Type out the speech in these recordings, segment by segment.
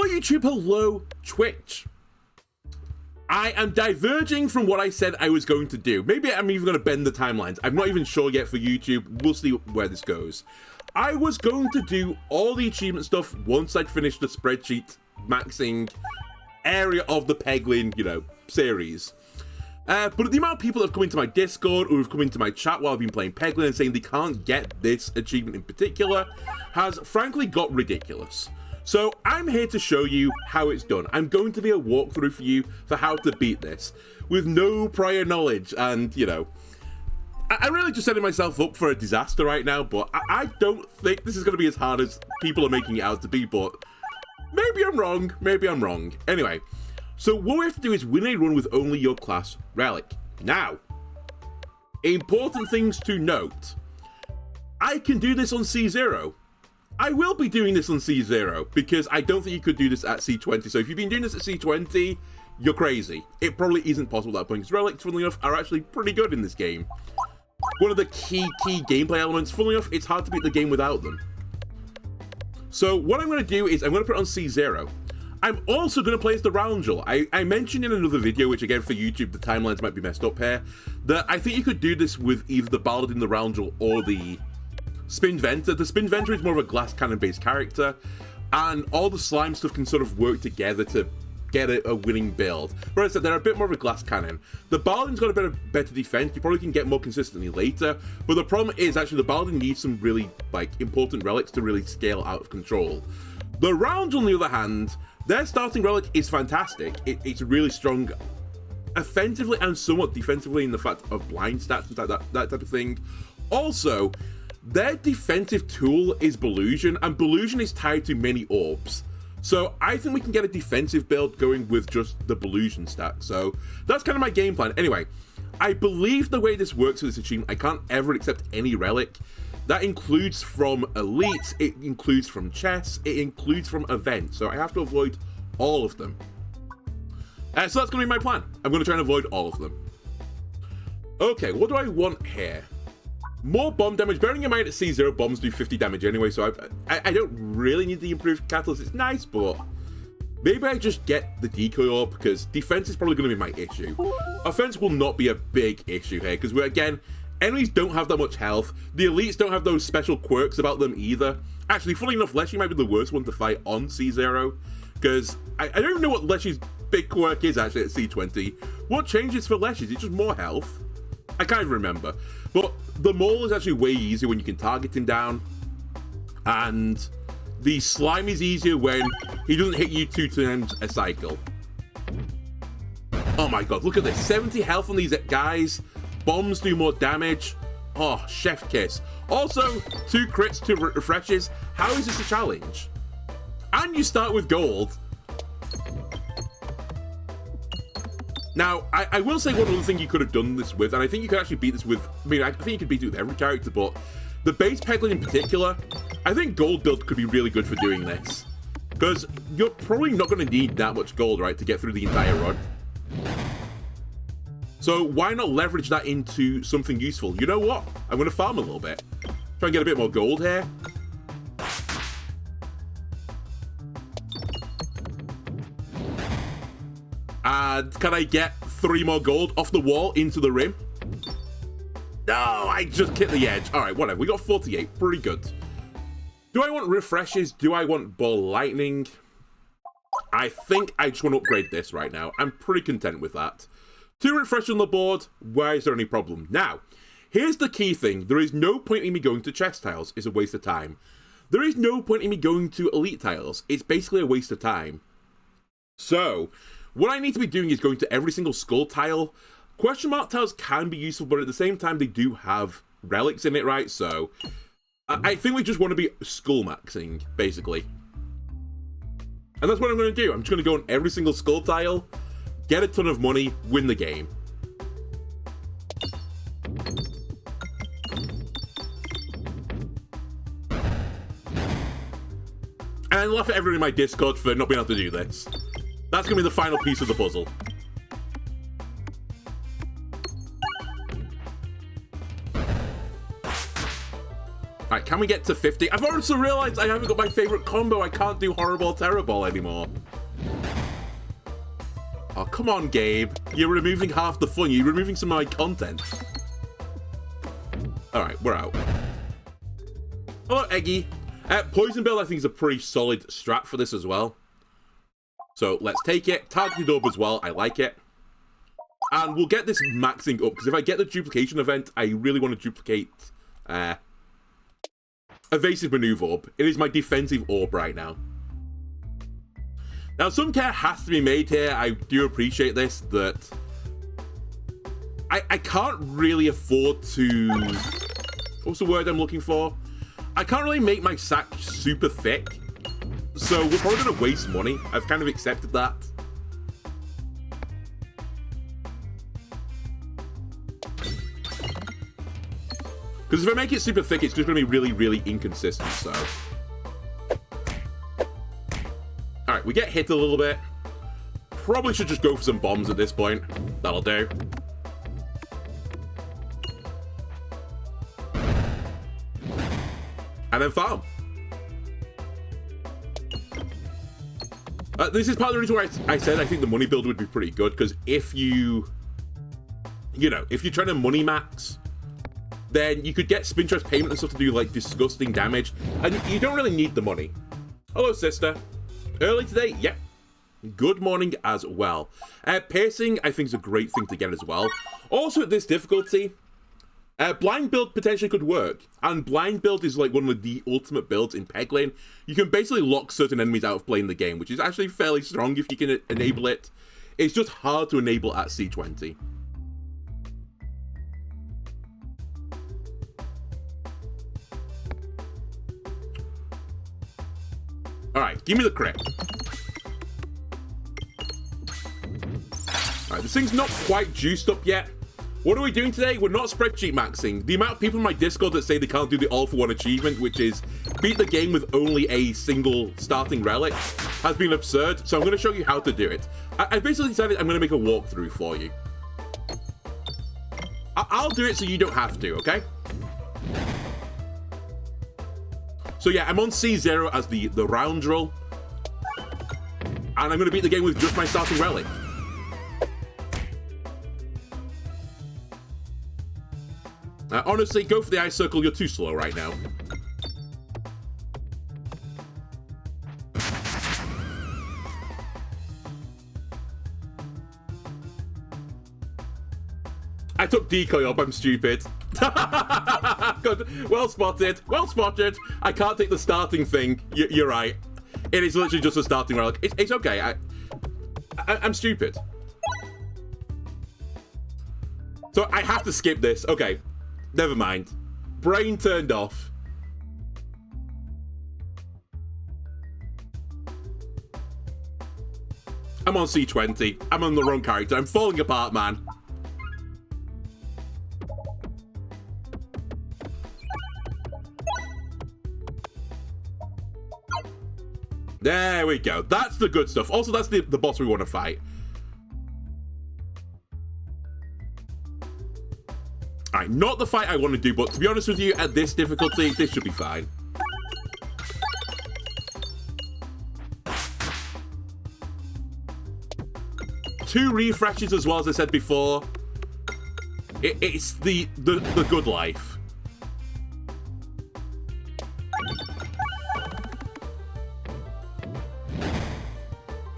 Hello YouTube, hello Twitch. I am diverging from what I said I was going to do. Maybe I'm even going to bend the timelines. I'm not even sure yet for YouTube. We'll see where this goes. I was going to do all the achievement stuff once I'd finished the spreadsheet maxing area of the Peglin, series. But the amount of people that have come into my Discord or have come into my chat while I've been playing Peglin and saying they can't get this achievement in particular has frankly got ridiculous. So I'm here to show you how it's done. I'm going to be a walkthrough for you for how to beat this with no prior knowledge, and I'm really just setting myself up for a disaster right now, but I don't think this is going to be as hard as people are making it out to be, but maybe I'm wrong, maybe I'm wrong. Anyway, so what we have to do is win a run with only your class relic. Now, important things to note. I can do this on C0. I will be doing this on C0 because I don't think you could do this at C20. So if you've been doing this at C20, you're crazy. It probably isn't possible at that point because relics, funnily enough, are actually pretty good in this game. One of the key gameplay elements, funnily enough, it's hard to beat the game without them. So what I'm going to do is I'm going to put it on C0. I'm also going to play as the Roundel. I mentioned in another video, which again for YouTube, the timelines might be messed up here, that I think you could do this with either the Paladin, the Roundel, or the Spin Venter. The Spin Venter is more of a glass cannon based character, and all the slime stuff can sort of work together to get a winning build. Whereas I said, they're a bit more of a glass cannon. The Paladin's got a better defense. You probably can get more consistently later, but the problem is actually the Paladin needs some really important relics to really scale out of control. The Roundel, on the other hand, their starting relic is fantastic. It's really strong offensively and somewhat defensively in the fact of blind stats and that type of thing. Also, their defensive tool is Belusion, and Belusion is tied to many orbs. So I think we can get a defensive build going with just the Belusion stack. So that's kind of my game plan. Anyway, I believe the way this works with this achievement, I can't ever accept any relic. That includes from elites, it includes from chests, it includes from events. So I have to avoid all of them. So that's going to be my plan. I'm going to try and avoid all of them. Okay, what do I want here? More bomb damage. Bearing in mind at C0, bombs do 50 damage anyway, so I don't really need the improved catalyst. It's nice, but maybe I just get the decoy orb, because defense is probably going to be my issue. Offense will not be a big issue here, because again, enemies don't have that much health. The elites don't have those special quirks about them either. Actually, funny enough, Leshy might be the worst one to fight on C0, because I don't even know what Leshy's big quirk is actually at C20. What changes for Leshy? Is it just more health? I can't even remember. But the Mole is actually way easier when you can target him down. And the Slime is easier when he doesn't hit you 2 times a cycle. Oh my god, look at this. 70 health on these guys. Bombs do more damage. Oh, chef kiss. Also, 2 crits, 2 refreshes. How is this a challenge? And you start with gold. Now, I will say one other thing you could have done this with, and I think you could actually beat this with, I think you could beat it with every character, but the base Peglin in particular, I think gold build could be really good for doing this. Because you're probably not going to need that much gold, right, to get through the entire run. So why not leverage that into something useful? You know what? I'm going to farm a little bit. Try and get a bit more gold here. And can I get 3 more gold off the wall into the rim? No, I just hit the edge. All right, whatever. We got 48. Pretty good. Do I want refreshes? Do I want ball lightning? I think I just want to upgrade this right now. I'm pretty content with that. 2 refreshes on the board. Why is there any problem? Now, here's the key thing. There is no point in me going to chest tiles. It's a waste of time. There is no point in me going to elite tiles. It's basically a waste of time. So what I need to be doing is going to every single skull tile. Question mark tiles can be useful, but at the same time, they do have relics in it, right? So I think we just want to be skull maxing, basically. And that's what I'm going to do. I'm just going to go on every single skull tile, get a ton of money, win the game. And laugh at everyone in my Discord for not being able to do this. That's going to be the final piece of the puzzle. Alright, Right, can we get to 50? I've also realized I haven't got my favorite combo. I can't do horrible terrible anymore. Oh, come on, Gabe. You're removing half the fun. You're removing some of my content. Alright, we're out. Hello, Eggy. Poison Build, I think, is a pretty solid strat for this as well. So, let's take it. Targeted Orb as well. I like it. And we'll get this maxing up, because if I get the duplication event, I really want to duplicate Evasive Maneuver Orb. It is my defensive orb right now. Now, some care has to be made here. I do appreciate this, that I can't really afford to... What's the word I'm looking for? I can't really make my sack super thick. So we're probably going to waste money. I've kind of accepted that. Because if I make it super thick, it's just going to be really, really inconsistent, so... Alright, we get hit a little bit. Probably should just go for some bombs at this point. That'll do. And then farm. This is part of the reason why I said I think the money build would be pretty good, because if you know, if you're trying to money max, then you could get spin trust payment and stuff to do, like, disgusting damage, and you don't really need the money. Hello, sister. Early today? Yep. Good morning as well. Piercing, I think, is a great thing to get as well. Also, at this difficulty, blind build potentially could work, and blind build is like one of the ultimate builds in Peglin. You can basically lock certain enemies out of playing the game, which is actually fairly strong if you can enable it. It's just hard to enable at C20. Alright, give me the crit. Alright, this thing's not quite juiced up yet. What are we doing today? We're not spreadsheet maxing. The amount of people in my Discord that say they can't do the all-for-one achievement, which is beat the game with only a single starting relic, has been absurd. So I'm going to show you how to do it. I basically decided I'm going to make a walkthrough for you. I'll do it so you don't have to, okay? So yeah, I'm on C0 as the round drill. And I'm going to beat the game with just my starting relic. Honestly, go for the ice circle. You're too slow right now. I took decoy up. I'm stupid. Good. Well spotted. Well spotted. I can't take the starting thing. You're right. It is literally just a starting relic. It's okay. I'm stupid. So I have to skip this. Okay. Never mind. Brain turned off. I'm on C20. I'm on the wrong character. I'm falling apart, man. There we go. That's the good stuff. Also, that's the boss we want to fight. Alright, not the fight I want to do, but to be honest with you, at this difficulty, this should be fine. Two refreshes as well, as I said before. It's the good life.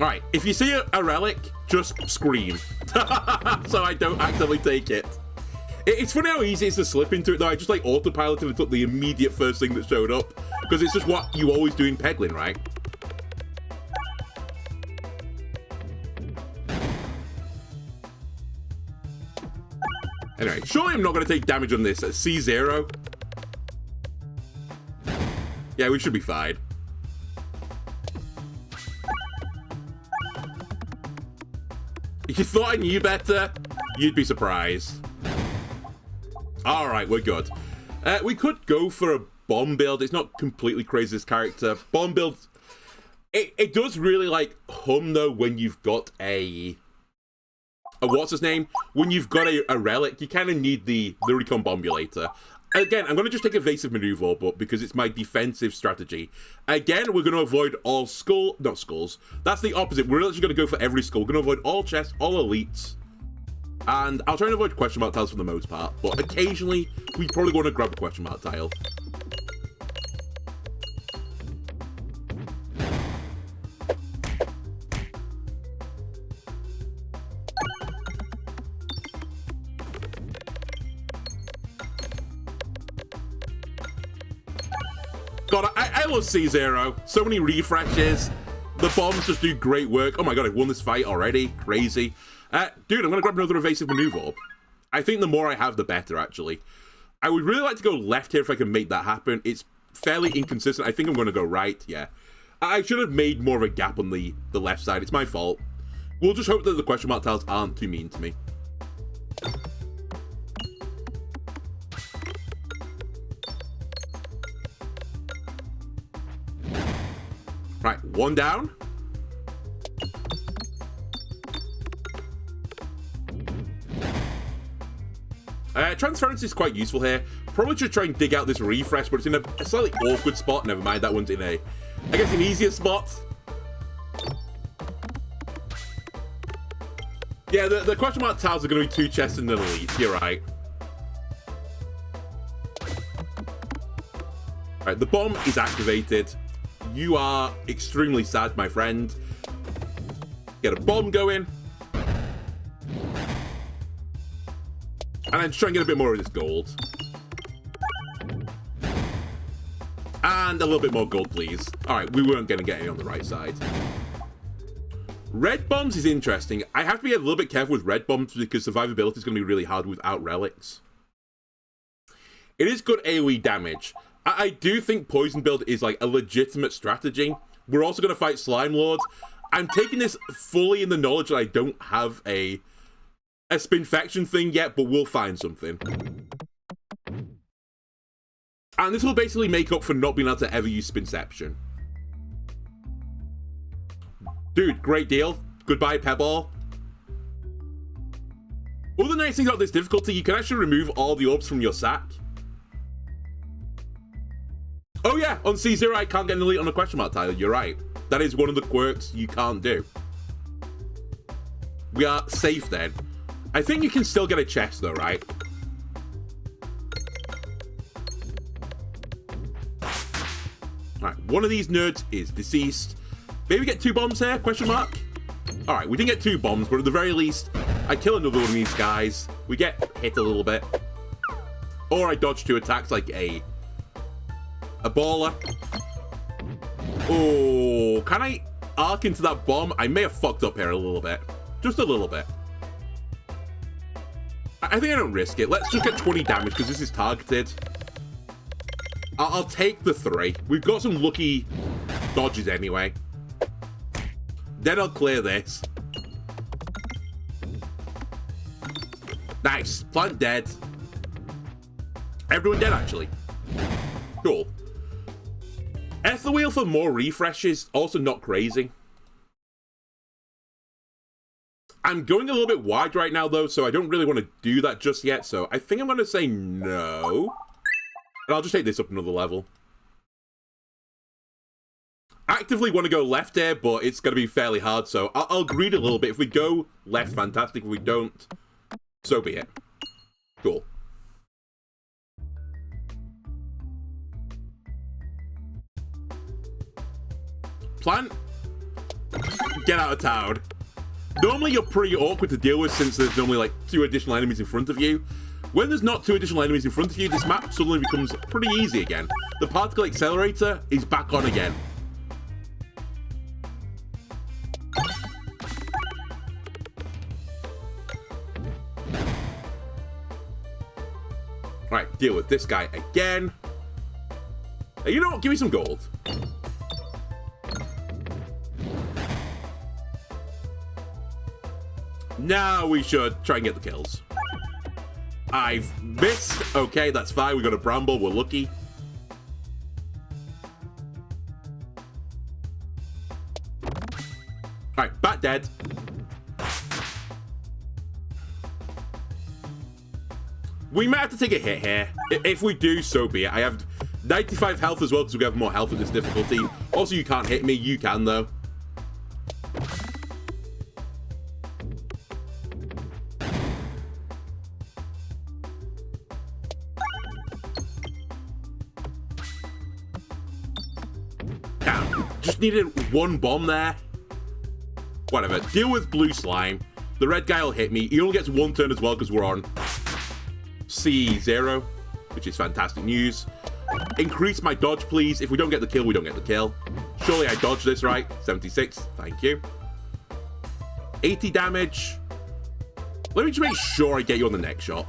Alright, if you see a relic, just scream. So I don't actively take it. It's funny how easy it is to slip into it, though. I just, like, autopiloted and took the immediate first thing that showed up. Because it's just what you always do in Peglin, right? Anyway, surely I'm not going to take damage on this at C0. Yeah, we should be fine. If you thought I knew better, you'd be surprised. Alright, we're good. We could go for a bomb build. It's not completely crazy, this character. Bomb build... It does really, like, hum, though, when you've got a what's his name? When you've got a relic, you kind of need the recon bombulator. Again, I'm going to just take evasive maneuver, but because it's my defensive strategy. Again, we're going to avoid all not skulls. That's the opposite. We're actually going to go for every skull. We're going to avoid all chests, all elites. And I'll try and avoid question mark tiles for the most part, but occasionally, we probably want to grab a question mark tile. God, I love C0. So many refreshes. The bombs just do great work. Oh my god, I've won this fight already. Crazy. Dude, I'm going to grab another evasive maneuver. I think the more I have, the better, actually. I would really like to go left here if I can make that happen. It's fairly inconsistent. I think I'm going to go right, yeah. I should have made more of a gap on the left side. It's my fault. We'll just hope that the question mark tiles aren't too mean to me. Right, one down. Transference is quite useful here. Probably should try and dig out this refresh, but it's in a slightly awkward spot. Never mind, that one's in a, I guess, an easier spot. Yeah, the question mark tiles are going to be 2 chests and an elite. You're right. Right, the bomb is activated. You are extremely sad, my friend. Get a bomb going. And then try and get a bit more of this gold. And a little bit more gold, please. Alright, we weren't going to get any on the right side. Red bombs is interesting. I have to be a little bit careful with red bombs because survivability is going to be really hard without relics. It is good AoE damage. I do think poison build is like a legitimate strategy. We're also going to fight Slime Lord. I'm taking this fully in the knowledge that I don't have a Spinfection thing yet, but we'll find something. And this will basically make up for not being able to ever use Spinception. Dude, great deal. Goodbye, Pebble. All the nice things about this difficulty, you can actually remove all the orbs from your sack. Oh yeah, on C0 I can't get an elite on a question mark tile, you're right. That is one of the quirks you can't do. We are safe then. I think you can still get a chest though, right? Alright, one of these nerds is deceased. Maybe get 2 bombs here, question mark? Alright, we didn't get 2 bombs, but at the very least, I kill another one of these guys. We get hit a little bit. Or I dodge 2 attacks like a baller. Oh, can I arc into that bomb? I may have fucked up here a little bit. Just a little bit. I think I don't risk it. Let's just get 20 damage because this is targeted. I'll take the 3. We've got some lucky dodges anyway. Then I'll clear this. Nice. Plant dead. Everyone dead, actually. Cool. F the wheel for more refreshes. Also not crazy. I'm going a little bit wide right now, though, so I don't really want to do that just yet. So I think I'm going to say no. And I'll just take this up another level. Actively want to go left here, but it's going to be fairly hard, so I'll greed a little bit. If we go left, fantastic. If we don't, so be it. Cool. Plant. Get out of town. Normally you're pretty awkward to deal with since there's normally like 2 additional enemies in front of you. When there's not 2 additional enemies in front of you, this map suddenly becomes pretty easy again. The particle accelerator is back on again. Alright, deal with this guy again. Hey, you know what? Give me some gold. Now we should try and get the kills. I've missed. Okay, that's fine. We got a bramble. We're lucky. Alright, bat dead. We might have to take a hit here. If we do, so be it. I have 95 health as well because we have more health with this difficulty. Also, you can't hit me. You can, though. Damn. Just needed one bomb there. Whatever. Deal with blue slime. The red guy will hit me. He only gets one turn as well because we're on C0, which is fantastic news. Increase my dodge, please. If we don't get the kill, we don't get the kill. Surely I dodged this, right? 76. Thank you. 80 damage. Let me just make sure I get you on the next shot.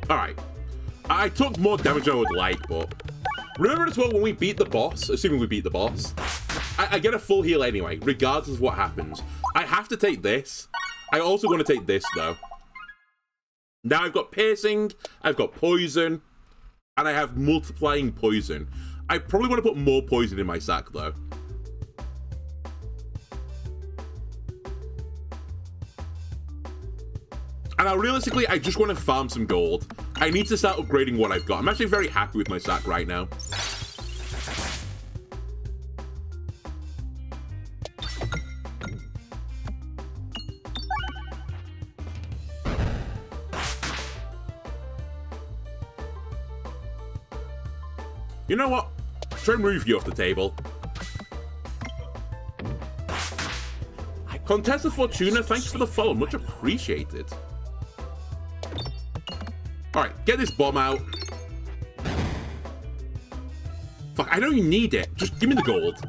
Alright. I took more damage than I would like, but... Remember as well, when we beat the boss, assuming we beat the boss, I get a full heal anyway, regardless of what happens. I have to take this. I also want to take this, though. Now I've got piercing, I've got poison, and I have multiplying poison. I probably want to put more poison in my sack, though. And now, realistically, I just want to farm some gold. I need to start upgrading what I've got. I'm actually very happy with my sack right now. You know what? Try and move you off the table. Contessa Fortuna, thanks for the follow. Much appreciated. Alright, get this bomb out. Fuck, I don't even need it. Just give me the gold.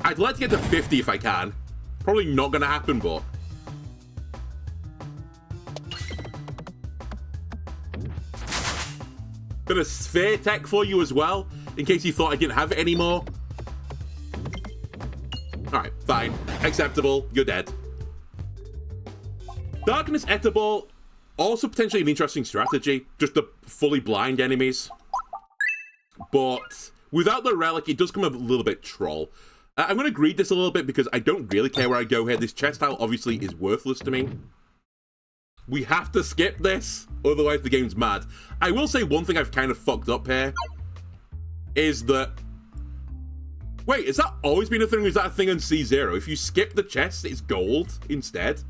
I'd like to get to 50 if I can. Probably not gonna happen, but... Got a sphere tech for you as well, in case you thought I didn't have it anymore. Alright, fine. Acceptable. You're dead. Darkness Etable, also potentially an interesting strategy, just to fully blind enemies. But without the relic, it does come a little bit troll. I'm going to greed this a little bit because I don't really care where I go here. This chest tile obviously is worthless to me. We have to skip this, otherwise the game's mad. I will say one thing I've kind of fucked up here is that... Wait, has that always been a thing, or is that a thing on C0? If you skip the chest, it's gold instead?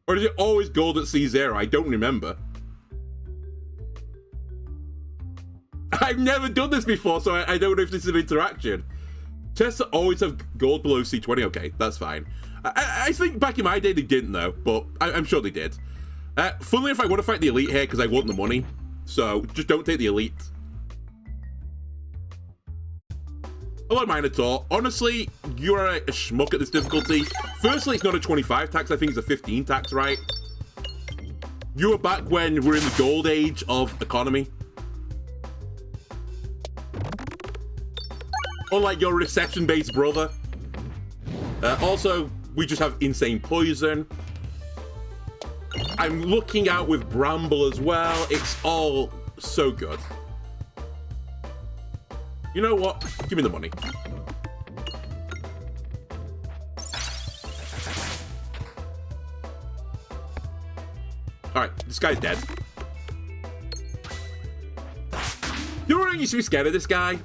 Or is it always gold at C0? I don't remember. I've never done this before, so I don't know if this is an interaction. Chests always have gold below C20. Okay, that's fine. I think back in my day they didn't, though, but I'm sure they did. Funnily enough, I want to fight the elite here because I want the money. So just don't take the elite. Hello, Minotaur. Honestly, you're a schmuck at this difficulty. Firstly, it's not a 25 tax. I think it's a 15 tax, right? You were back when we're in the gold age of economy. Unlike your recession-based brother. Also, we just have insane poison. I'm looking out with Bramble as well. It's all so good. You know what? Give me the money. Alright, this guy's dead. You know, I used to be scared of this guy.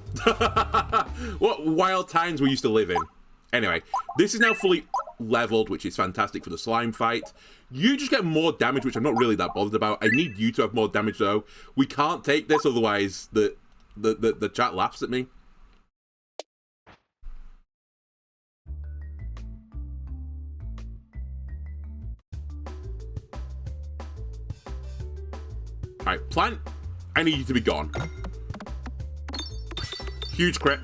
What wild times we used to live in. Anyway, this is now fully leveled, which is fantastic for the slime fight. You just get more damage, which I'm not really that bothered about. I need you to have more damage, though. We can't take this, otherwise the chat laughs at me. Alright, plant, I need you to be gone. Huge crit.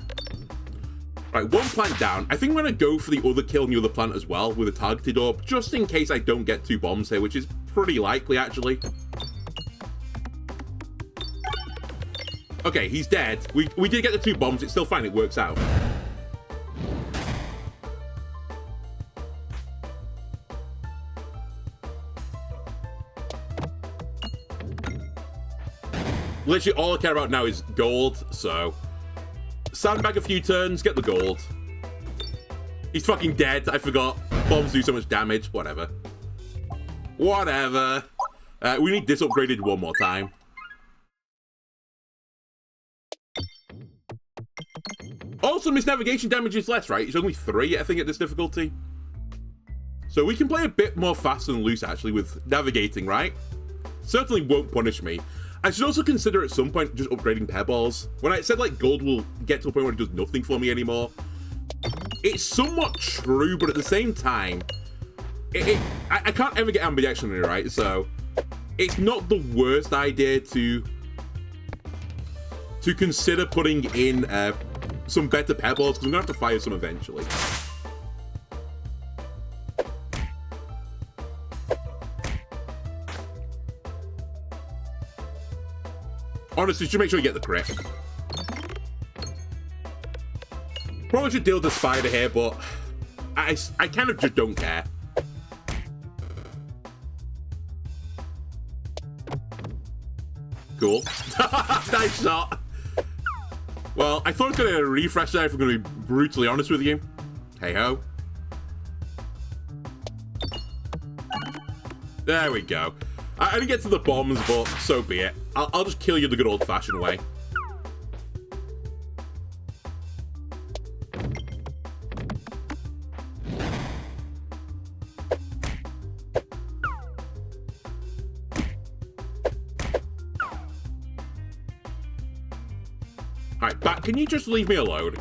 Alright, one plant down. I think I'm going to go for the other kill on the other plant as well with a targeted orb, just in case I don't get 2 bombs here, which is pretty likely, actually. Okay, he's dead. We did get the 2 bombs. It's still fine. It works out. Literally all I care about now is gold, so... Sandbag a few turns, get the gold. He's fucking dead, I forgot. Bombs do so much damage, whatever. Whatever. We need this upgraded one more time. Also, his navigation damage is less, right? It's only 3, I think, at this difficulty. So we can play a bit more fast and loose, actually, with navigating, right? Certainly won't punish me. I should also consider at some point just upgrading Pebbles. When I said, like, gold will get to a point where it does nothing for me anymore, it's somewhat true, but at the same time, I can't ever get ambidextrity, right? So it's not the worst idea to consider putting in some better Pebbles, because I'm going to have to fire some eventually. Honestly, just make sure you get the crit. Probably should deal with the spider here, but I kind of just don't care. Cool. Nice shot. Well, I thought it was going to refresh there if I'm going to be brutally honest with you. Hey-ho. There we go. I didn't get to the bombs, but so be it. I'll just kill you the good old-fashioned way. Alright, Bat, can you just leave me alone?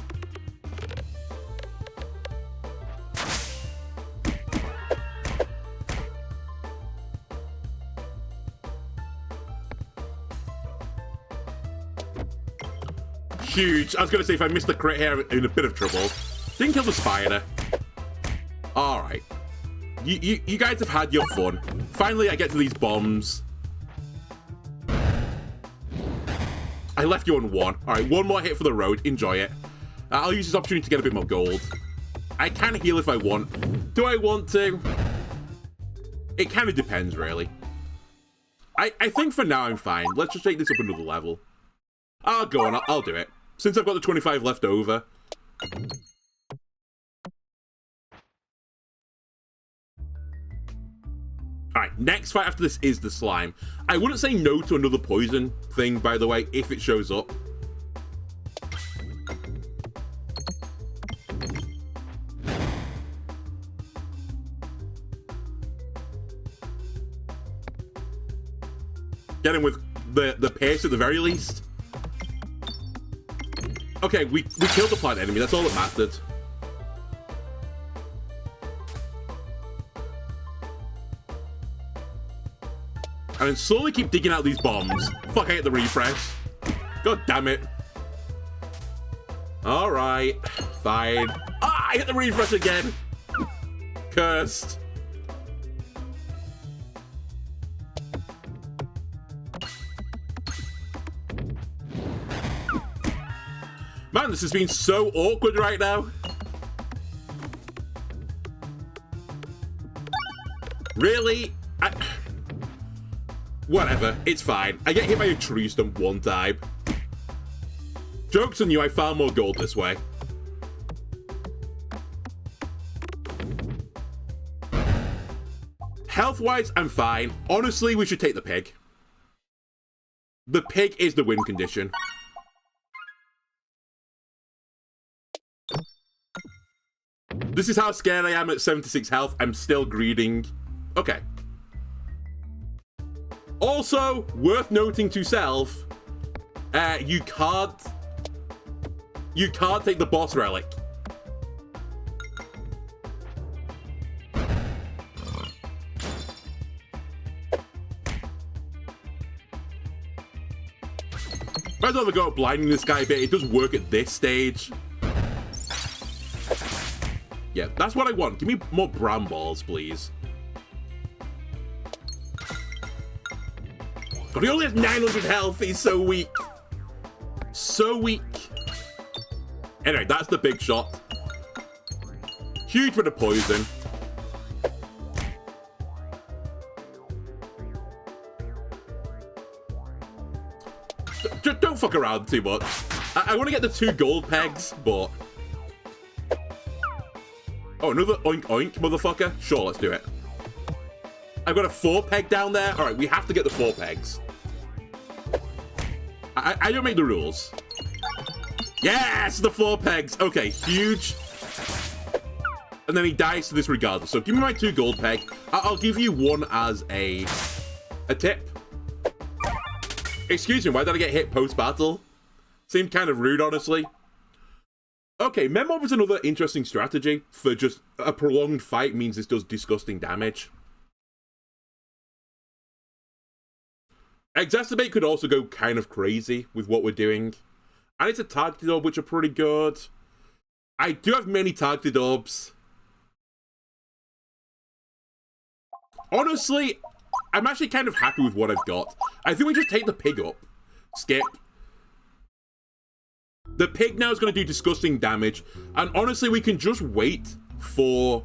Huge. I was going to say, if I missed the crit here, I'm in a bit of trouble. Didn't kill the spider. Alright. You guys have had your fun. Finally, I get to these bombs. I left you on 1. Alright, one more hit for the road. Enjoy it. I'll use this opportunity to get a bit more gold. I can heal if I want. Do I want to? It kind of depends, really. I think for now I'm fine. Let's just take this up another level. I'll go on. I'll do it. Since I've got the 25 left over. Alright, next fight after this is the slime. I wouldn't say no to another poison thing, by the way, if it shows up. Get him with the pace at the very least. Okay, we killed the plant enemy, that's all that mattered. And then slowly keep digging out these bombs. Fuck, I hit the refresh. God damn it. Alright, fine. Ah, I hit the refresh again. Cursed. Man, this has been so awkward right now. Really? Whatever, it's fine. I get hit by a tree stump one time. Joke's on you, I found more gold this way. Health-wise, I'm fine. Honestly, we should take the pig. The pig is the win condition. This is how scared I am at 76 health. I'm still greeting. Okay. Also, worth noting to self, you can't take the boss relic. Might as well go blinding this guy a bit. It does work at this stage. Yeah, that's what I want. Give me more brown balls, please. But he only has 900 health. He's so weak. So weak. Anyway, that's the big shot. Huge bit of poison. Just don't fuck around too much. I want to get the 2 gold pegs, but... Oh, another oink oink, motherfucker? Sure, let's do it. I've got a 4 peg down there. All right, we have to get the 4 pegs. I don't make the rules. Yes, the 4 pegs. Okay, huge. And then he dies to this regardless. So give me my 2 gold peg. I'll give you 1 as a tip. Excuse me, why did I get hit post-battle? Seemed kind of rude, honestly. Okay, Memo was another interesting strategy for just a prolonged fight means this does disgusting damage. Exacerbate could also go kind of crazy with what we're doing. And it's a targeted orb, which are pretty good. I do have many targeted orbs. Honestly, I'm actually kind of happy with what I've got. I think we just take the pig up. Skip. The pig now is going to do disgusting damage. And honestly, we can just wait for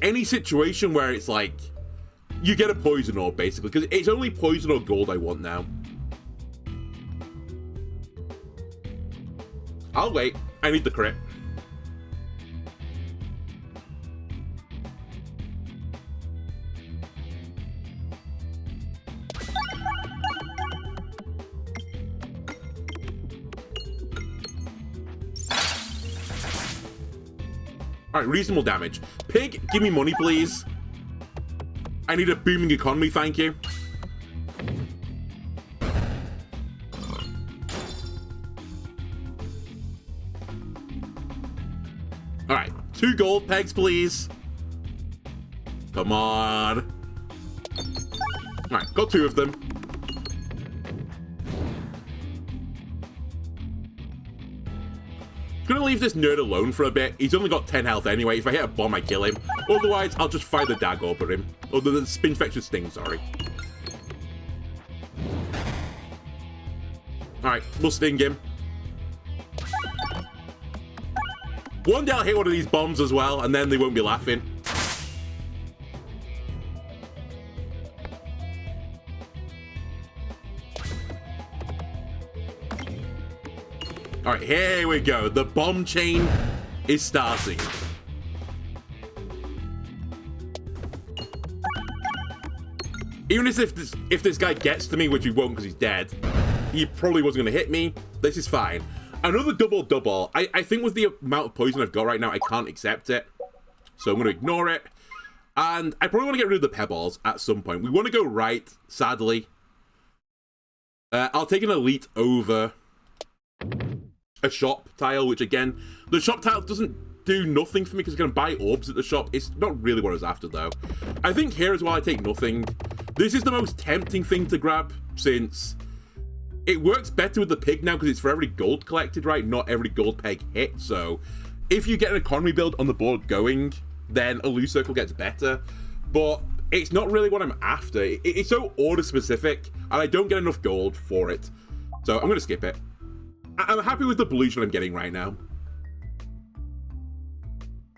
any situation where it's like, you get a poison orb, basically. Because it's only poison or gold I want now. I'll wait. I need the crit. Alright, reasonable damage. Pig, give me money, please. I need a booming economy, thank you. Alright, 2 gold pegs, please. Come on. Alright, got 2 of them. Gonna leave this nerd alone for a bit. He's only got 10 health anyway. If I hit a bomb, I kill him. Otherwise, I'll just fire the dag over him. Or the spinfection sting, sorry. Alright, we'll sting him. One day I'll hit one of these bombs as well, and then they won't be laughing. Alright, here we go. The bomb chain is starting. Even if this guy gets to me, which he won't because he's dead, he probably wasn't going to hit me. This is fine. Another double-double. I think with the amount of poison I've got right now, I can't accept it. So I'm going to ignore it. And I probably want to get rid of the pebbles at some point. We want to go right, sadly. I'll take an elite over a shop tile, which again, the shop tile doesn't do nothing for me because it's going to buy orbs at the shop. It's not really what I was after, though. I think here as well, I take nothing. This is the most tempting thing to grab, since it works better with the pig now because it's for every gold collected, right? Not every gold peg hit. So if you get an economy build on the board going, then a loose circle gets better. But it's not really what I'm after. It's so order specific, and I don't get enough gold for it. So I'm going to skip it. I'm happy with the pollution I'm getting right now.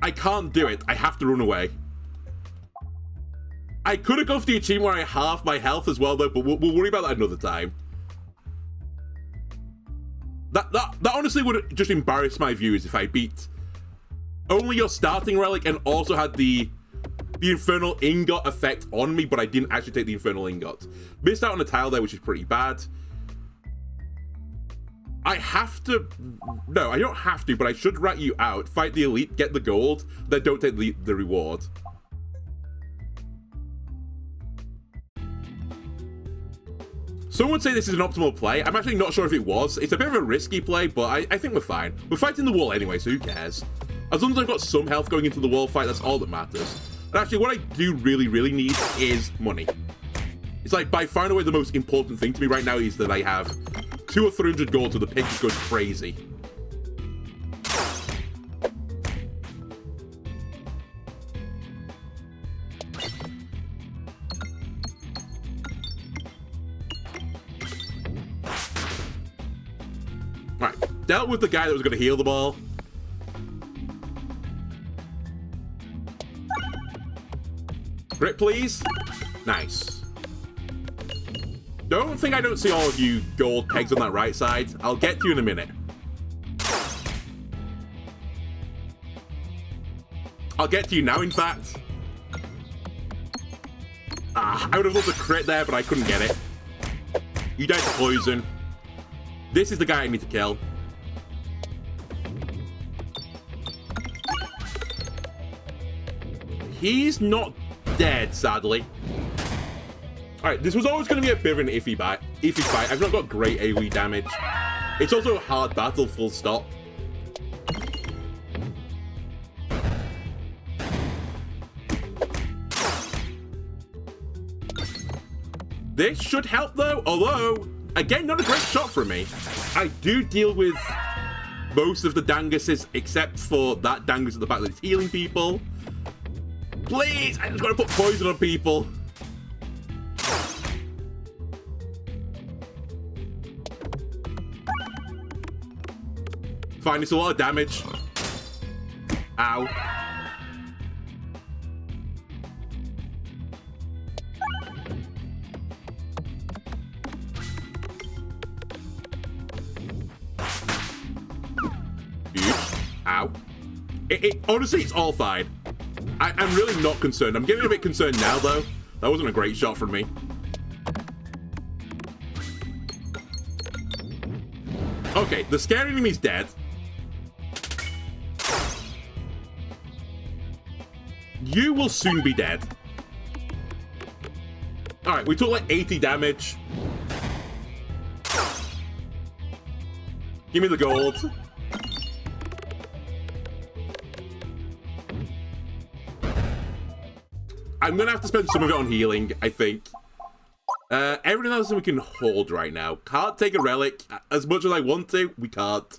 I can't do it. I have to run away. I could have gone for the achievement where I half my health as well, though, but we'll worry about that another time. That honestly would just embarrass my viewers if I beat only your starting relic and also had the Infernal Ingot effect on me, but I didn't actually take the Infernal Ingot. Missed out on a tile there, which is pretty bad. I have to... No, I don't have to, but I should rat you out. Fight the elite, get the gold, then don't take the reward. Some would say this is an optimal play. I'm actually not sure if it was. It's a bit of a risky play, but I think we're fine. We're fighting the wall anyway, so who cares? As long as I've got some health going into the wall fight, that's all that matters. And actually, what I do really, really need is money. It's like, by far and away, the most important thing to me right now is that I have 200 or 300 gold, so the pig is going crazy. Alright, dealt with the guy that was going to heal the ball. Crit, please. Nice. Don't think I don't see all of you gold pegs on that right side. I'll get to you in a minute. I'll get to you now, in fact. I would have loved a crit there, but I couldn't get it. You died to poison. This is the guy I need to kill. He's not dead, sadly. Alright, this was always going to be a bit of an iffy fight. I've not got great AoE damage. It's also a hard battle, full stop. This should help, though, although, again, not a great shot for me. I do deal with most of the Danguses, except for that Dangus at the back that's healing people. Please, I just got to put poison on people. Fine, it's a lot of damage. Ow. Ow. Honestly, it's all fine. I'm really not concerned. I'm getting a bit concerned now, though. That wasn't a great shot from me. Okay, the scary enemy's dead. You will soon be dead. Alright, we took like 80 damage. Give me the gold. I'm gonna have to spend some of it on healing, I think. Everything else we can hold right now. Can't take a relic. As much as I want to, we can't.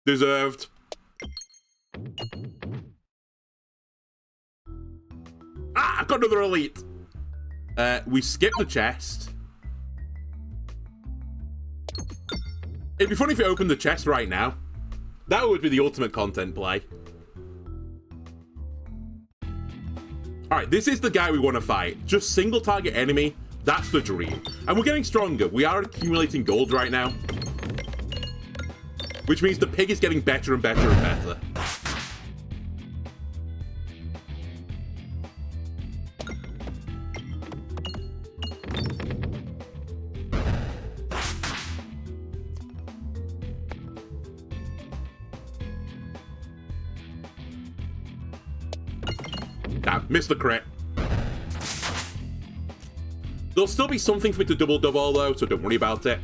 Deserved. I've got another elite. We skipped the chest. It'd be funny if you opened the chest right now. That would be the ultimate content play. Alright, this is the guy we want to fight. Just single target enemy. That's the dream. And we're getting stronger. We are accumulating gold right now. Which means the pig is getting better and better and better. Damn, missed the crit. There'll still be something for me to double-double, though, so don't worry about it.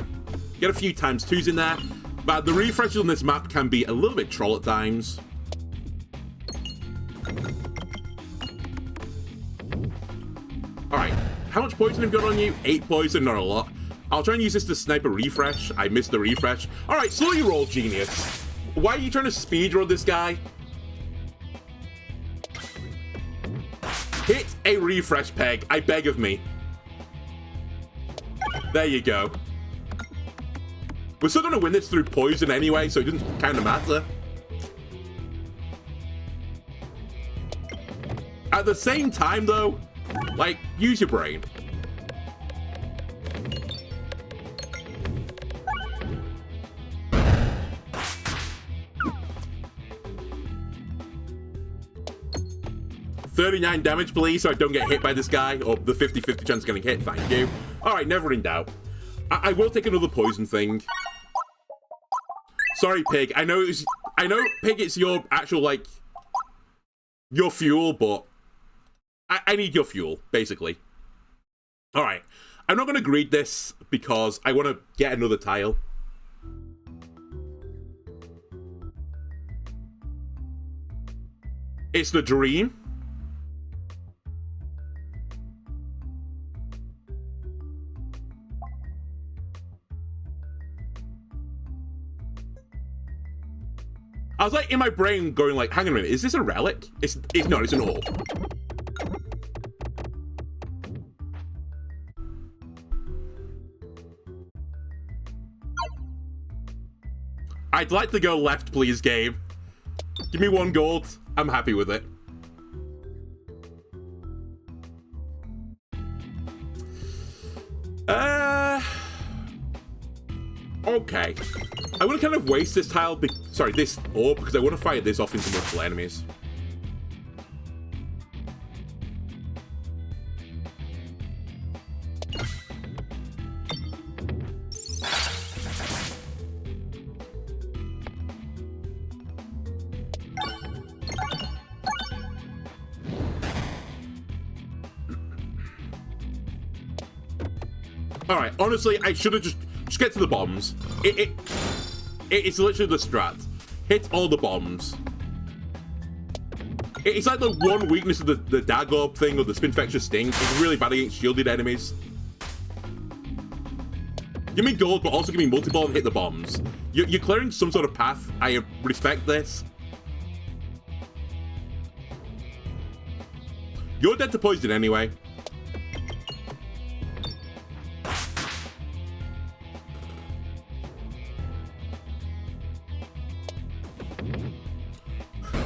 Get a few times twos in there. But the refreshes on this map can be a little bit troll at times. Alright, how much poison have you got on you? 8 poison, not a lot. I'll try and use this to snipe a refresh. I missed the refresh. Alright, slow your roll, genius. Why are you trying to speedrun this guy? Hit a refresh, Peg. I beg of me. There you go. We're still going to win this through poison anyway, so it doesn't kind of matter. At the same time, though, like, use your brain. $39 damage, please, so I don't get hit by this guy, or the 50-50 chance of getting hit, thank you. Alright, never in doubt. I will take another poison thing. Sorry, Pig. I know, Pig, it's your actual, like, your fuel, but I need your fuel, basically. Alright. I'm not going to greed this because I want to get another tile. It's the dream. I was like in my brain going like, hang on a minute, is this a relic? It's not, it's an orb. I'd like to go left, please, game. Give me 1 gold. I'm happy with it. Okay. I want to kind of waste this tile, sorry, this orb, because I want to fire this off into multiple enemies. Alright, honestly, I should have just get to the bombs. It's literally the strat. Hit all the bombs. It's like the one weakness of the Dag Orb thing or the Spinfecture Sting. It's really bad against shielded enemies. Give me gold, but also give me multi-ball and hit the bombs. You're clearing some sort of path. I respect this. You're dead to poison anyway.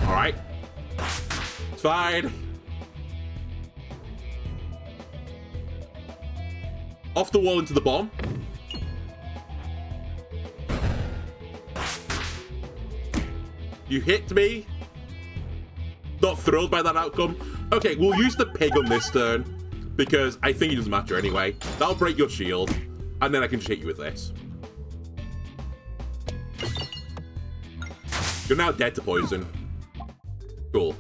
Alright. It's fine. Off the wall into the bomb. You hit me. Not thrilled by that outcome. Okay, we'll use the pig on this turn, because I think it doesn't matter anyway. That'll break your shield, and then I can just hit you with this. You're now dead to poison. Cool.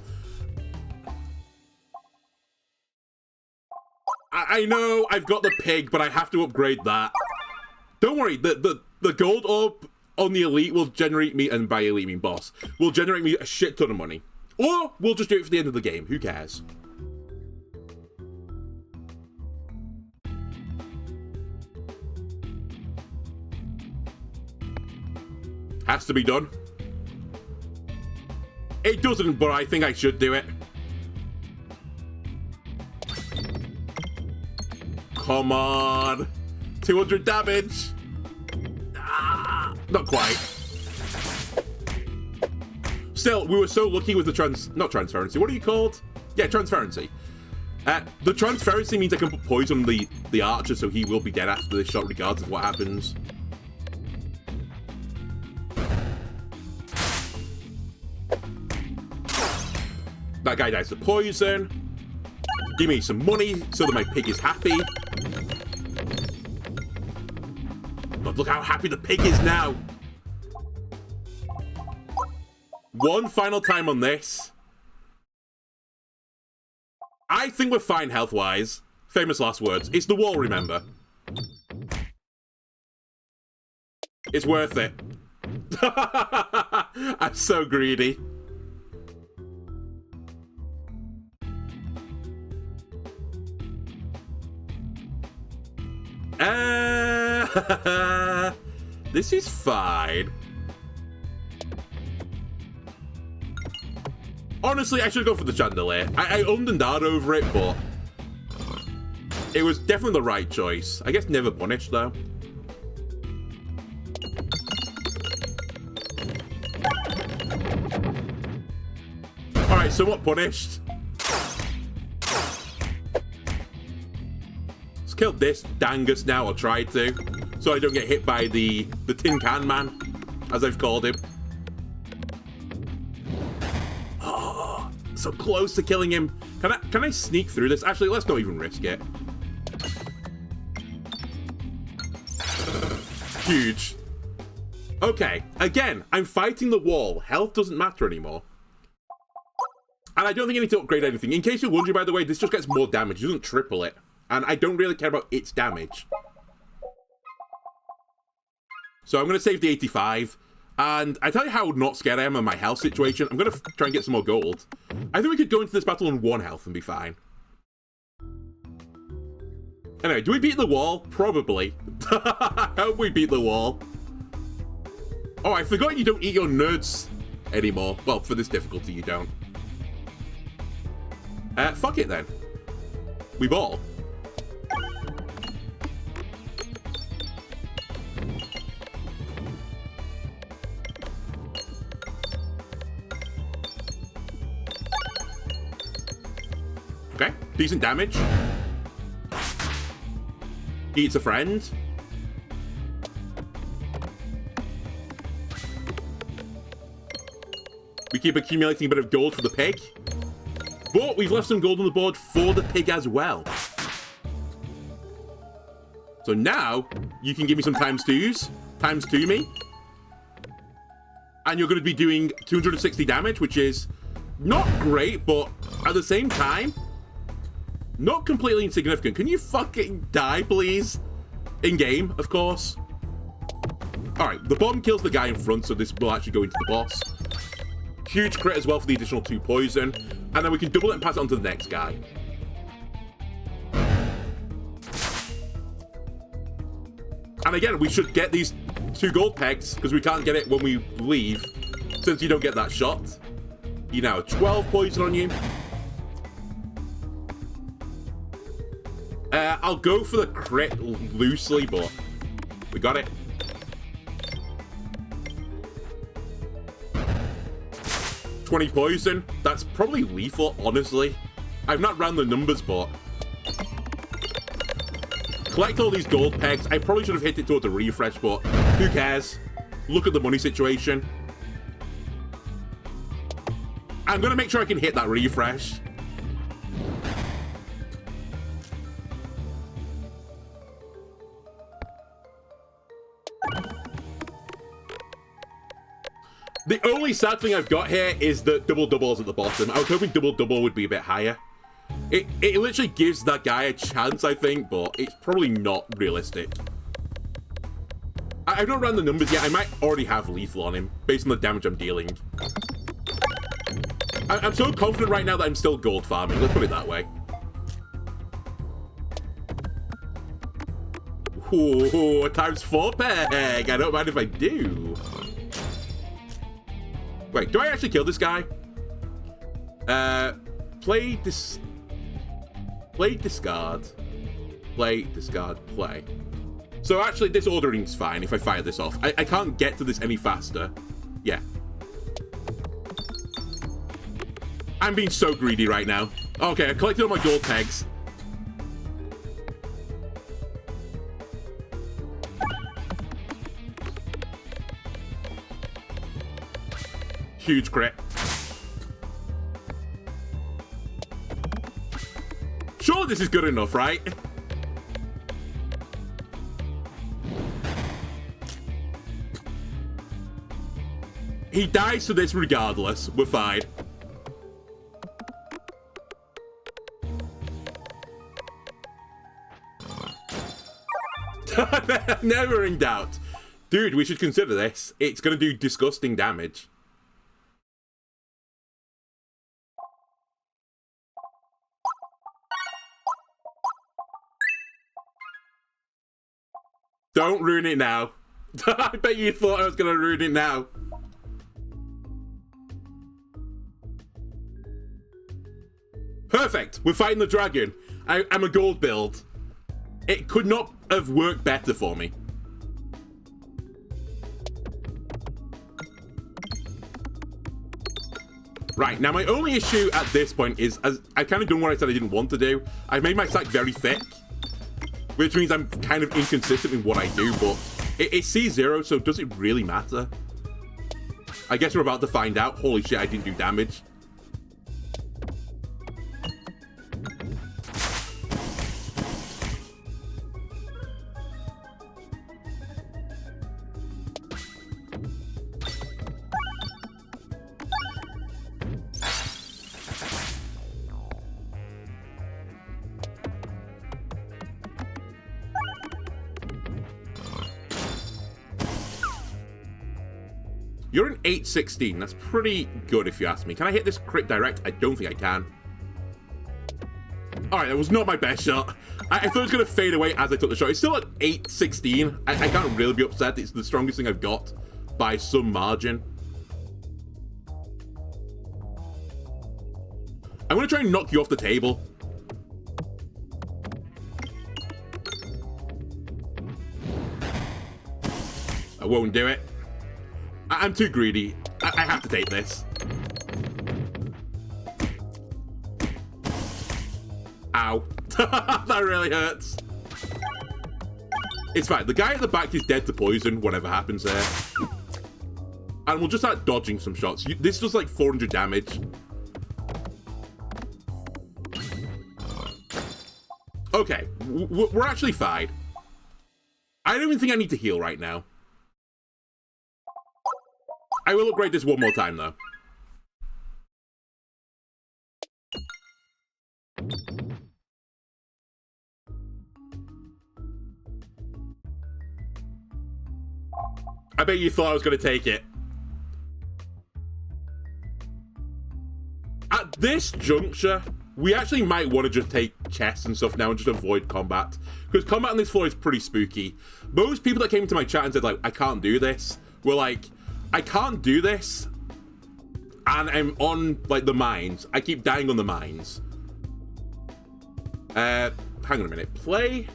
I know I've got the pig, but I have to upgrade that. Don't worry, the gold orb on the elite will generate me, and by elite I mean boss, will generate me a shit ton of money. Or we'll just do it for the end of the game, who cares? Has to be done. It doesn't, but I think I should do it. Come on. 200 damage. Ah, not quite. Still, we were so lucky with the not transparency. What are you called? Yeah, transparency. The transparency means I can put poison on the archer, so he will be dead after this shot, regardless of what happens. That guy dies to poison. Give me some money so that my pig is happy. God, look how happy the pig is now. One final time on this. I think we're fine health-wise. Famous last words. It's the wall, remember. It's worth it. I'm so greedy. This is fine. Honestly, I should go for the chandelier. I ummed and ahed over it, but it was definitely the right choice. I guess never punished, though. Alright, somewhat punished. Let's kill this dangus now, or try to, so I don't get hit by the tin can man, as I've called him. So close to killing him. Can I sneak through this? Actually, let's not even risk it. Huge. Okay, again, I'm fighting the wall. Health doesn't matter anymore. And I don't think I need to upgrade anything. In case you're wondering, by the way, this just gets more damage. It doesn't triple it. And I don't really care about its damage. So I'm going to save the 85. And I tell you how not scared I am of my health situation. I'm going to try and get some more gold. I think we could go into this battle on 1 health and be fine. Anyway, do we beat the wall? Probably. I hope we beat the wall. Oh, I forgot you don't eat your nerds anymore. Well, for this difficulty, you don't. Fuck it then. We ball. Okay, decent damage. Eats a friend. keep accumulating a bit of gold for the pig. But we've left some gold on the board for the pig as well. So now, you can give me some times 2s. Times 2 me. And you're going to be doing 260 damage, which is not great, but at the same time, not completely insignificant. Can you fucking die, please? In-game, of course. Alright, the bomb kills the guy in front, so this will actually go into the boss. Huge crit as well for the additional 2 poison. And then we can double it and pass it on to the next guy. And again, we should get these 2 gold pegs, because we can't get it when we leave, since you don't get that shot. You now have 12 poison on you. I'll go for the crit loosely, but we got it. $20 poison. That's probably lethal, honestly. I've not ran the numbers, but collect all these gold pegs. I probably should have hit it towards a refresh, but who cares? Look at the money situation. I'm going to make sure I can hit that refresh. The only sad thing I've got here is that double-double is at the bottom. I was hoping double-double would be a bit higher. It literally gives that guy a chance, I think, but it's probably not realistic. I've not run the numbers yet. I might already have lethal on him, based on the damage I'm dealing. I'm so confident right now that I'm still gold farming. Let's put it that way. Ooh, times 4 peg. I don't mind if I do. Wait, do I actually kill this guy? Play, discard. Play, discard, play. So actually, this ordering's fine if I fire this off. I can't get to this any faster. Yeah. I'm being so greedy right now. Okay, I collected all my gold pegs. Huge crit. Sure, this is good enough, right? He dies to this regardless. We're fine. Never in doubt. Dude, we should consider this. It's going to do disgusting damage. Don't ruin it now. I bet you thought I was going to ruin it now. Perfect. We're fighting the dragon. I'm a gold build. It could not have worked better for me. Right, now my only issue at this point is, as I've kind of done what I said I didn't want to do. I've made my stack very thick, which means I'm kind of inconsistent in what I do, but it's C0, so does it really matter? I guess we're about to find out. Holy shit, I didn't do damage. You're an 816. That's pretty good if you ask me. Can I hit this crit direct? I don't think I can. Alright, that was not my best shot. I thought it was going to fade away as I took the shot. It's still at 816. I can't really be upset. It's the strongest thing I've got by some margin. I'm going to try and knock you off the table. I won't do it. I'm too greedy. I have to take this. Ow. That really hurts. It's fine. The guy at the back is dead to poison, whatever happens there. And we'll just start dodging some shots. This does like 400 damage. Okay, we're actually fine. I don't even think I need to heal right now. I will upgrade this one more time, though. I bet you thought I was going to take it. At this juncture, we actually might want to just take chests and stuff now and just avoid combat. Because combat on this floor is pretty spooky. Most people that came to my chat and said, like, I can't do this, were like, I can't do this. And I'm on, like, the mines. I keep dying on the mines. Hang on a minute. Play?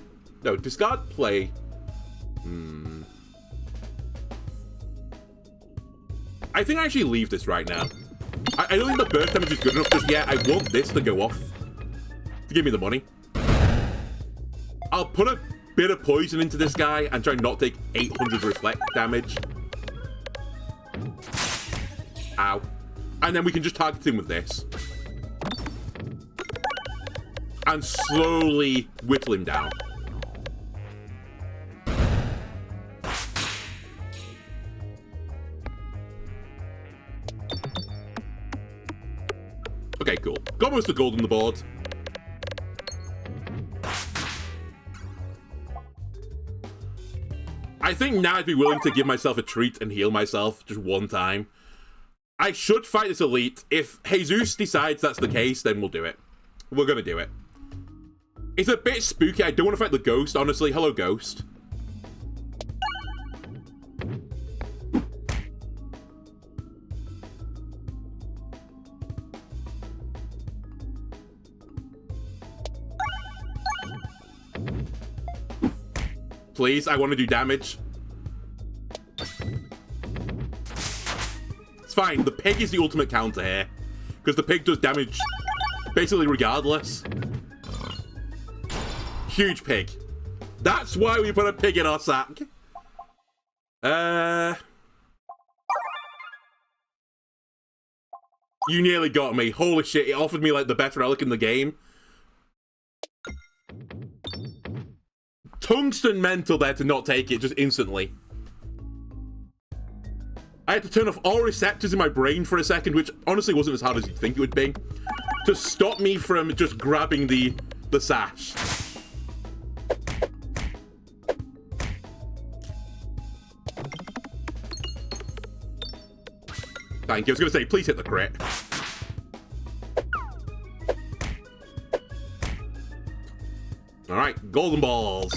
No, discard play. I think I actually leave this right now. I don't think the burst damage is good enough just yet. I want this to go off to give me the money. I'll put a bit of poison into this guy and try not to take 800 reflect damage. Ow. And then we can just target him with this. And slowly whittle him down. Okay, cool. Got most of the gold on the board. I think now I'd be willing to give myself a treat and heal myself just one time. I should fight this elite. If Jesus decides that's the case, then we'll do it. We're gonna do it. It's a bit spooky. I don't want to fight the ghost, honestly. Hello, ghost. Please, I want to do damage. It's fine. The pig is the ultimate counter here. Because the pig does damage basically regardless. Huge pig. That's why we put a pig in our sack. You nearly got me. Holy shit, it offered me like the best relic in the game. Tungsten mental there to not take it just instantly. I had to turn off all receptors in my brain for a second, which honestly wasn't as hard as you'd think it would be, to stop me from just grabbing the sash. Thank you. I was going to say, please hit the crit. Alright, golden balls.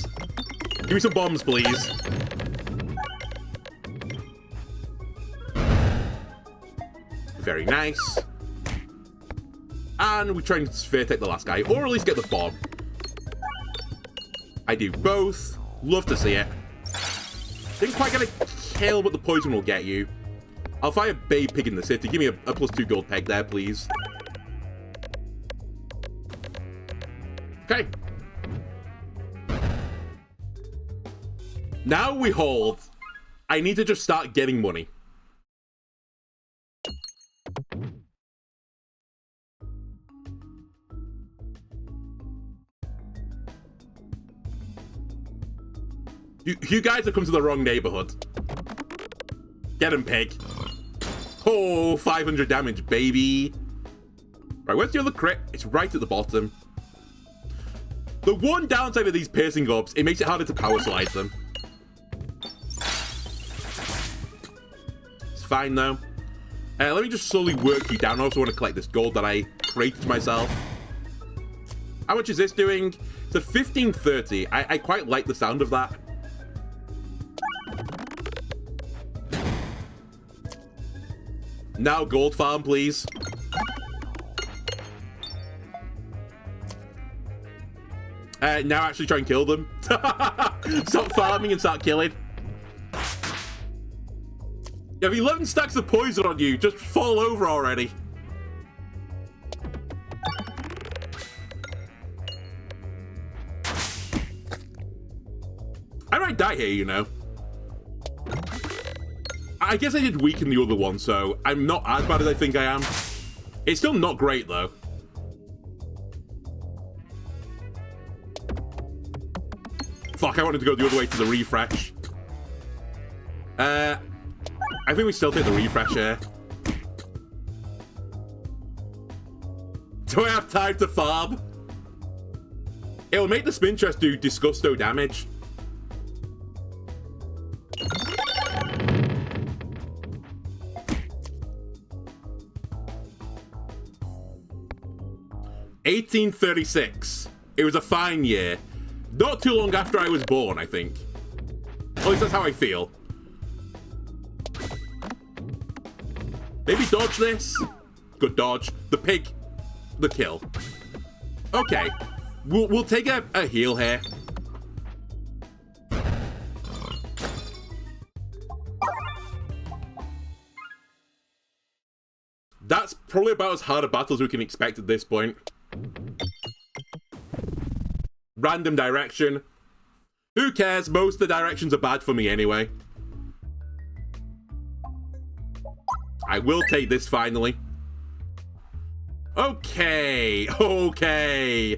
Give me some bombs, please. Very nice. And we try and sphere take the last guy, or at least get the bomb. I do both. Love to see it. Didn't quite get a kill, but the poison will get you. I'll fire Babe Pig in the City. Give me a +2 gold peg there, please. Okay. Now we hold. I need to just start getting money. You guys have come to the wrong neighborhood. Get him, pig. Oh, 500 damage, baby. Right, where's the other crit? It's right at the bottom. The one downside of these piercing orbs, it makes it harder to power slide them. It's fine, though. Let me just slowly work you down. I also want to collect this gold that I created myself. How much is this doing? It's a 1530. I quite like the sound of that. Now gold farm, please. Now actually try and kill them. Stop farming and start killing. You have 11 stacks of poison on you. Just fall over already. I might die here, you know. I guess I did weaken the other one, so I'm not as bad as I think I am. It's still not great, though. Fuck, I wanted to go the other way to the refresh. I think we still take the refresh here. Do I have time to farm? It'll make the spin chest do disgusto damage. $1836. It was a fine year. Not too long after I was born, I think. At least that's how I feel. Maybe dodge this. Good dodge. The pig. The kill. Okay. We'll take a heal here. That's probably about as hard a battle as we can expect at this point. Random direction. Who cares? Most of the directions are bad for me anyway. I will take this finally. Okay. Okay.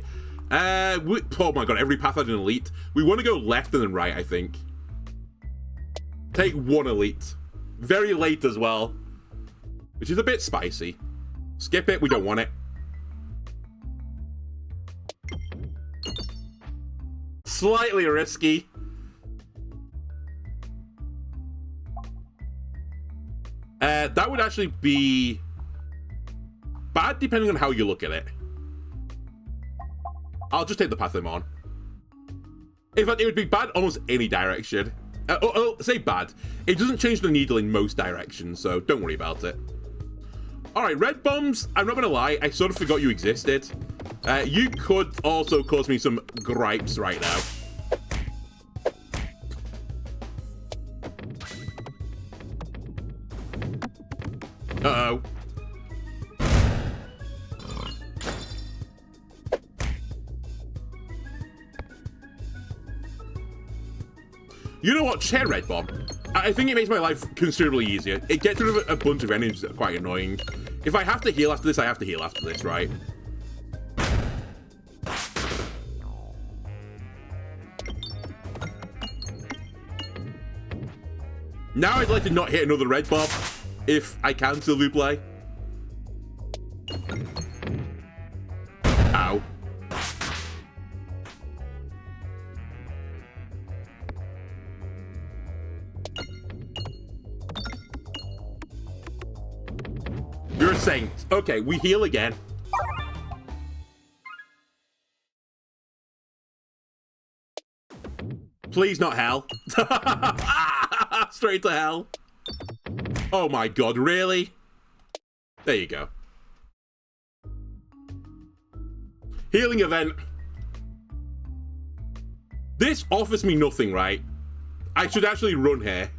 Oh my god, every path had an elite. We want to go left and then right, I think. Take one elite. Very late as well. Which is a bit spicy. Skip it, we don't want it. Slightly risky. That would actually be bad depending on how you look at it. I'll just take the path I'm on. In fact, it would be bad almost any direction. I'll say bad. It doesn't change the needle in most directions, so don't worry about it. Alright, red bombs, I'm not going to lie, I sort of forgot you existed. You could also cause me some gripes right now. Uh-oh. You know what? Share red bomb. I think it makes my life considerably easier. It gets rid of a bunch of enemies that are quite annoying. If I have to heal after this, I have to heal after this, right? Now I'd like to not hit another red bomb, if I can, s'il vous plaît. Ow. You're a saint. Okay, we heal again. Please not hell. Straight to hell. Oh my god, really? There you go. Healing event. This offers me nothing, right? I should actually run here.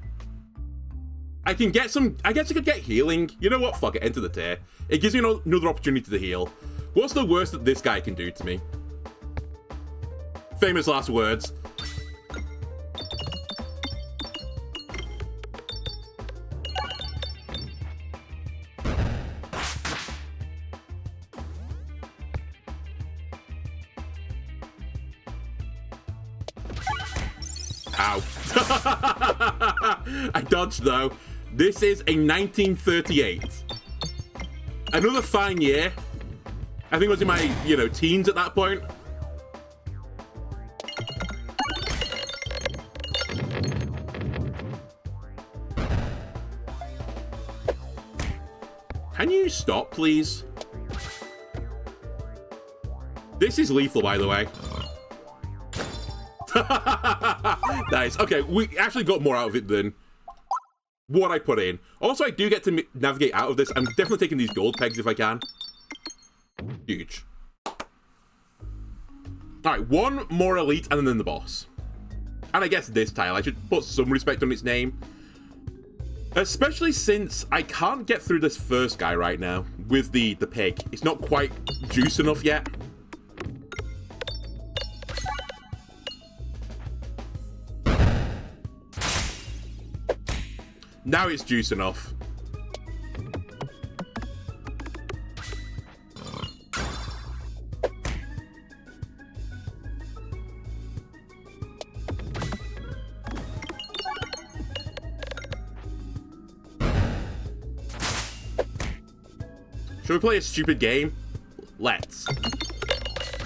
I can get some... I guess I could get healing. You know what? Fuck it. Enter the tier. It gives me another opportunity to heal. What's the worst that this guy can do to me? Famous last words. Ow. I dodged, though. This is a 1938. Another fine year. I think I was in my, teens at that point. Can you stop, please? This is lethal, by the way. Nice. Okay, we actually got more out of it than what I put in. Also, I do get to navigate out of this. I'm definitely taking these gold pegs if I can. Huge. Alright, one more elite and then the boss. And I guess this tile. I should put some respect on its name. Especially since I can't get through this first guy right now with the pig. It's not quite juice enough yet. Now it's juice enough. Should we play a stupid game? Let's.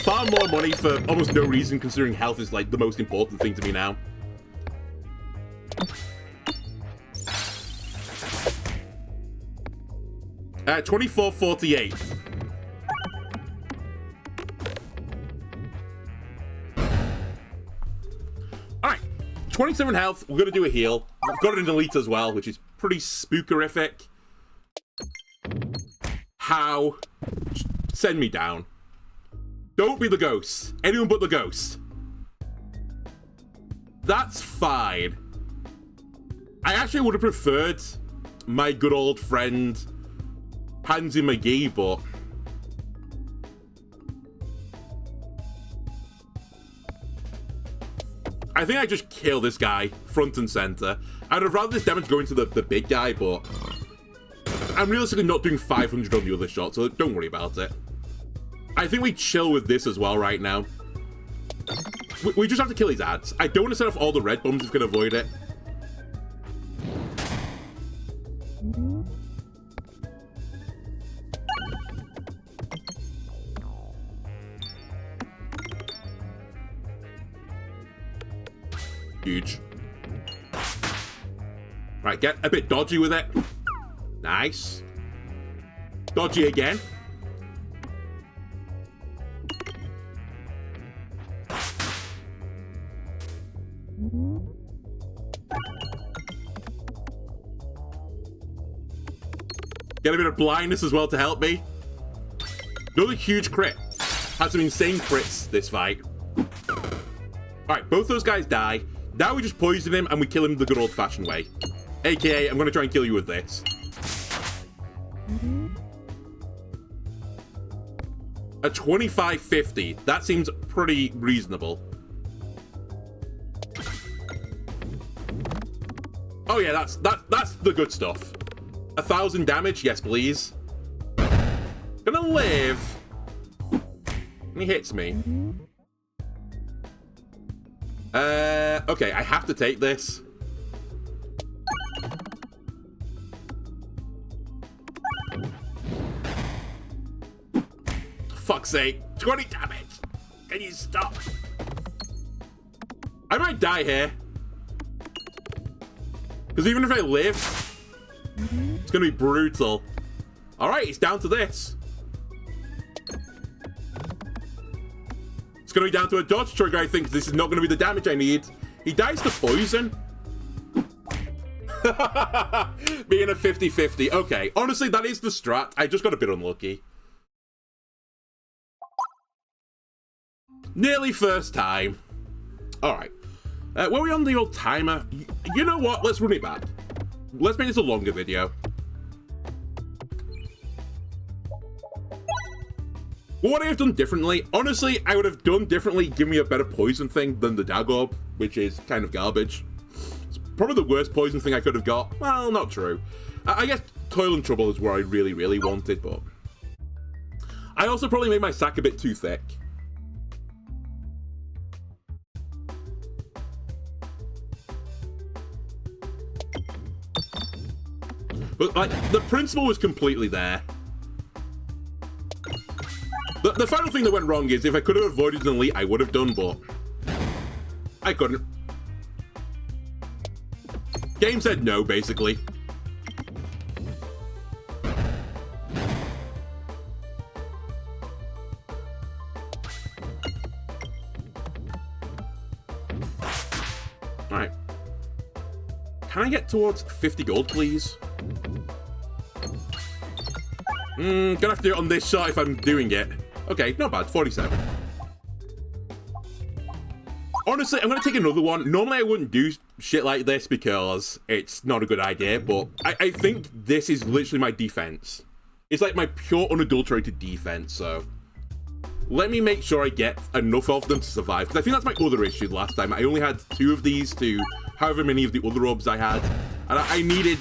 Far more money for almost no reason, considering health is like the most important thing to me now. $24.48. Alright, 27 health. We're gonna do a heal. I've got it in elite as well, which is pretty spookerific. How? Send me down. Don't be the ghost. Anyone but the ghost. That's fine. I actually would have preferred my good old friend Pansy McGee, but I think I just kill this guy front and center. I'd have rather this damage go into the big guy, but I'm realistically not doing 500 on the other shot, so don't worry about it. I think we chill with this as well right now. We just have to kill his ads. I don't want to set off all the red bombs if we can avoid it. Huge. Right, get a bit dodgy with it. Nice. Dodgy again. Get a bit of blindness as well to help me. Another huge crit. Had some insane crits this fight. Alright, both those guys die. Now we just poison him and we kill him the good old-fashioned way. AKA, I'm going to try and kill you with this. A 25.50. That seems pretty reasonable. Oh yeah, that's the good stuff. 1,000 damage, yes please. Gonna live. And he hits me. Okay, I have to take this. Fuck's sake. 20 damage. Can you stop? I might die here. Because even if I live, it's going to be brutal. Alright, it's down to this. It's going to be down to a dodge trigger, I think. This is not going to be the damage I need. He dies to poison. Being a 50-50. Okay, honestly, that is the strat. I just got a bit unlucky. Nearly first time. Alright. Were we on the old timer? You know what? Let's run it back. Let's make this a longer video. What I have done differently? Honestly, I would have done differently, give me a better poison thing than the Dagorb, which is kind of garbage. It's probably the worst poison thing I could have got. Well, not true. I guess Toil and Trouble is where I really, really wanted, but I also probably made my sack a bit too thick. But, like, the principle was completely there. The final thing that went wrong is if I could have avoided an elite, I would have done, but I couldn't. Game said no, basically. Alright. Can I get towards 50 gold, please? Gonna have to do it on this shot if I'm doing it. Okay, not bad, 47. Honestly, I'm gonna take another one. Normally I wouldn't do shit like this because it's not a good idea, but I think this is literally my defense. It's like my pure unadulterated defense, so let me make sure I get enough of them to survive, because I think that's my other issue last time. I only had 2 of these to however many of the other orbs I had. And I needed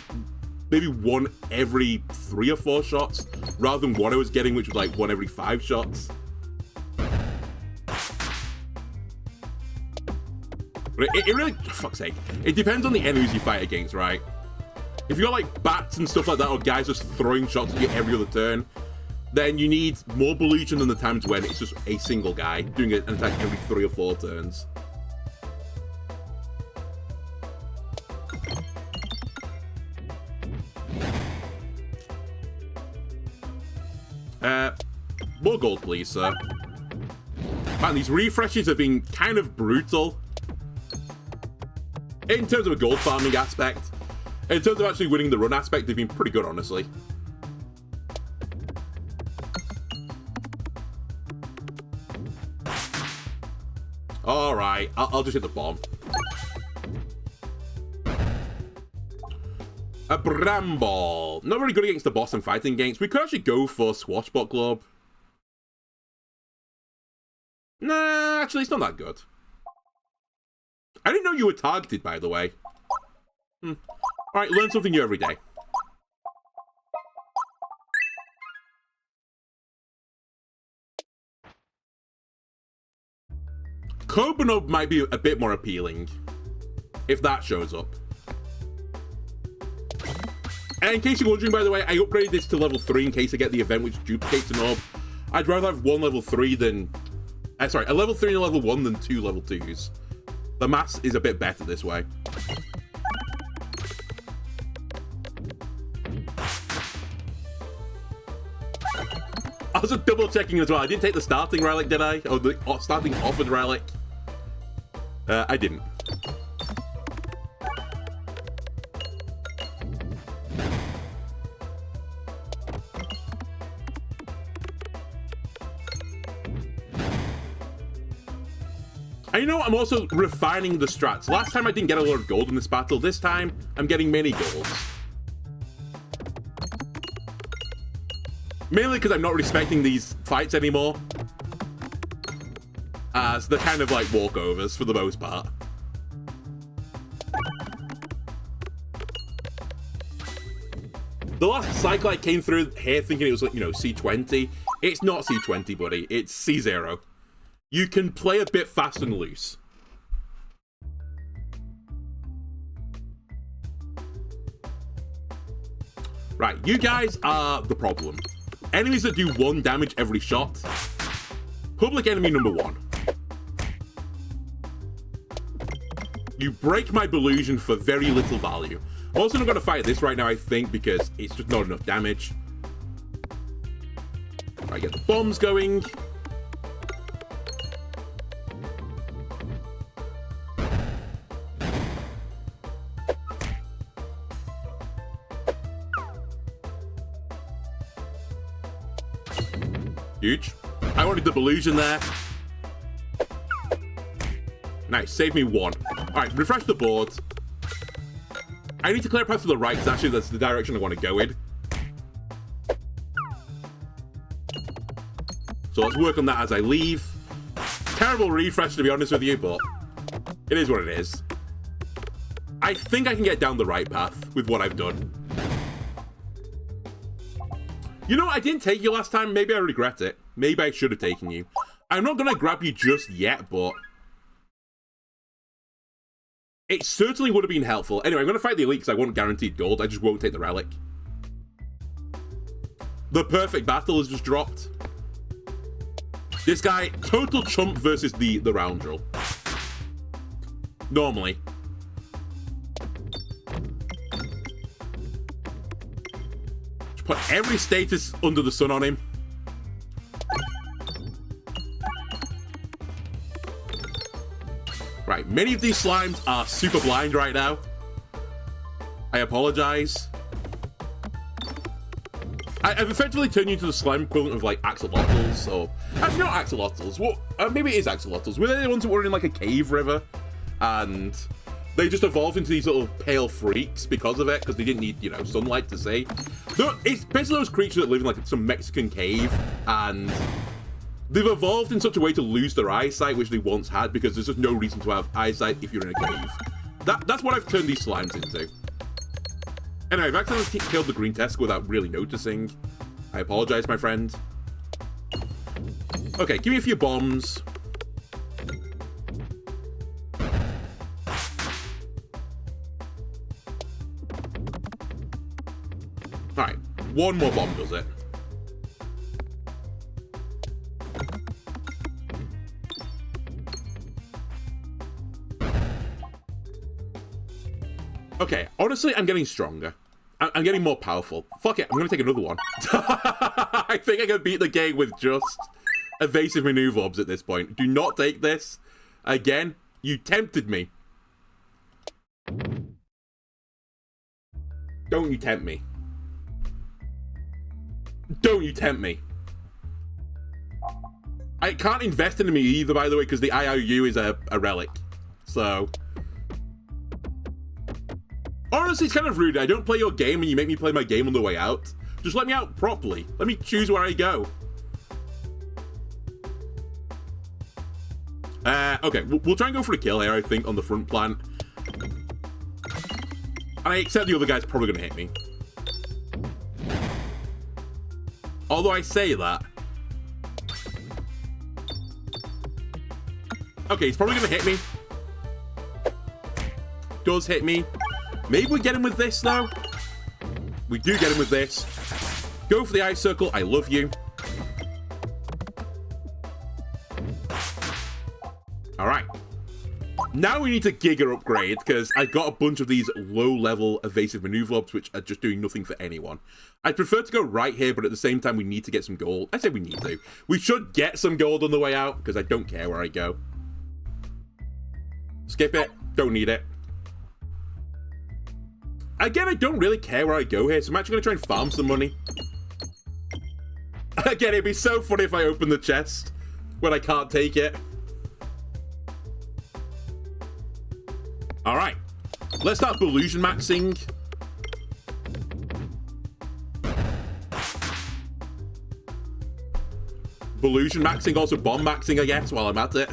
maybe one every 3 or 4 shots, rather than what I was getting, which was like 1 every 5 shots. But it really, for fuck's sake, it depends on the enemies you fight against, right? If you got like bats and stuff like that, or guys just throwing shots at you every other turn, then you need more Belusion than the times when it's just a single guy doing an attack every 3 or 4 turns. More gold, please, sir. Man, these refreshes have been kind of brutal. In terms of a gold farming aspect. In terms of actually winning the run aspect, they've been pretty good, honestly. Alright, I'll just hit the bomb. A Bramble. Not very good against the boss I'm fighting against. We could actually go for Swashbuckler. Nah, actually, it's not that good. I didn't know you were targeted, by the way. Alright, learn something new every day. Kobanub might be a bit more appealing, if that shows up. And in case you're wondering, by the way, I upgraded this to level 3 in case I get the event which duplicates an orb. I'd rather have 1 level 3 than... sorry, a level 3 and a level 1 than 2 level 2s. The maths is a bit better this way. I was just double checking as well. I didn't take the starting relic, did I? Or the starting offered relic? I didn't. And you know what? I'm also refining the strats. Last time I didn't get a lot of gold in this battle. This time, I'm getting many golds. Mainly because I'm not respecting these fights anymore. As they're kind of like walkovers for the most part. The last cycle I came through here thinking it was like, you know, C20. It's not C20, buddy. It's C0. You can play a bit fast and loose. Right, you guys are the problem. Enemies that do 1 damage every shot. Public enemy number 1. You break my Belusion for very little value. I'm also not going to fight this right now, I think, because it's just not enough damage. Right, get the bombs going. Huge. I wanted the Belusion there. Nice, save me 1. Alright, refresh the board. I need to clear a path to the right, because actually that's the direction I want to go in. So let's work on that as I leave. Terrible refresh, to be honest with you, but it is what it is. I think I can get down the right path with what I've done. You know what? I didn't take you last time. Maybe I regret it. Maybe I should have taken you. I'm not going to grab you just yet, but it certainly would have been helpful. Anyway, I'm going to fight the elite because I want guaranteed gold. I just won't take the relic. The perfect battle has just dropped. This guy, total chump versus the roundrel. Normally. Just put every status under the sun on him. Right, many of these slimes are super blind right now. I apologize. I've effectively turned you into the slime equivalent of like axolotls, or actually not axolotls. Well, maybe it is axolotls. Were they the ones that were in like a cave river, and they just evolved into these little pale freaks because of it, because they didn't need, you know, sunlight to see. It's basically those creatures that live in like some Mexican cave, and they've evolved in such a way to lose their eyesight, which they once had, because there's just no reason to have eyesight if you're in a cave. That's what I've turned these slimes into. Anyway, I've accidentally killed the green Tesco without really noticing. I apologize, my friend. Okay, give me a few bombs. Alright, one more bomb does it. Okay, honestly, I'm getting stronger. I'm getting more powerful. Fuck it, I'm gonna take another one. I think I can beat the game with just evasive maneuver orbs at this point. Do not take this. Again, you tempted me. Don't you tempt me. Don't you tempt me. I can't invest in me either, by the way, because the IOU is a relic. So... honestly, it's kind of rude. I don't play your game and you make me play my game on the way out. Just let me out properly. Let me choose where I go. Okay, we'll try and go for a kill here, I think, on the front plant. And I accept the other guy's probably going to hit me. Although I say that. Okay, he's probably going to hit me. Does hit me. Maybe we get him with this, though. We do get him with this. Go for the ice circle. I love you. All right. Now we need to Giga upgrade, because I've got a bunch of these low-level evasive maneuver orbs, which are just doing nothing for anyone. I'd prefer to go right here, but at the same time, we need to get some gold. I say we need to. We should get some gold on the way out, because I don't care where I go. Skip it. Don't need it. Again, I don't really care where I go here, so I'm actually going to try and farm some money. Again, it'd be so funny if I open the chest when I can't take it. Alright, let's start Belusion maxing. Belusion maxing, also bomb maxing, I guess, while I'm at it.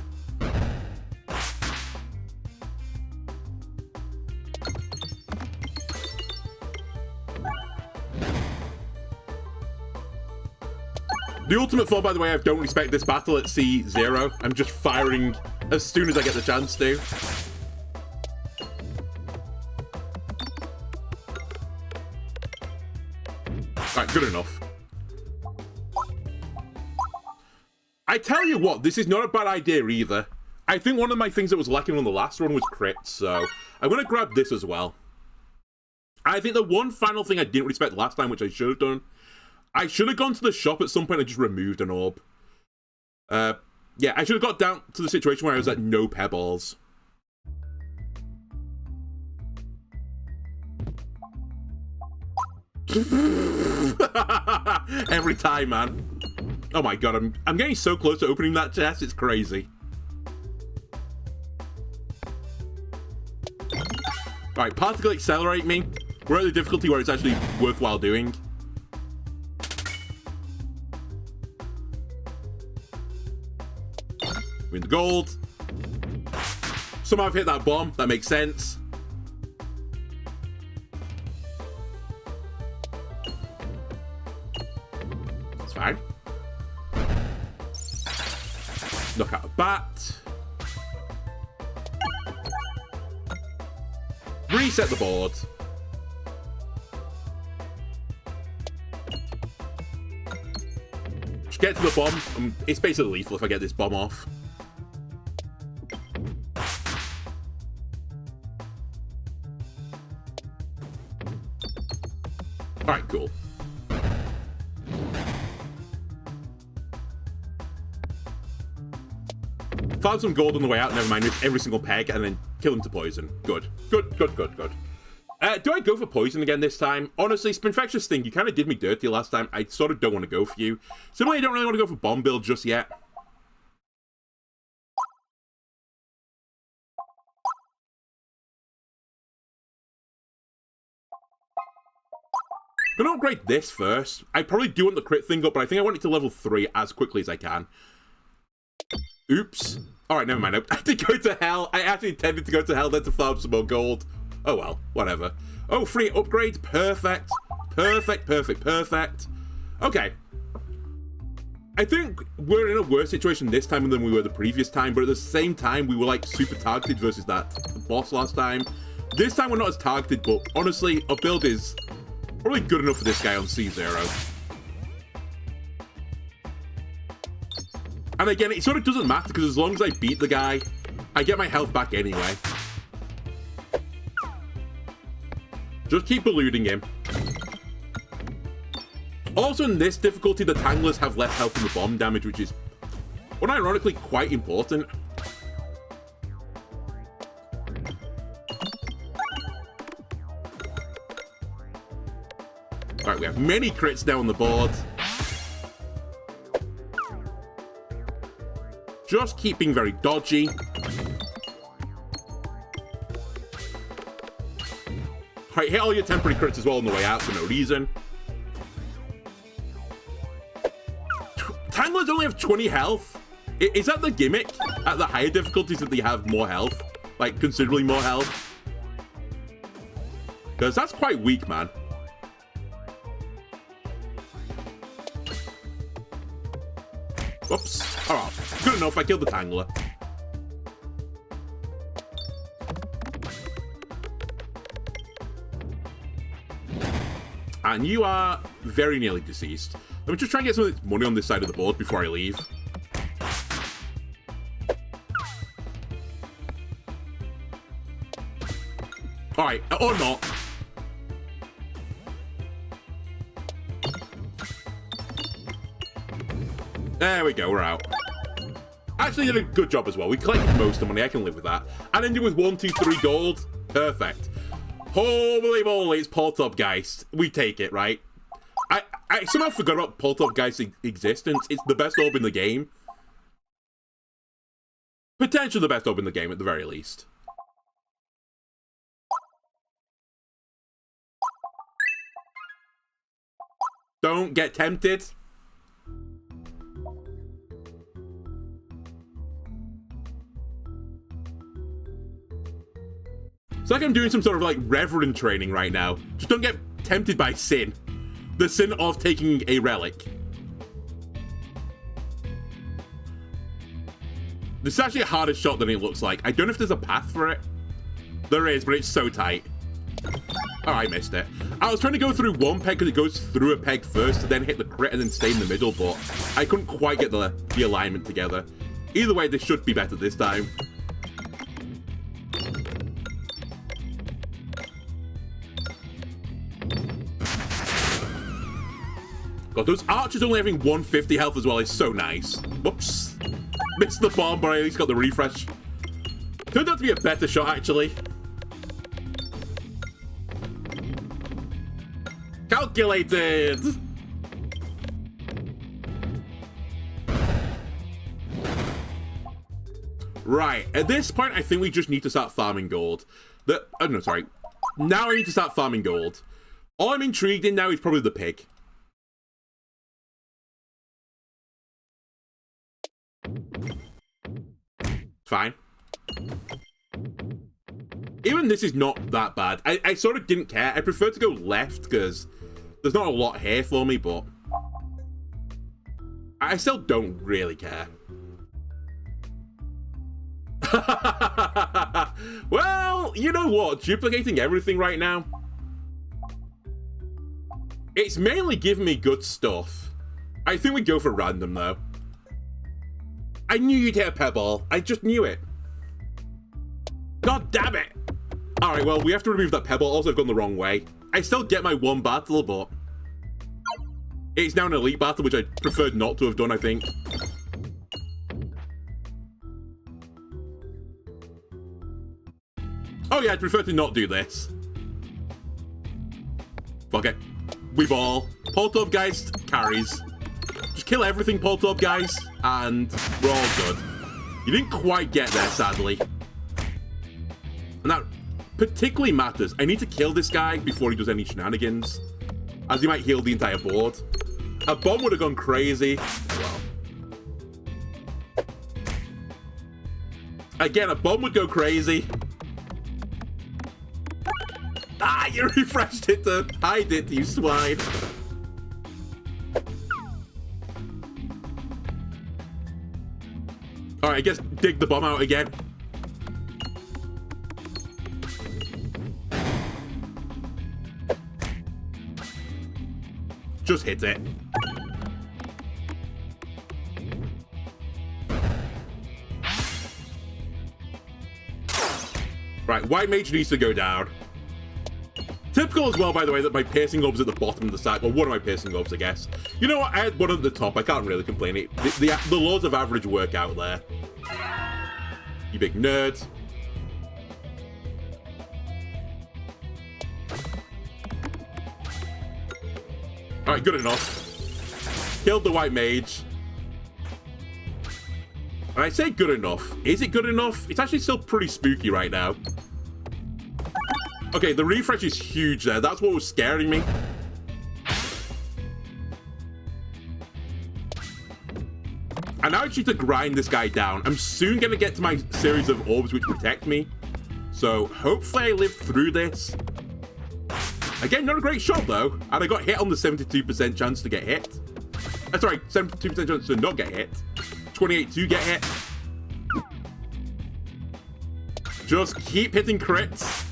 The ultimate form, by the way, I don't respect this battle at C0. I'm just firing as soon as I get the chance to. Right, good enough. I tell you what, this is not a bad idea either. I think one of my things that was lacking on the last one was crits, so I'm going to grab this as well. I think the one final thing I didn't respect last time, which I should have done, I should have gone to the shop at some point and just removed an orb. Yeah, I should have got down to the situation where I was at no pebbles. Every time, man. Oh my god, I'm getting so close to opening that chest, it's crazy. Alright, particle accelerate me. We're at the difficulty where it's actually worthwhile doing. We're in the gold. Somehow I've hit that bomb. That makes sense. That's fine. Knock out a bat. Reset the board. Just get to the bomb. It's basically lethal if I get this bomb off. Alright, cool. Found some gold on the way out, never mind, with every single peg, and then kill him to poison. Good. Good, good, good, good. Do I go for poison again this time? Honestly, Spinfectious Sting, you kind of did me dirty last time. I sort of don't want to go for you. Similarly, I don't really want to go for Bomb Build just yet. I'm going to upgrade this first. I probably do want the crit thing up, but I think I want it to level 3 as quickly as I can. Oops. Alright, never mind. I had to go to hell. I actually intended to go to hell then to farm some more gold. Oh well, whatever. Oh, free upgrade. Perfect. Perfect, perfect, perfect. Okay. I think we're in a worse situation this time than we were the previous time, but at the same time, we were like super targeted versus that boss last time. This time we're not as targeted, but honestly, our build is probably good enough for this guy on C0. And again, it sort of doesn't matter because as long as I beat the guy, I get my health back anyway. Just keep eluding him. Also, in this difficulty, the Tanglers have less health than the bomb damage, which is, unironically, quite important. Alright, we have many crits now on the board. Just keep being very dodgy. Alright, hit all your temporary crits as well on the way out for no reason. Tanglers only have 20 health. Is that the gimmick? At the higher difficulties that they have more health? Like, considerably more health? Because that's quite weak, man. Whoops. Alright, good enough. I killed the Tangler. And you are very nearly deceased. Let me just try and get some of this money on this side of the board before I leave. Alright, or not. There we go, we're out. Actually did a good job as well. We collected most of the money, I can live with that. And ended with 1, 2, 3 gold. Perfect. Holy moly, it's Poltergeist. We take it, right? I somehow forgot about Poltergeist's existence. It's the best orb in the game. Potentially the best orb in the game, at the very least. Don't get tempted. It's like I'm doing some sort of like reverend training right now. Just don't get tempted by sin. The sin of taking a relic. This is actually a harder shot than it looks like. I don't know if there's a path for it. There is, but it's so tight. Oh, I missed it. I was trying to go through one peg because it goes through a peg first, to then hit the crit and then stay in the middle, but I couldn't quite get the alignment together. Either way, this should be better this time. God, those archers only having 150 health as well is so nice. Whoops. Missed the bomb, but I at least got the refresh. Turned out to be a better shot, actually. Calculated! Right, at this point, I think we just need to start farming gold. No, sorry. Now I need to start farming gold. All I'm intrigued in now is probably the pig. Fine. Even this is not that bad. I sort of didn't care. I prefer to go left because there's not a lot here for me, but I still don't really care. Well, you know what? Duplicating everything right now, it's mainly giving me good stuff. I think we'd go for random, though. I knew you'd hit a pebble. I just knew it. God damn it. Alright, well, we have to remove that pebble. Also, I've gone the wrong way. I still get my one battle, but it's now an elite battle, which I preferred not to have done, I think. Oh yeah, I'd prefer to not do this. Fuck it. We ball. Poltergeist carries. Just kill everything, Poltergeist, and we're all good. You didn't quite get there, sadly. And that particularly matters. I need to kill this guy before he does any shenanigans, as he might heal the entire board. A bomb would have gone crazy. Well. Again, a bomb would go crazy. Die! You refreshed it to hide it, you swine. Alright, I guess dig the bomb out again. Just hit it. Right, white mage needs to go down. Typical as well, by the way, that my piercing orb's at the bottom of the side. Well, one of my piercing orbs, I guess. You know what? I had one at the top. I can't really complain. The laws of average work out there. You big nerd. Alright, good enough. Killed the white mage. And I say good enough. Is it good enough? It's actually still pretty spooky right now. Okay, the refresh is huge there. That's what was scaring me. I now just need to grind this guy down. I'm soon going to get to my series of orbs which protect me. So hopefully I live through this. Again, not a great shot though. And I got hit on the 72% chance to get hit. Sorry, 72% chance to not get hit. 28 to get hit. Just keep hitting crits.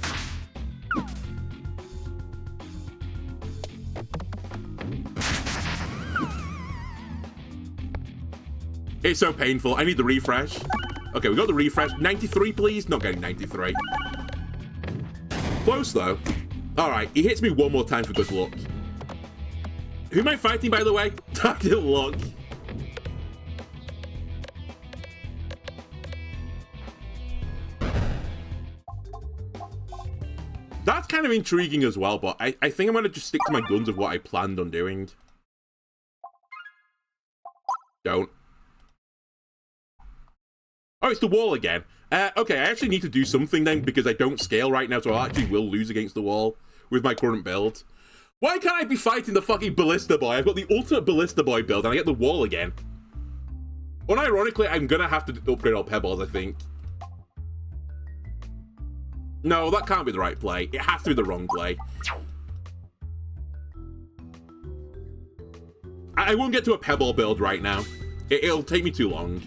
It's so painful. I need the refresh. Okay, we got the refresh. 93, please. Not getting 93. Close, though. All right, he hits me one more time for good luck. Who am I fighting, by the way? Good luck. That's kind of intriguing as well, but I think I'm going to just stick to my guns of what I planned on doing. Don't. Oh, it's the wall again. Okay, I actually need to do something then, because I don't scale right now, so I actually will lose against the wall with my current build. Why can't I be fighting the fucking Ballista Boy? I've got the ultimate Ballista Boy build, and I get the wall again. Unironically, I'm gonna have to upgrade all Pebbles, I think. No, that can't be the right play. It has to be the wrong play. I won't get to a Pebble build right now. It'll take me too long.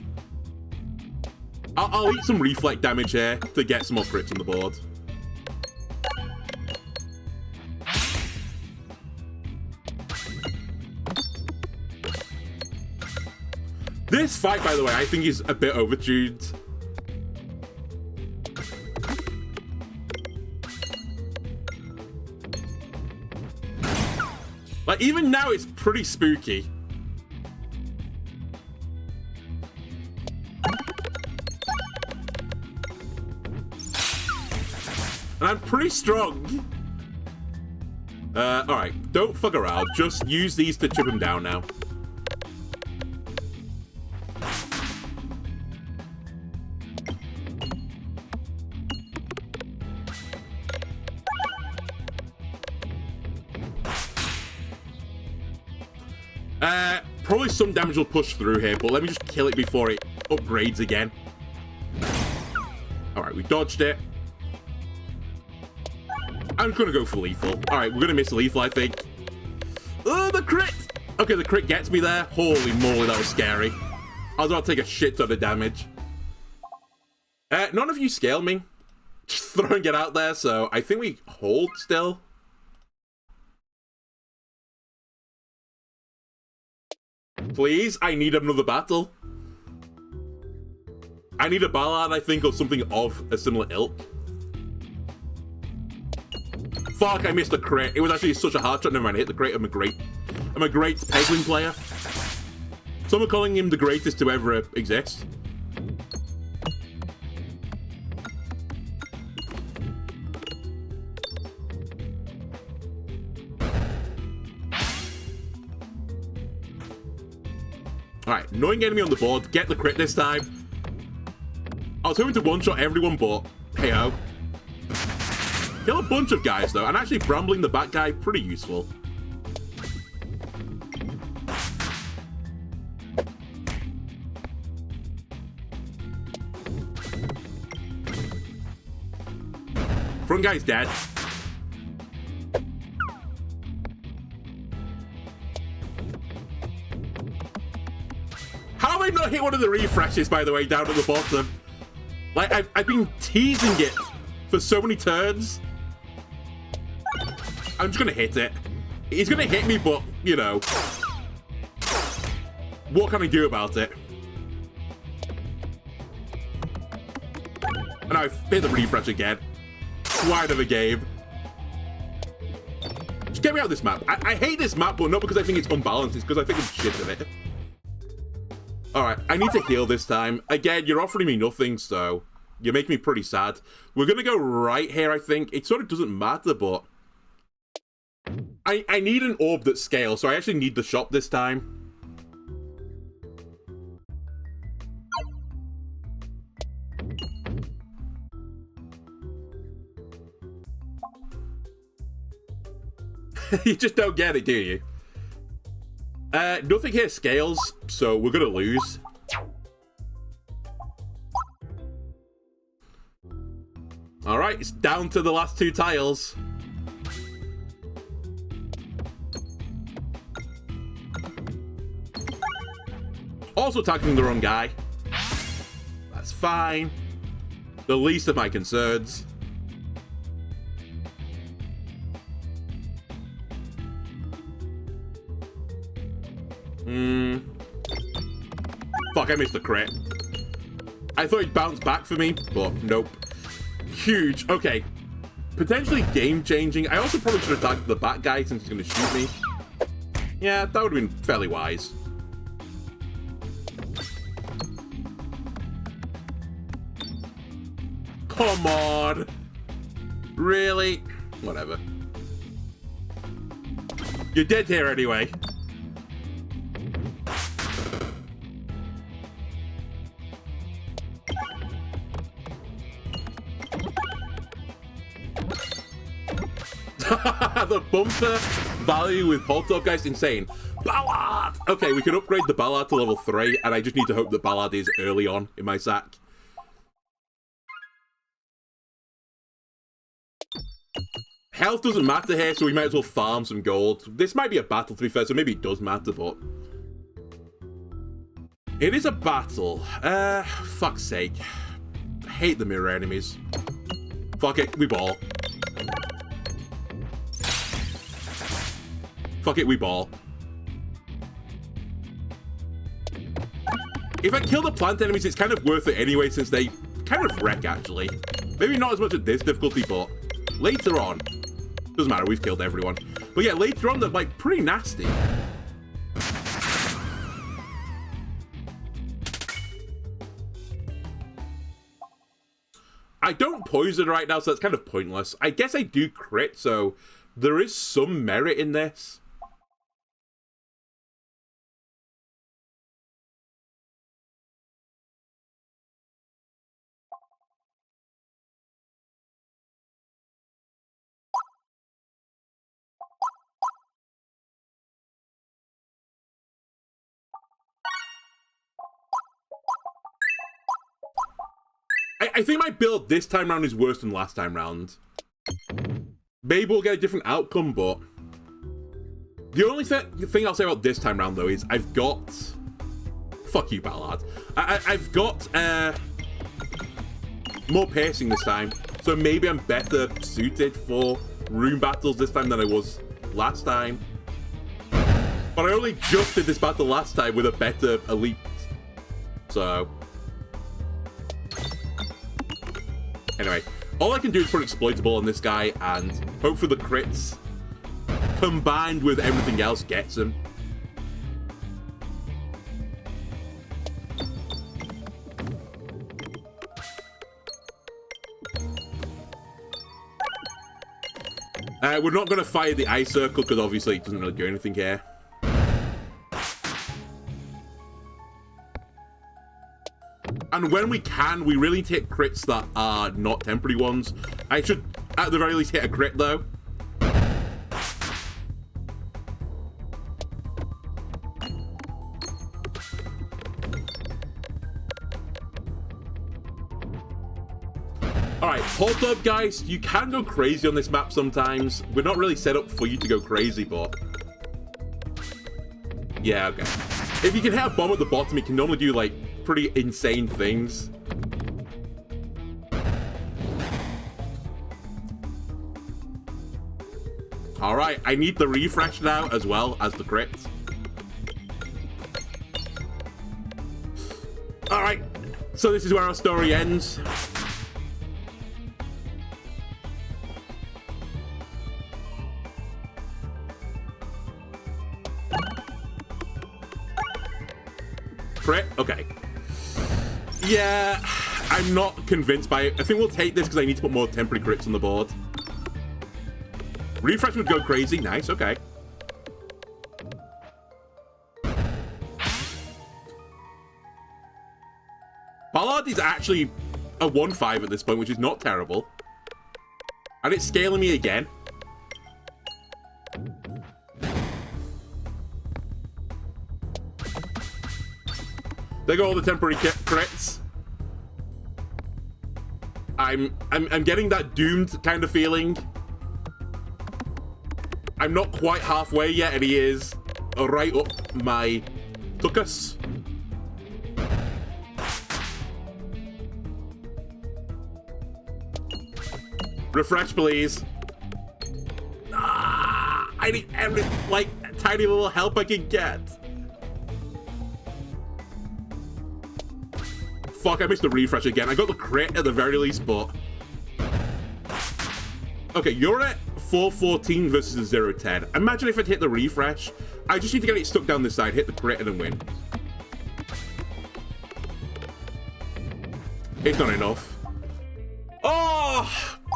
I'll eat some reflect damage here to get some more crits on the board. This fight, by the way, I think is a bit overtuned. Like, even now, it's pretty spooky. And I'm pretty strong. Alright, don't fuck around. Just use these to chip him down now. Probably some damage will push through here, but let me just kill it before it upgrades again. Alright, we dodged it. I'm gonna go for lethal. Alright, we're gonna miss lethal, I think. Oh, the crit! Okay, the crit gets me there. Holy moly, that was scary. I was about to take a shit ton of damage. None of you scale me. Just throwing it out there, so I think we hold still. Please, I need another battle. I need a Ballad, I think, or something of a similar ilk. Fuck, I missed a crit. It was actually such a hard shot. Never mind, I hit the crit. I'm a great Peglin player. Some are calling him the greatest to ever exist. Alright, annoying enemy on the board. Get the crit this time. I was hoping to one-shot everyone, but hey-ho. Kill a bunch of guys, though, and actually brambling the back guy, pretty useful. Front guy's dead. have I not hit one of the refreshes, by the way, down at the bottom? Like, I've been teasing it for so many turns. I'm just gonna hit it. He's gonna hit me, but, you know. What can I do about it? And I've hit the refresh again. Swine of a game. Just get me out of this map. I hate this map, but not because I think it's unbalanced. It's because I think I'm shit at it. Alright, I need to heal this time. Again, you're offering me nothing, so you're making me pretty sad. We're going to go right here, I think. It sort of doesn't matter, but I need an orb that scales, so I actually need the shop this time. You just don't get it, do you? Nothing here scales, so we're gonna lose. Alright, it's down to the last 2 tiles. Also tackling the wrong guy. That's fine. The least of my concerns. Fuck, I missed the crit. I thought he'd bounce back for me, but nope. Huge. Okay. Potentially game-changing. I also probably should have targeted the bat guy since he's going to shoot me. Yeah, that would have been fairly wise. Come on. Really? Whatever. You're dead here anyway. The bumper value with Poltop, guys, insane. Ballard! Okay, we can upgrade the Ballard to level 3, and I just need to hope that Ballard is early on in my sack. Health doesn't matter here, so we might as well farm some gold. This might be a battle, to be fair, so maybe it does matter, but it is a battle. Fuck's sake. I hate the mirror enemies. Fuck it, we ball. Fuck it, we ball. If I kill the plant enemies, it's kind of worth it anyway, since they kind of wreck, actually. Maybe not as much at this difficulty, but later on. Doesn't matter, we've killed everyone. But yeah, later on, they're, like, pretty nasty. I don't poison right now, so that's kind of pointless. I guess I do crit, so there is some merit in this. I think my build this time round is worse than last time round. Maybe we'll get a different outcome, but the only thing I'll say about this time round, though, is I've got... Fuck you, Ballard. I've got more piercing this time, so maybe I'm better suited for room battles this time than I was last time. But I only just did this battle last time with a better elite, so... Anyway, all I can do is put exploitable on this guy and hope for the crits, combined with everything else, gets him. We're not going to fire the ice circle because obviously it doesn't really do anything here. And when we can, we really hit crits that are not temporary ones. I should, at the very least, hit a crit, though. Alright, hold up, guys. You can go crazy on this map sometimes. We're not really set up for you to go crazy, but... yeah, okay. If you can hit a bomb at the bottom, it can normally do, like, pretty insane things. Alright, I need the refresh now, as well as the crit. Alright, so this is where our story ends. Crit? Okay. Yeah, I'm not convinced by it. I think we'll take this because I need to put more temporary crits on the board. Refresh would go crazy. Nice, okay. Ballard is actually a 1-5 at this point, which is not terrible. And it's scaling me again. There go all the temporary crits. I'm getting that doomed kind of feeling. I'm not quite halfway yet, and he is right up my tuchus. Refresh, please. Ah, I need every, like, tiny little help I can get. Fuck, I missed the refresh again. I got the crit at the very least, but... Okay, you're at 414 versus a 010. Imagine if I'd hit the refresh. I just need to get it stuck down this side, hit the crit, and then win. It's not enough. Oh!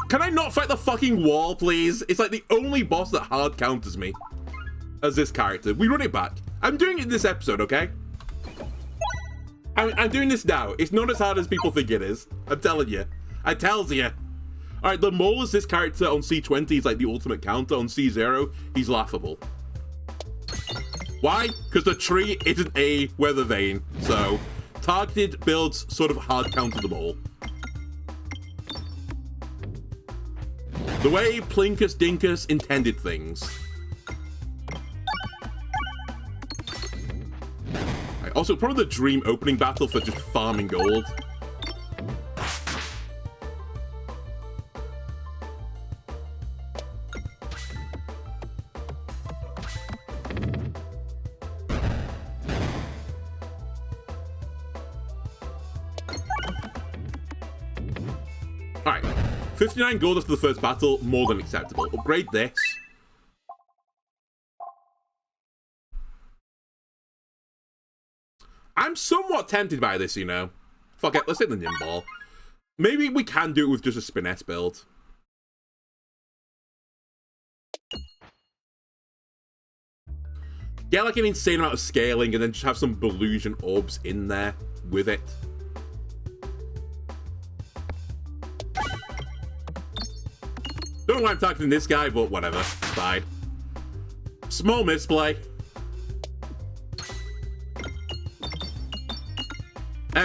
Can I not fight the fucking wall, please? It's like the only boss that hard counters me as this character. We run it back. I'm doing it this episode, okay? I'm doing this now. It's not as hard as people think it is. I'm telling you. I tells you. Alright, the mole is this character on C20. He's like the ultimate counter. On C0, he's laughable. Why? Because the tree isn't a weather vane. So, targeted builds sort of hard counter the mole. The way Plinkus Dinkus intended things. Also, probably the dream opening battle for just farming gold. Alright, 59 gold after the first battle, more than acceptable. Upgrade this. I'm somewhat tempted by this, you know. Fuck it, let's hit the Nimball. Maybe we can do it with just a Spiness build. Get like an insane amount of scaling and then just have some Belusion orbs in there with it. Don't know why I'm targeting this guy, but whatever. Fine. Small misplay.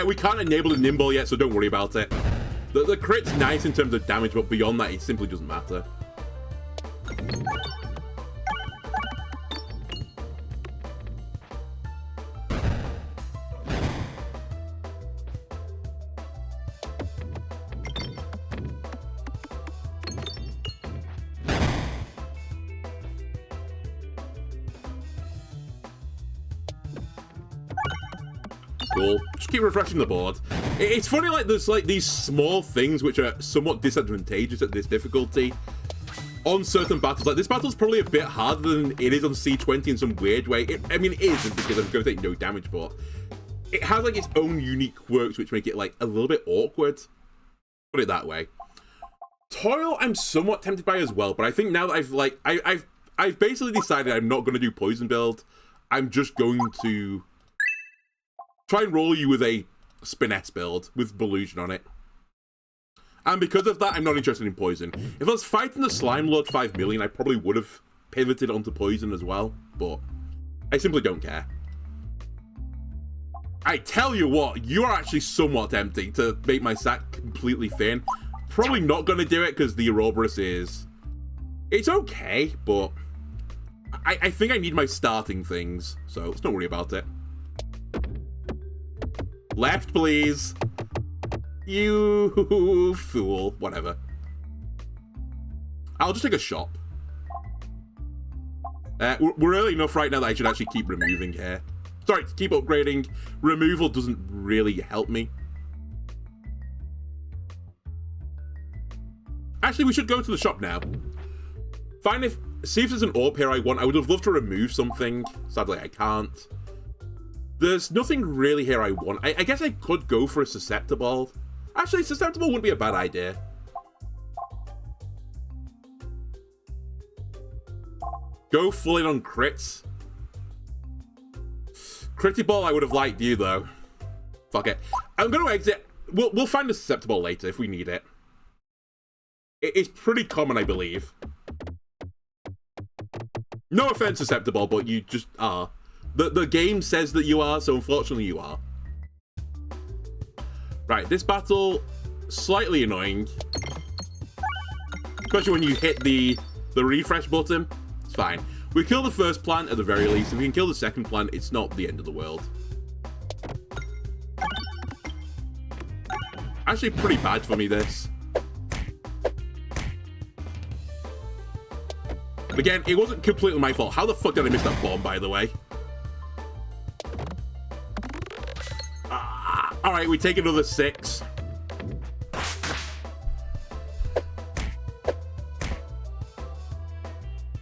We can't enable the Nimble yet, so don't worry about it. The crit's nice in terms of damage, but beyond that, it simply doesn't matter. Cool. Just keep refreshing the board. It's funny, like, there's, like, these small things which are somewhat disadvantageous at this difficulty on certain battles. Like, this battle's probably a bit harder than it is on C20 in some weird way. I mean, it isn't because I'm going to take no damage, but it has, like, its own unique quirks which make it, like, a little bit awkward. Put it that way. Toil, I'm somewhat tempted by as well, but I think now that I've, like, I've basically decided I'm not going to do poison build. I'm just going to try and roll you with a Spiness build with Belusion on it. And because of that, I'm not interested in poison. If I was fighting the Slime Lord 5 million, I probably would have pivoted onto poison as well, but I simply don't care. I tell you what, you are actually somewhat tempting to make my sack completely thin. Probably not going to do it because the Ouroboros is... It's okay, but I think I need my starting things, so let's not worry about it. Left, please. You fool. Whatever. I'll just take a shop. We're early enough right now that I should actually keep removing here. Sorry, keep upgrading. Removal doesn't really help me. Actually, we should go to the shop now. See if there's an orb here I want. I would have loved to remove something. Sadly, I can't. There's nothing really here I want. I guess I could go for a susceptible. Actually, susceptible wouldn't be a bad idea. Go full in on crits. Critty ball, I would have liked you though. Fuck it. I'm going to exit. We'll find a susceptible later if we need it. It's pretty common, I believe. No offense, susceptible, but you just are. The game says that you are, so unfortunately you are. Right, this battle, slightly annoying. Especially when you hit the refresh button. It's fine. We kill the first plant at the very least. If we can kill the second plant, it's not the end of the world. Actually pretty bad for me, this. Again, it wasn't completely my fault. How the fuck did I miss that bomb, by the way? Alright, we take another 6.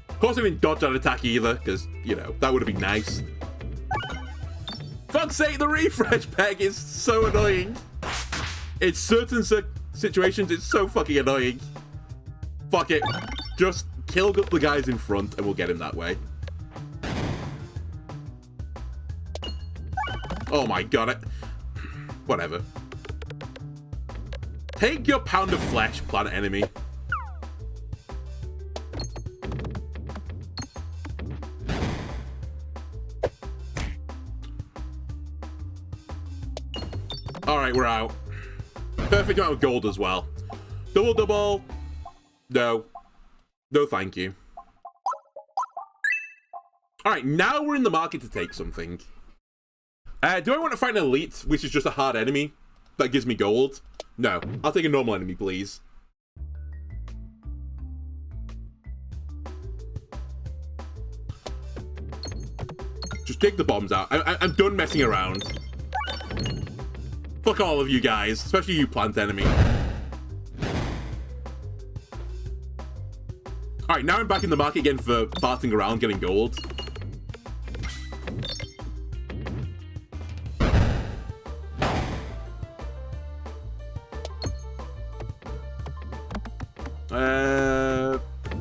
Of course I didn't dodge that attack either, because, you know, that would have been nice. Fuck's sake, the refresh peg is so annoying. In certain situations, it's so fucking annoying. Fuck it. Just kill the guys in front and we'll get him that way. Oh my god. Whatever. Take your pound of flesh, planet enemy. Alright, we're out. Perfect amount of gold as well. Double double. No. No thank you. Alright, now we're in the market to take something. Do I want to fight an elite, which is just a hard enemy that gives me gold? No. I'll take a normal enemy, please. Just take the bombs out. I'm done messing around. Fuck all of you guys, especially you plant enemy. Alright, now I'm back in the market again for farting around, getting gold.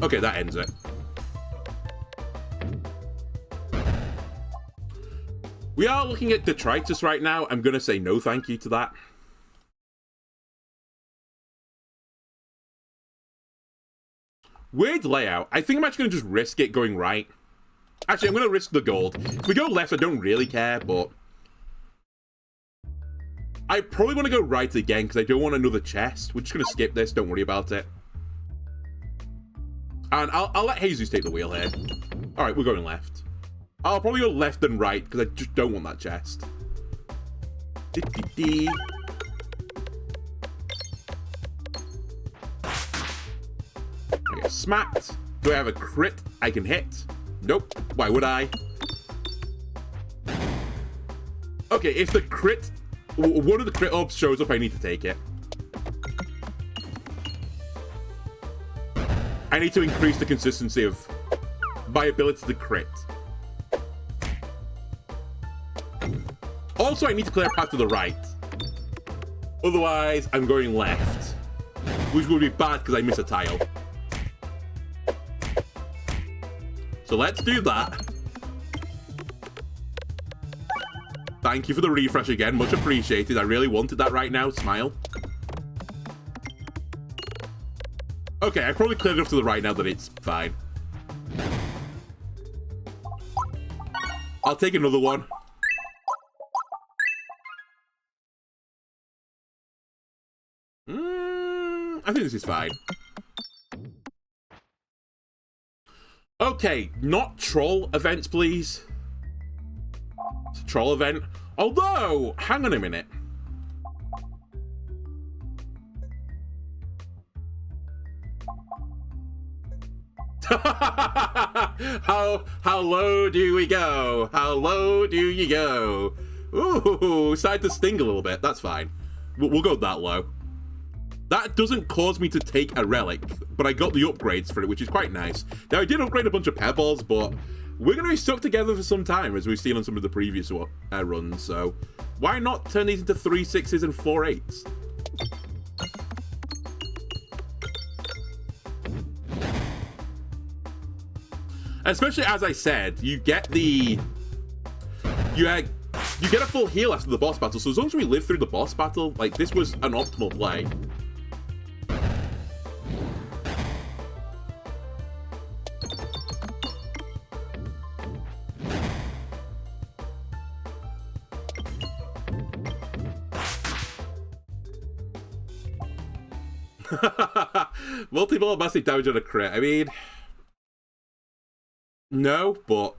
Okay, that ends it. We are looking at detritus right now. I'm gonna say no thank you to that. Weird layout. I think I'm actually gonna just risk it going right. Actually, I'm gonna risk the gold. If we go left, I don't really care, but I probably want to go right again because I don't want another chest. We're just gonna skip this. Don't worry about it. And I'll let Jesus take the wheel here. All right, we're going left. I'll probably go left and right because I just don't want that chest. I get smacked. Do I have a crit I can hit? Nope. Why would I? Okay, if the crit, one of the crit orbs shows up, I need to take it. I need to increase the consistency of my ability to crit. Also, I need to clear a path to the right. Otherwise, I'm going left. Which would be bad because I miss a tile. So let's do that. Thank you for the refresh again. Much appreciated. I really wanted that right now. Smile. Okay, I probably cleared enough to the right now that it's fine. I'll take another one. I think this is fine. Okay, not troll events, please. It's a troll event. Although, hang on a minute. How low do we go? How low do you go? Ooh, started to sting a little bit. That's fine. We'll go that low. That doesn't cause me to take a relic, but I got the upgrades for it, which is quite nice. Now, I did upgrade a bunch of pebbles, but we're going to be stuck together for some time, as we've seen on some of the previous runs, so why not turn these into 3 6s and 4 8s? Especially, as I said, you get the... You get a full heal after the boss battle, so as long as we live through the boss battle, like, this was an optimal play. Multiple massive damage on a crit. I mean... No, but...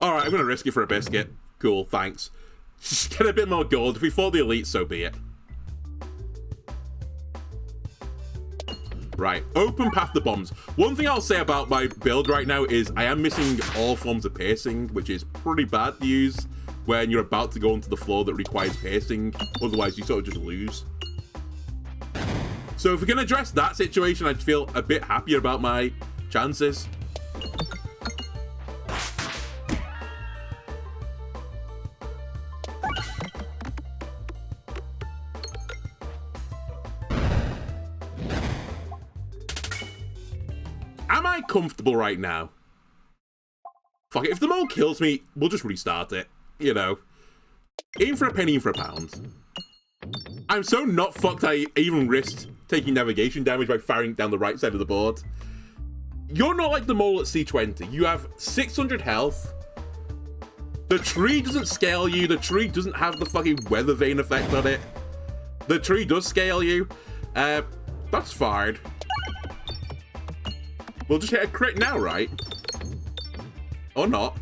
Alright, I'm gonna risk it for a biscuit. Cool, thanks. Just get a bit more gold. If we fall the elite, so be it. Right, open path to bombs. One thing I'll say about my build right now is I am missing all forms of piercing, which is pretty bad to use when you're about to go onto the floor that requires piercing. Otherwise, you sort of just lose. So if we can address that situation, I'd feel a bit happier about my chances. Am I comfortable right now? Fuck it, if the mole kills me, we'll just restart it. You know. Aim for a penny, aim for a pound. I'm so not fucked I even risked taking navigation damage by firing down the right side of the board. You're not like the mole at C20. You have 600 health. The tree doesn't scale you. The tree doesn't have the fucking weather vane effect on it. The tree does scale you. That's fine. We'll just hit a crit now, right? Or not.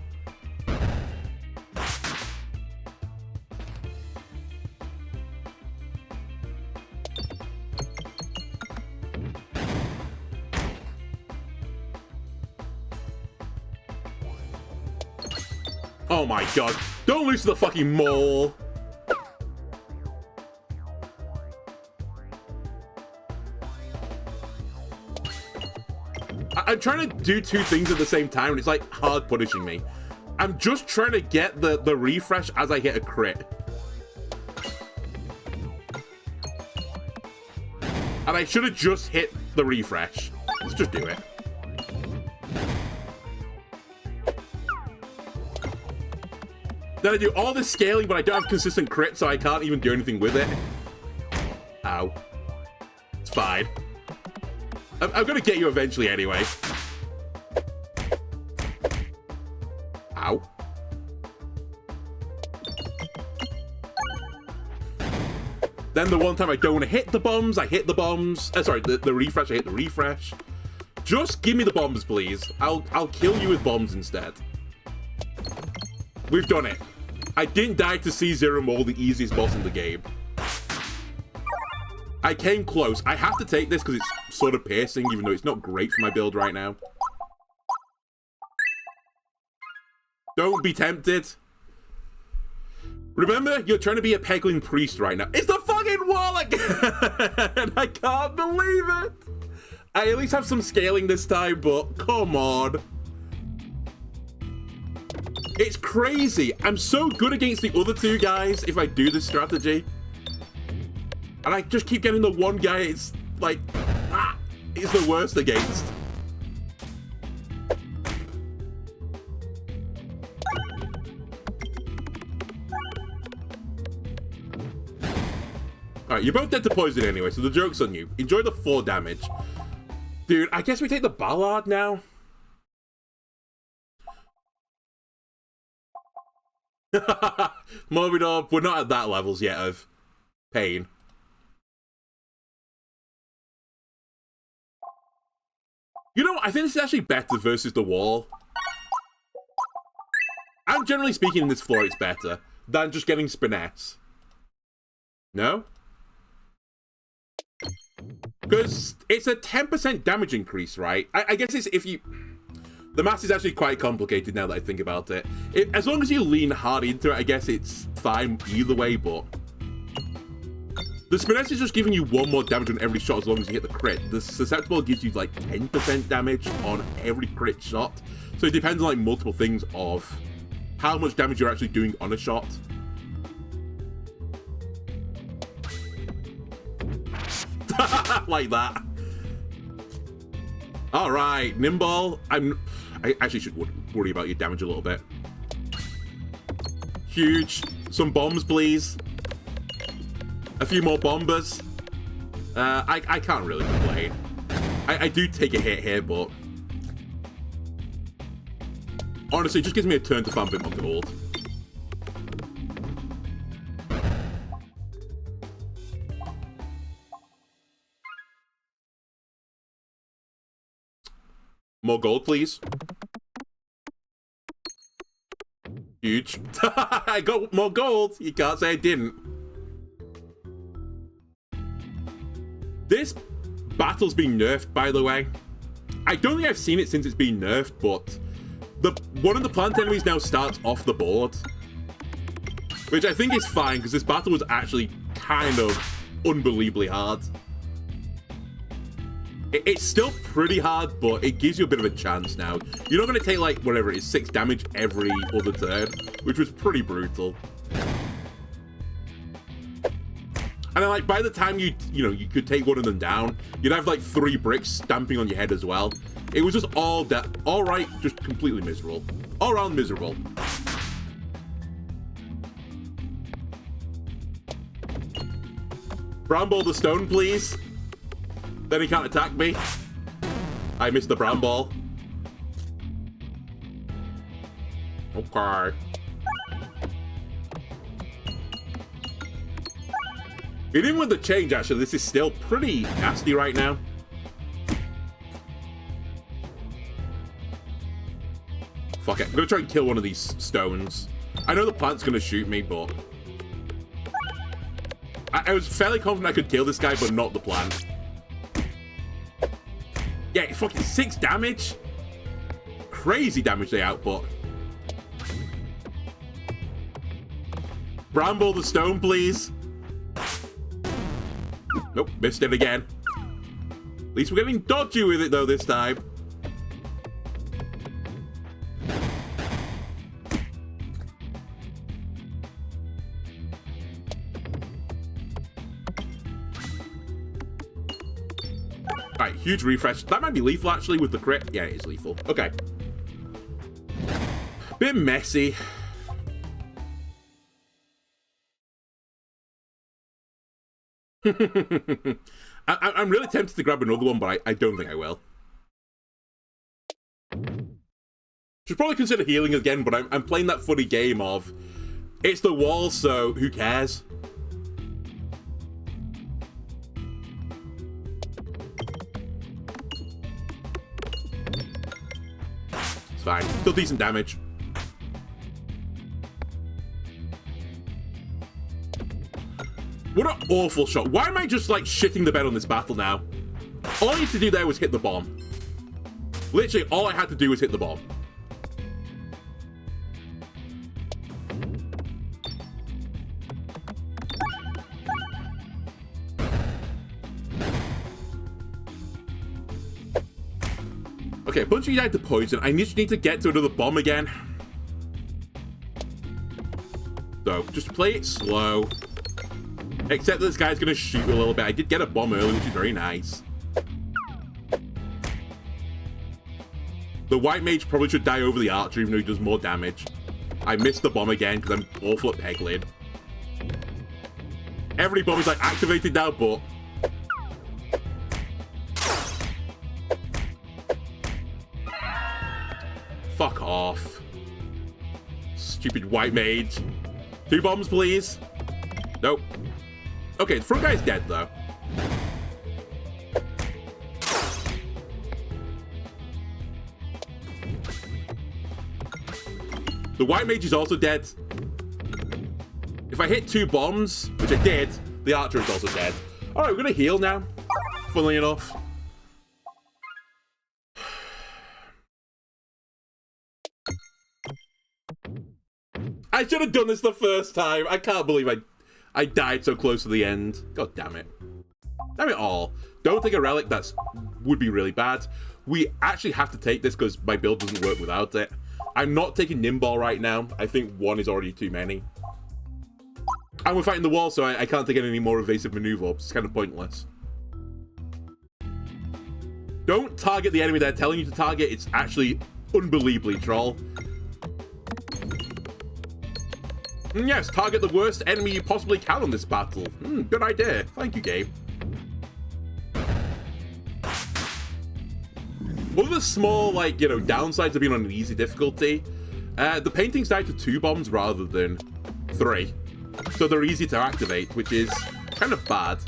Oh my god. Don't lose to the fucking mole. I'm trying to do two things at the same time, and it's like hard punishing me. I'm just trying to get the refresh as I hit a crit. And I should have just hit the refresh. Let's just do it. Then I do all this scaling, but I don't have consistent crit, so I can't even do anything with it. Ow. It's fine. I'm gonna get you eventually anyway. Ow. Then the one time I don't want to hit the bombs, I hit the bombs. Sorry, the refresh, I hit the refresh. Just give me the bombs, please. I'll kill you with bombs instead. We've done it. I didn't die to C0 Mole, the easiest boss in the game. I came close. I have to take this because it's sort of piercing, even though it's not great for my build right now. Don't be tempted. Remember, you're trying to be a Peglin priest right now. It's the fucking wall again! I can't believe it! I at least have some scaling this time, but come on. It's crazy. I'm so good against the other two guys if I do this strategy. And I just keep getting the one guy it's like, it's the worst against. Alright, you're both dead to poison anyway, so the joke's on you. Enjoy the 4 damage. Dude, I guess we take the Ballard now. Morbidor, we're not at that levels yet of pain. You know what? I think this is actually better versus the wall. And generally speaking, in this floor, it's better than just getting Spiness. No? Because it's a 10% damage increase, right? I guess it's if you... The math is actually quite complicated now that I think about it. As long as you lean hard into it, I guess it's fine either way, but... The Spiness is just giving you 1 more damage on every shot as long as you hit the crit. The Susceptible gives you like 10% damage on every crit shot. So it depends on like multiple things of how much damage you're actually doing on a shot. Like that. All right, Nimble. I actually should worry about your damage a little bit. Huge. Some bombs, please. A few more bombers. I can't really complain. I do take a hit here, but honestly, it just gives me a turn to farm a bit more gold. More gold, please. Huge. I got more gold. You can't say I didn't. This battle's been nerfed, by the way. I don't think I've seen it since it's been nerfed, but one of the plant enemies now starts off the board. Which I think is fine, because this battle was actually kind of unbelievably hard. It's still pretty hard, but it gives you a bit of a chance now. You're not going to take, like, whatever it is, 6 damage every other turn, which was pretty brutal. And then, like, by the time you could take one of them down, you'd have, like, 3 bricks stamping on your head as well. It was just all right, just completely miserable. All around miserable. Bramble the stone, please. Then he can't attack me. I missed the brown ball. Okay. Even with the change, actually, this is still pretty nasty right now. Fuck it. I'm gonna try and kill one of these stones. I know the plant's gonna shoot me, but... I was fairly confident I could kill this guy, but not the plant. Yeah, fucking 6 damage. Crazy damage they output. Bramble the stone, please. Nope, missed it again. At least we're getting dodgy with it, though, this time. Alright, huge refresh. That might be lethal, actually, with the crit. Yeah, it is lethal. Okay. Bit messy. I'm really tempted to grab another one, but I don't think I will. Should probably consider healing again, but I'm playing that funny game of... It's the wall, so who cares? It's fine. Still decent damage. What an awful shot. Why am I just, like, shitting the bed on this battle now? All I needed to do there was hit the bomb. Literally, all I had to do was hit the bomb. Okay, bunch of you died to poison. I just need to get to another bomb again. So, just play it slow. Except that this guy's going to shoot a little bit. I did get a bomb early, which is very nice. The white mage probably should die over the archer, even though he does more damage. I missed the bomb again, because I'm awful at Peglin. Every bomb is, like, activated now, but... Fuck off. Stupid white mage. 2 bombs, please. Nope. Okay, the front guy's dead, though. The white mage is also dead. If I hit 2 bombs, which I did, the archer is also dead. Alright, we're gonna heal now. funnily enough. I should have done this the first time. I can't believe I died so close to the end. God damn it. Damn it all. Don't take a relic. Would be really bad. We actually have to take this because my build doesn't work without it. I'm not taking Nimball right now. I think one is already too many. And we're fighting the wall, so I can't take any more evasive maneuver. It's kind of pointless. Don't target the enemy they're telling you to target. It's actually unbelievably troll. And yes, target the worst enemy you possibly can on this battle. Good idea. Thank you, game. One of the small, like, you know, downsides of being on an easy difficulty, the paintings die to 2 bombs rather than 3. So they're easy to activate, which is kind of bad.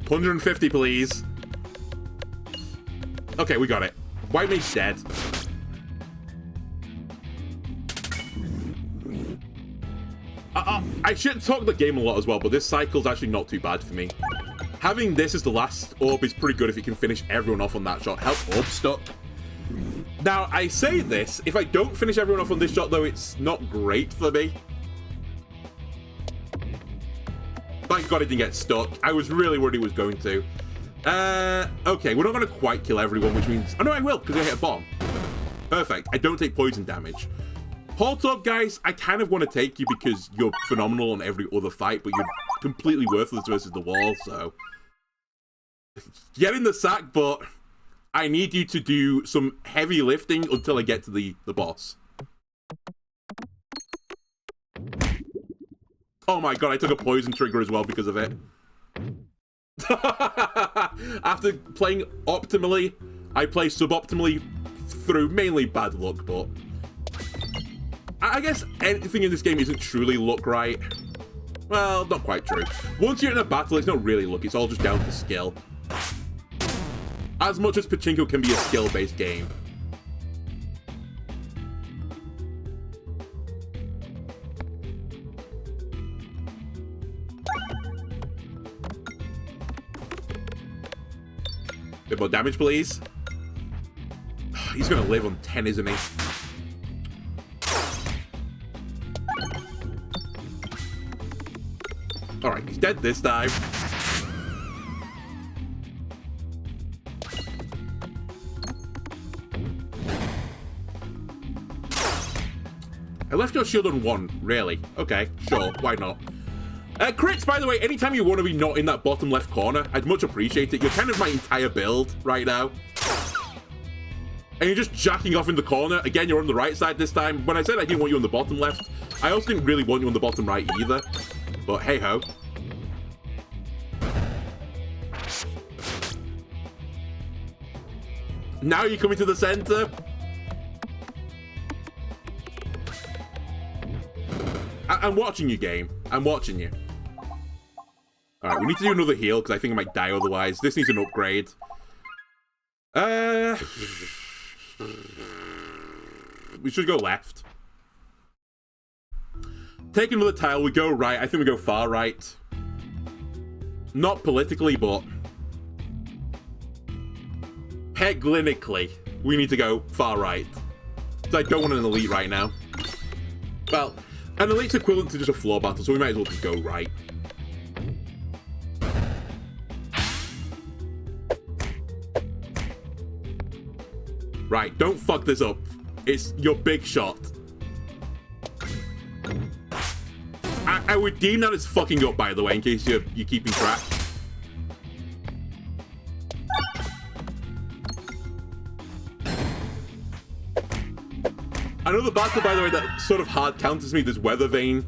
$150, please. Okay, we got it. White Mage's dead. I should talk the game a lot as well, but this cycle's actually not too bad for me. Having this as the last orb is pretty good if you can finish everyone off on that shot. Help orb stuck. Now, I say this, if I don't finish everyone off on this shot, though, it's not great for me. Thank God it didn't get stuck. I was really worried it was going to. Okay, we're not going to quite kill everyone, which means... Oh, no, I will, because I hit a bomb. Perfect. I don't take poison damage. Halt up, guys. I kind of want to take you because you're phenomenal on every other fight, but you're completely worthless versus the wall, so... Get in the sack, but I need you to do some heavy lifting until I get to the boss. Oh my god, I took a poison trigger as well because of it. After playing optimally, I play suboptimally through mainly bad luck, but... I guess anything in this game isn't truly luck, right? Well, not quite true. Once you're in a battle, it's not really luck, it's all just down to skill. As much as Pachinko can be a skill-based game. Bit more damage, please. He's gonna live on 10, isn't he? Alright, he's dead this time. I left your shield on 1, really? Okay, sure, why not? Crits, by the way, anytime you want to be not in that bottom left corner, I'd much appreciate it. You're kind of my entire build right now. And you're just jacking off in the corner. Again, you're on the right side this time. When I said I didn't want you on the bottom left, I also didn't really want you on the bottom right either. But hey-ho. Now you're coming to the center. I'm watching you, game. I'm watching you. Alright, we need to do another heal, because I think I might die otherwise. This needs an upgrade. We should go left. Take another tile, we go right. I think we go far right. Not politically, but... Peglinically, we need to go far right. So I don't want an elite right now. Well, an elite's equivalent to just a floor battle, so we might as well just go right. Right, don't fuck this up. It's your big shot. I would deem that as fucking up, by the way, in case you're keeping track. Another battle, by the way, that sort of hard counters me, there's weather vane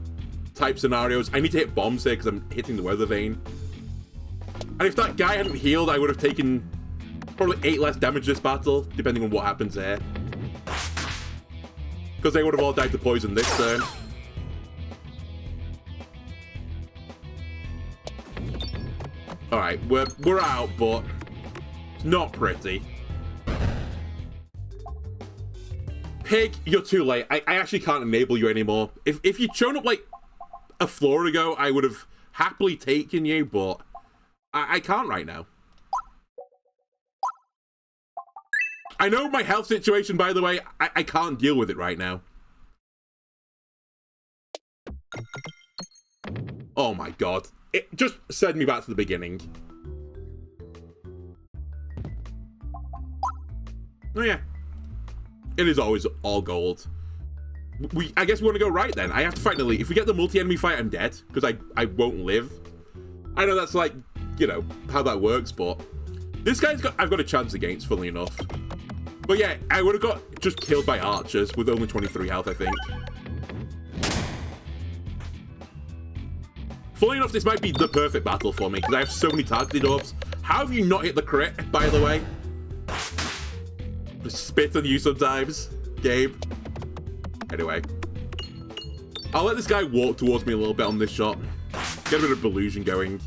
type scenarios. I need to hit bombs here because I'm hitting the weather vane. And if that guy hadn't healed, I would have taken probably 8 less damage this battle, depending on what happens there. Because they would have all died to poison this turn. Alright, we're out, but It's not pretty. Pig, you're too late. I actually can't enable you anymore. If you'd shown up like a floor ago, I would have happily taken you, but I can't right now. I know my health situation, by the way. I can't deal with it right now. Oh my god. It just sent me back to the beginning. Oh yeah. It is always all gold. I guess we want to go right then. I have to fight an elite. If we get the multi-enemy fight, I'm dead. Because I won't live. I know that's like, you know, how that works, but... This guy's I've got a chance against, funnily enough. But yeah, I would have got just killed by archers with only 23 health, I think. Funnily enough, this might be the perfect battle for me, because I have so many targeted orbs. How have you not hit the crit, by the way? Just spit on you sometimes, Gabe. Anyway. I'll let this guy walk towards me a little bit on this shot. Get a bit of illusion going.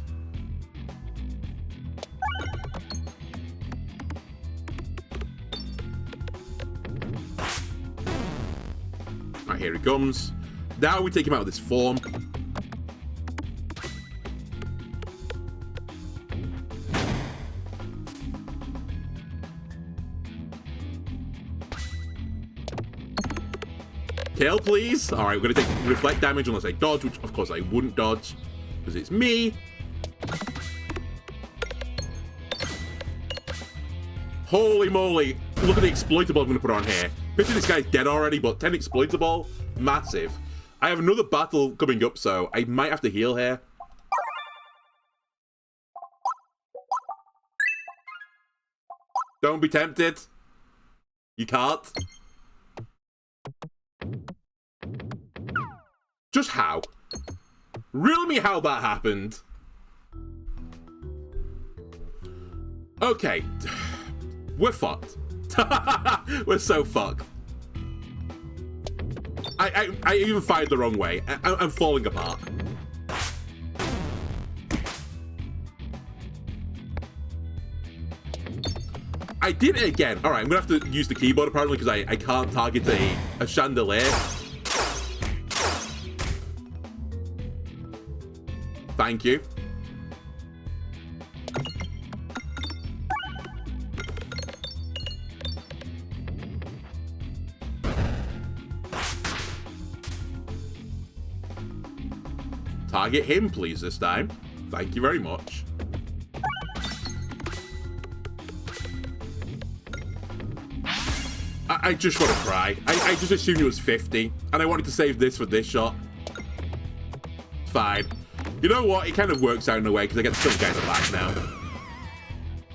Alright, here he comes. Now we take him out of this form. Kill, please. Alright, we're going to take reflect damage unless I dodge, which of course I wouldn't dodge, because it's me. Holy moly. Look at the exploitable I'm going to put on here. Picture this guy's dead already, but 10 exploitable? Massive. I have another battle coming up, so I might have to heal here. Don't be tempted. You can't. Just how? Riddle me how that happened. Okay. We're fucked. We're so fucked. I even fired the wrong way. I'm falling apart. I did it again. Alright, I'm gonna have to use the keyboard apparently because I can't target a chandelier. Thank you. Target him, please, this time. Thank you very much. I just want to cry. I just assumed it was 50, and I wanted to save this for this shot. Fine. You know what? It kind of works out in a way, because I get some guys back now.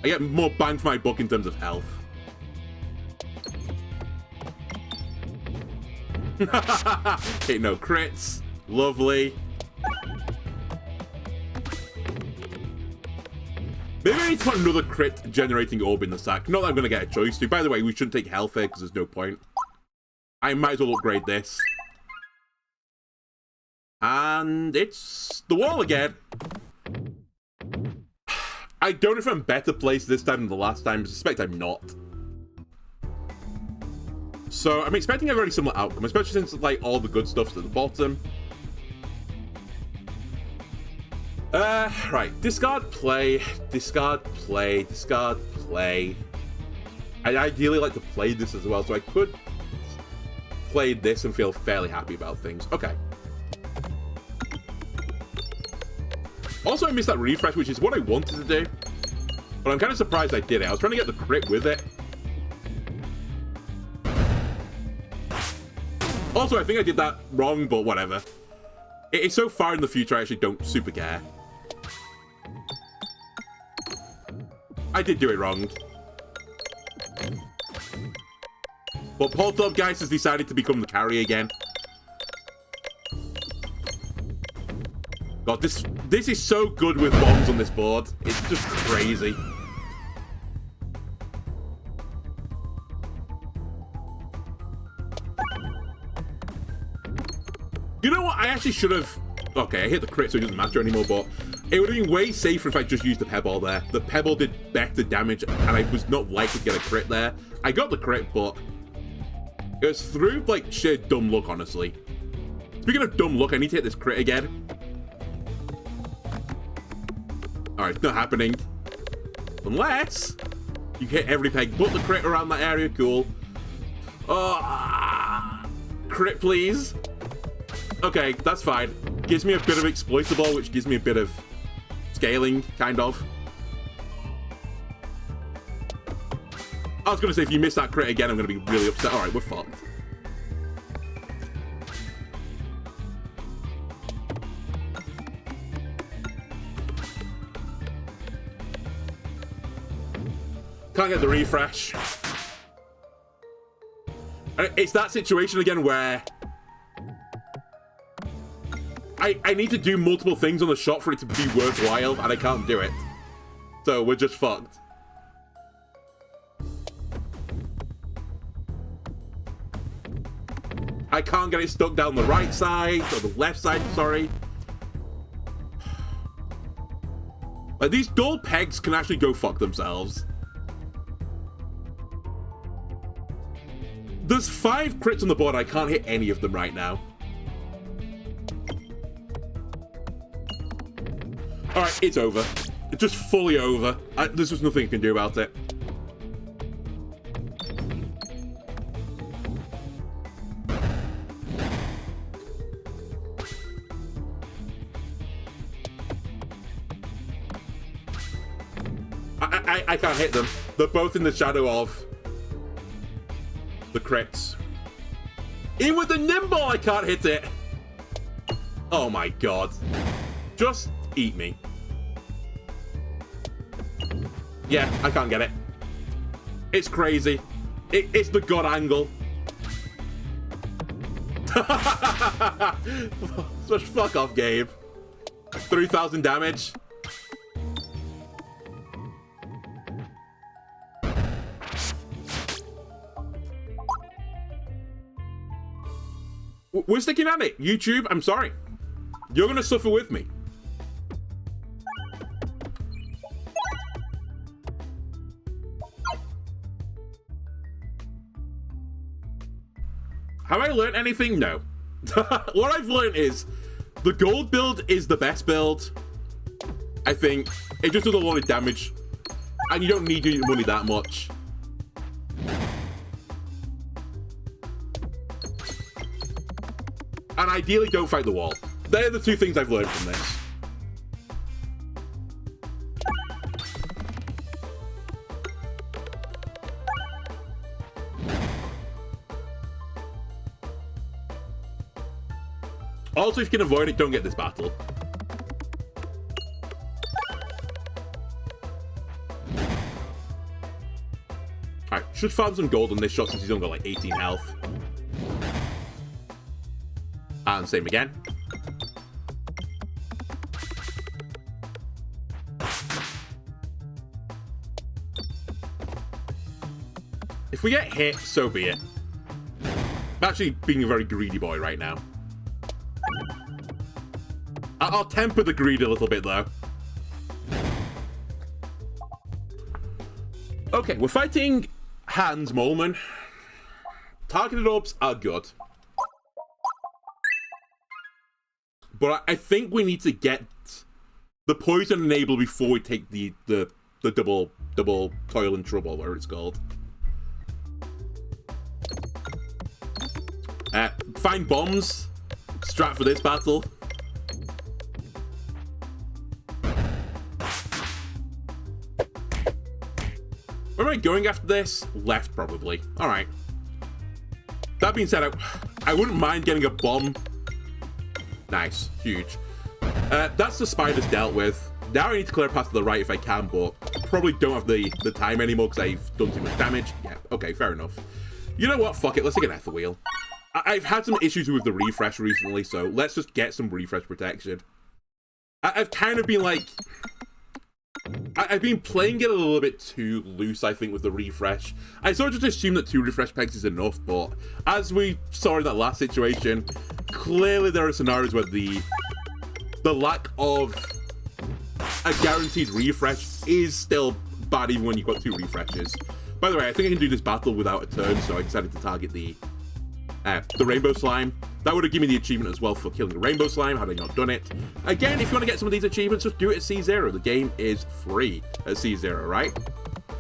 I get more bang for my buck in terms of health. Hit no crits. Lovely. Maybe I need to put another crit generating orb in the sack. Not that I'm going to get a choice to. By the way, we shouldn't take health here because there's no point. I might as well upgrade this. And it's the wall again. I don't know if I'm better placed this time than the last time. I suspect I'm not. So I'm expecting a very similar outcome, especially since like all the good stuff's at the bottom. Right. Discard, play, discard, play, discard, play. I'd ideally like to play this as well, so I could play this and feel fairly happy about things. Okay. Also, I missed that refresh, which is what I wanted to do. But I'm kind of surprised I did it. I was trying to get the crit with it. Also, I think I did that wrong, but whatever. It's so far in the future, I actually don't super care. I did do it wrong. But Poltergeist has decided to become the carry again. God, this is so good with bombs on this board. It's just crazy. You know what? I actually should have Okay, I hit the crit, so it doesn't matter anymore, but it would have been way safer if I just used the Pebble there. The Pebble did better damage, and I was not likely to get a crit there. I got the crit, but it was through, like, sheer dumb luck, honestly. Speaking of dumb luck, I need to hit this crit again. Alright, it's not happening. Unless you hit every peg but the crit around that area. Cool. Oh, crit, please. Okay, that's fine. Gives me a bit of exploitable, which gives me a bit of scaling, kind of. I was going to say, if you miss that crit again, I'm going to be really upset. Alright, we're fucked. Can't get the refresh. It's that situation again where I need to do multiple things on the shot for it to be worthwhile, and I can't do it. So we're just fucked. I can't get it stuck down the right side, or the left side, sorry. Like, these gold pegs can actually go fuck themselves. There's 5 crits on the board, I can't hit any of them right now. Alright, it's over. It's just fully over. There's just nothing you can do about it. I can't hit them. They're both in the shadow of the crits. Even with the nimble, I can't hit it. Oh my god. Just eat me. Yeah, I can't get it. It's crazy. It's the god angle. Such fuck off, Gabe. 3,000 damage. We're sticking at it. YouTube, I'm sorry. You're gonna suffer with me. Have I learned anything? No. What I've learned is the gold build is the best build. I think it just does a lot of damage, and you don't need your money that much. And ideally, don't fight the wall. They're the 2 things I've learned from this. Also, if you can avoid it, don't get this battle. Alright, should farm some gold on this shot since he's only got like 18 health. And same again. If we get hit, so be it. I'm actually being a very greedy boy right now. I'll temper the greed a little bit, though. Okay, we're fighting Hans Molman. Targeted orbs are good. But I think we need to get the poison enabled before we take the double toil and trouble, whatever it's called. Find bombs. Strat for this battle. Where am I going after this? Left, probably. Alright. That being said, I wouldn't mind getting a bomb. Nice. Huge. That's the spiders dealt with. Now I need to clear a path to the right if I can, but I probably don't have the time anymore because I've done too much damage. Yeah, okay, fair enough. You know what? Fuck it. Let's take an ether wheel. I've had some issues with the refresh recently, so let's just get some refresh protection. I've kind of been like... I've been playing it a little bit too loose, I think, with the refresh. I sort of just assumed that 2 refresh pegs is enough, but as we saw in that last situation, clearly there are scenarios where the the lack of a guaranteed refresh is still bad even when you've got 2 refreshes. By the way, I think I can do this battle without a turn, so I decided to target the rainbow slime. That would have given me the achievement as well for killing the rainbow slime had I not done it. Again, if you want to get some of these achievements, just do it at C0. The game is free at C0, right?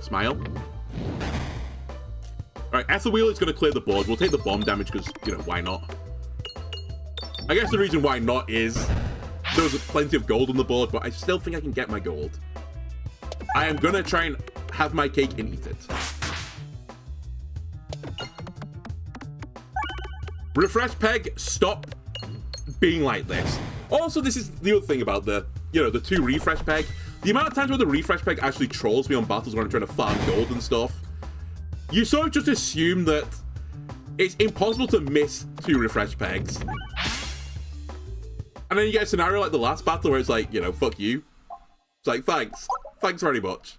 Smile. Alright, Ethel Wheel is going to clear the board. We'll take the bomb damage because, you know, why not? I guess the reason why not is there was plenty of gold on the board, but I still think I can get my gold. I am going to try and have my cake and eat it. Refresh Peg, stop being like this. Also, this is the other thing about the 2 Refresh Peg. The amount of times where the Refresh Peg actually trolls me on battles when I'm trying to farm gold and stuff. You sort of just assume that it's impossible to miss 2 Refresh Pegs. And then you get a scenario like the last battle where it's like, you know, fuck you. It's like, thanks. Thanks very much.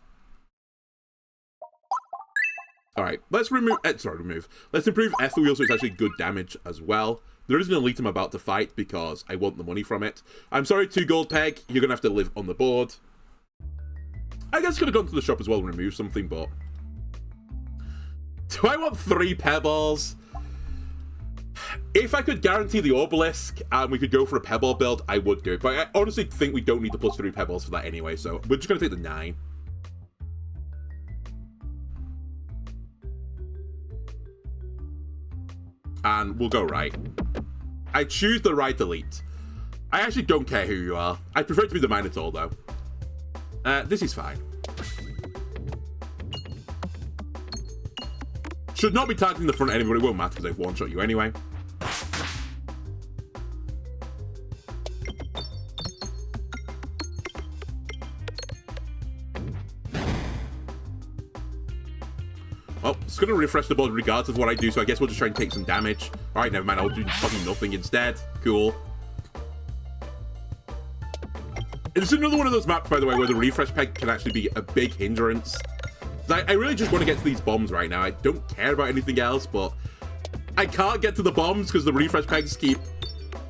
Alright, let's remove... Let's improve Ethel Wheel so it's actually good damage as well. There is an elite I'm about to fight because I want the money from it. I'm sorry, 2 gold peg. You're going to have to live on the board. I guess I could have gone to the shop as well and removed something, but... Do I want 3 pebbles? If I could guarantee the obelisk and we could go for a pebble build, I would do it. But I honestly think we don't need the +3 pebbles for that anyway, so we're just going to take the 9. And we'll go right. I choose the right elite. I actually don't care who you are. I prefer it to be the Minotaur, though. This is fine. Should not be targeting the front enemy, but it won't matter because they've one-shot you anyway. Well, it's going to refresh the board regardless of what I do, so I guess we'll just try and take some damage. Alright, never mind, I'll do fucking nothing instead. Cool. It's another one of those maps, by the way, where the refresh peg can actually be a big hindrance. I really just want to get to these bombs right now. I don't care about anything else, but I can't get to the bombs because the refresh pegs keep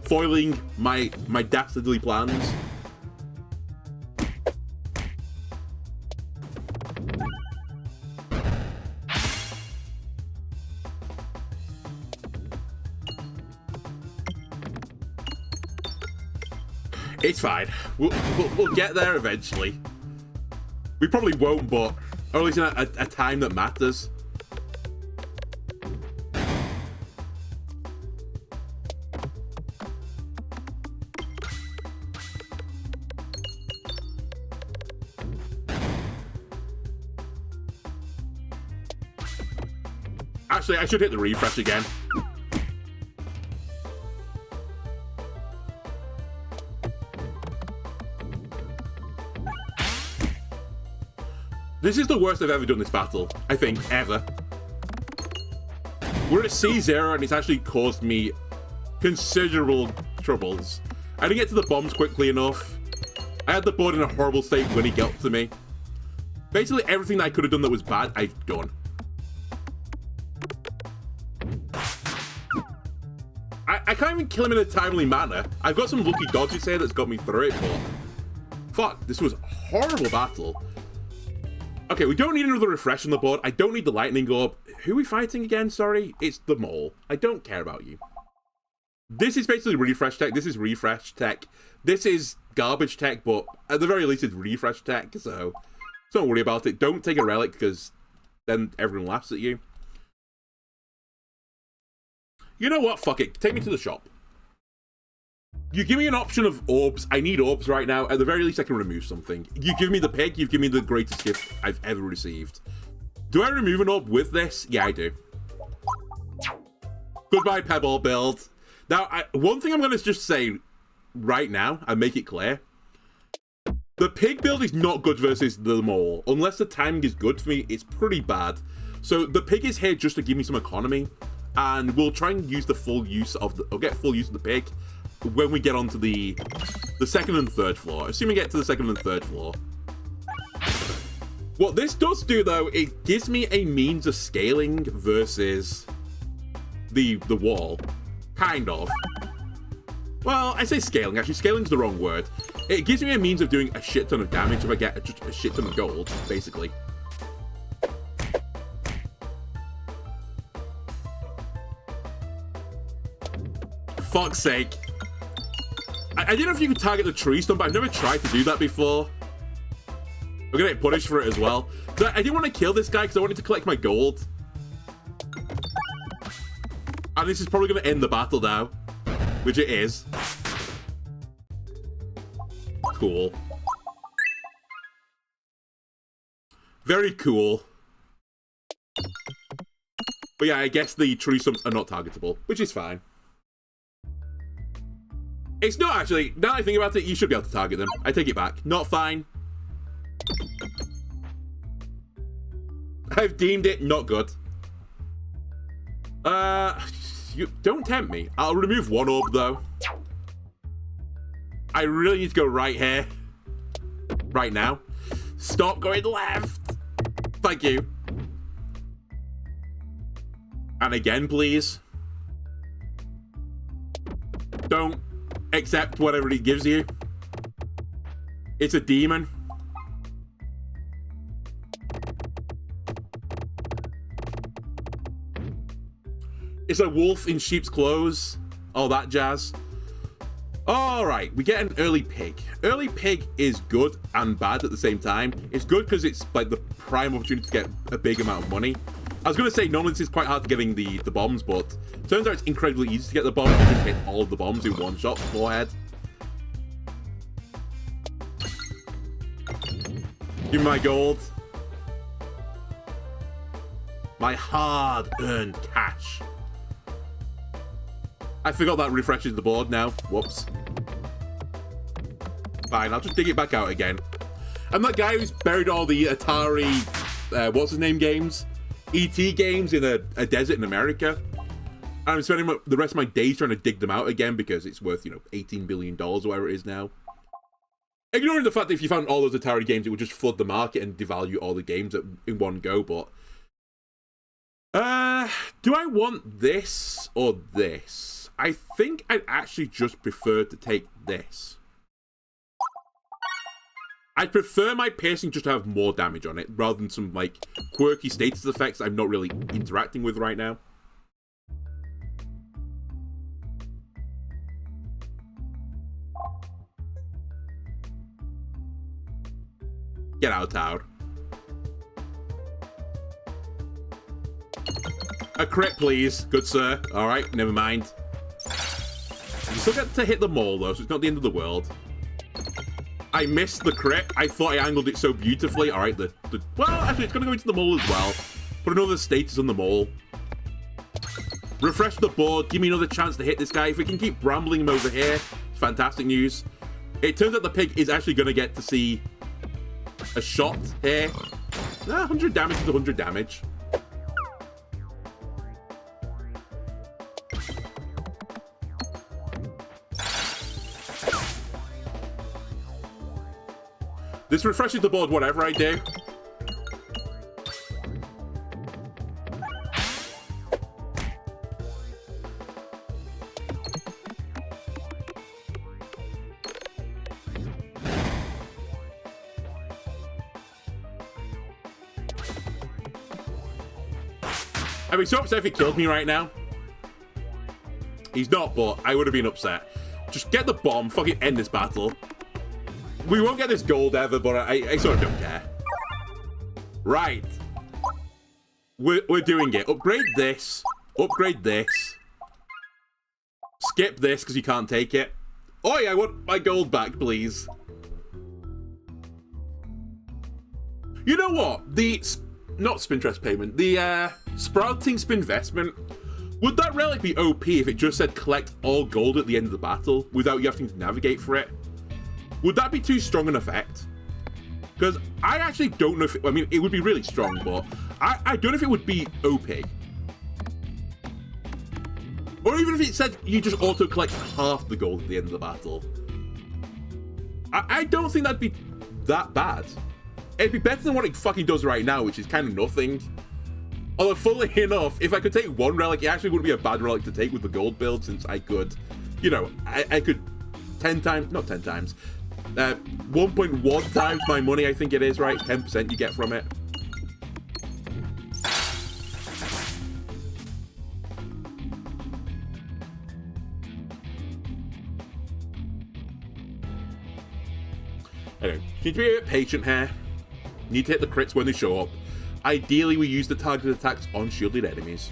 foiling my dastardly plans. It's fine. We'll get there eventually. We probably won't, but or at least in a time that matters. Actually, I should hit the refresh again. This is the worst I've ever done this battle, I think, ever. We're at C0 and it's actually caused me considerable troubles. I didn't get to the bombs quickly enough. I had the board in a horrible state when he got to me. Basically everything that I could have done that was bad, I've done. I can't even kill him in a timely manner. I've got some lucky dodges here that's got me through it, but... Fuck, this was a horrible battle. Okay, we don't need another refresh on the board. I don't need the lightning orb. Who are we fighting again? Sorry, it's the mole. I don't care about you. This is basically refresh tech. This is refresh tech. This is garbage tech, but at the very least it's refresh tech, so don't worry about it. Don't take a relic, because then everyone laughs at you. You know what? Fuck it. Take me to the shop. You give me an option of orbs. I need orbs right now. At the very least, I can remove something. You give me the pig, you've given me the greatest gift I've ever received. Do I remove an orb with this? Yeah, I do. Goodbye, Pebble build. Now, one thing I'm going to just say right now, and make it clear. The pig build is not good versus the mole. Unless the timing is good for me, it's pretty bad. So the pig is here just to give me some economy. And we'll try and use the full use of the... I'll get full use of the pig when we get onto the second and third floor. Assuming we get to the second and third floor. What this does do, though, it gives me a means of scaling versus the wall. Kind of. Well, I say scaling. Actually, scaling's the wrong word. It gives me a means of doing a shit ton of damage if I get just a shit ton of gold, basically. Fuck's sake. I didn't know if you could target the tree stump, but I've never tried to do that before. We're gonna get punished for it as well. I didn't want to kill this guy because I wanted to collect my gold. And this is probably gonna end the battle now. Which it is. Cool. Very cool. But yeah, I guess the tree stumps are not targetable, which is fine. It's not actually. Now that I think about it, you should be able to target them. I take it back. Not fine. I've deemed it not good. You don't tempt me. I'll remove one orb though. I really need to go right here. Right now. Stop going left. Thank you. And again, please. Don't accept whatever he gives you. It's a demon. It's a wolf in sheep's clothes. All that jazz. Alright, we get an early pig. Early pig is good and bad at the same time. It's good because it's like the prime opportunity to get a big amount of money. I was going to say, normally this is quite hard to getting the bombs, but turns out it's incredibly easy to get the bombs. You just hit all of the bombs in one shot, forehead. Give me my gold. My hard-earned cash. I forgot that refreshes the board now. Whoops. Fine, I'll just dig it back out again. I'm that guy who's buried all the Atari, what's his name games? ET games in a desert in America. And I'm spending the rest of my days trying to dig them out again because it's worth, you know, $18 billion or whatever it is now. Ignoring the fact that if you found all those Atari games, it would just flood the market and devalue all the games in one go, but... do I want this or this? I think I'd actually just prefer to take this. I'd prefer my piercing just to have more damage on it, rather than some, like, quirky status effects I'm not really interacting with right now. Get out of town. A crit, please. Good sir. Alright, never mind. You still get to hit the mole, though, so it's not the end of the world. I missed the crit. I thought I angled it so beautifully. Alright, well, actually, it's going to go into the mole as well. Put another status on the mole. Refresh the board. Give me another chance to hit this guy. If we can keep brambling him over here, it's fantastic news. It turns out the pig is actually going to get to see a shot here. 100 damage is 100 damage. This refreshes the board whatever I do. I'd be so upset if he killed me right now. He's not, but I would have been upset. Just get the bomb, fucking end this battle. We won't get this gold ever, but I sort of don't care. Right. We're doing it. Upgrade this. Upgrade this. Skip this, because you can't take it. Oi, I want my gold back, please. You know what? The... Not Spintrest payment. The, Sprouting Spinvestment. Would that relic be OP if it just said collect all gold at the end of the battle without you having to navigate for it? Would that be too strong an effect? Because I actually don't know if... I mean, it would be really strong, but I don't know if it would be OP. Or even if it said you just auto-collect half the gold at the end of the battle. I don't think that'd be that bad. It'd be better than what it fucking does right now, which is kind of nothing. Although, funnily enough, if I could take one relic, it actually wouldn't be a bad relic to take with the gold build, since I could you know, I could 10 times, not 10 times, 1.1 times my money, I think it is, right? 10% you get from it. Anyway, need to be a bit patient here. Need to hit the crits when they show up. Ideally, we use the targeted attacks on shielded enemies.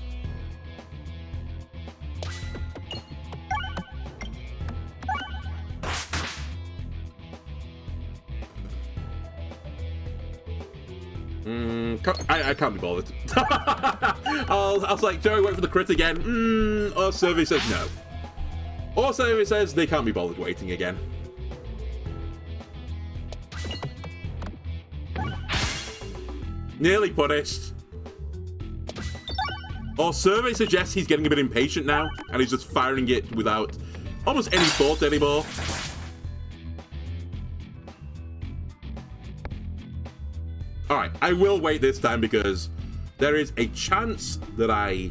I can't be bothered. I was like, do I wait for the crit again? Or survey says no. Or survey says they can't be bothered waiting again. Nearly punished. Or survey suggests he's getting a bit impatient now, and he's just firing it without almost any thought anymore. Alright, I will wait this time because there is a chance that I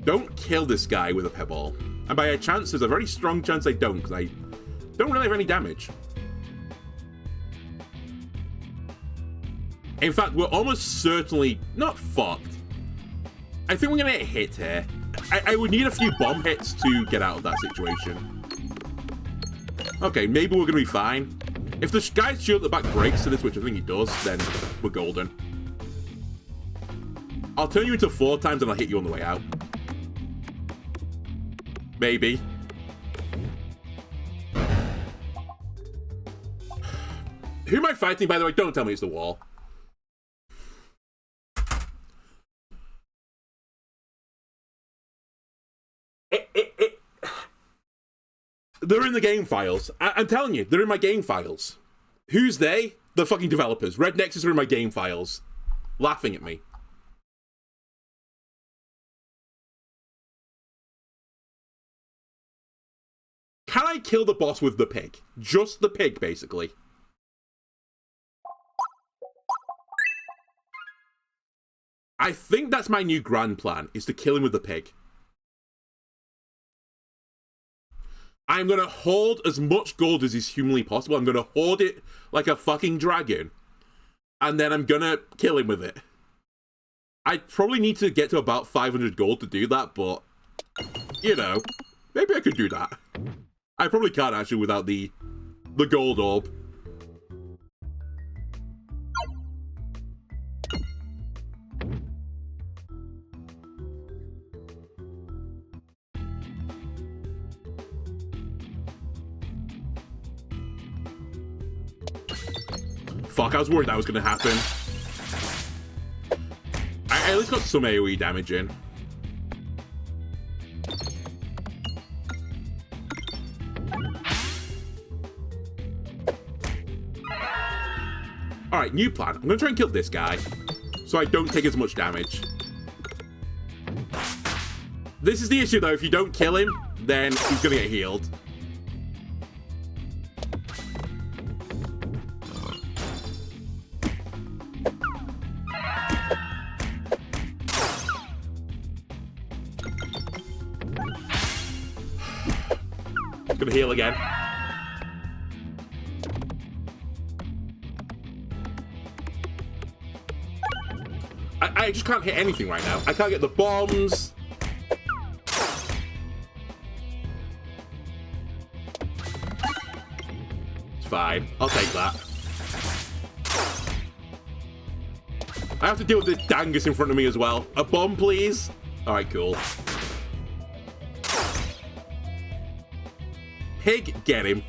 don't kill this guy with a pebble. And by a chance, there's a very strong chance I don't, because I don't really have any damage. In fact, we're almost certainly not fucked. I think we're gonna get hit here. I would need a few bomb hits to get out of that situation. Okay, maybe we're gonna be fine. If the guy's shield at the back breaks to this, which I think he does, then we're golden. I'll turn you into 4 times and I'll hit you on the way out. Maybe. Who am I fighting, by the way? Don't tell me it's the wall. They're in the game files. I'm telling you, they're in my game files. Who's they? The fucking developers. Red Nexus are in my game files. Laughing at me. Can I kill the boss with the pig? Just the pig, basically. I think that's my new grand plan, is to kill him with the pig. I'm gonna hoard as much gold as is humanly possible. I'm gonna hoard it like a fucking dragon. And then I'm gonna kill him with it. I probably need to get to about 500 gold to do that, but, you know, maybe I could do that. I probably can't actually without the gold orb. Fuck, I was worried that was going to happen. I at least got some AoE damage in. Alright, new plan. I'm going to try and kill this guy, so I don't take as much damage. This is the issue, though. If you don't kill him, then he's going to get healed. Gonna heal again. I just can't hit anything right now. I can't get the bombs. It's fine. I'll take that. I have to deal with this dangus in front of me as well. A bomb, please. Alright, cool. Pig, get him.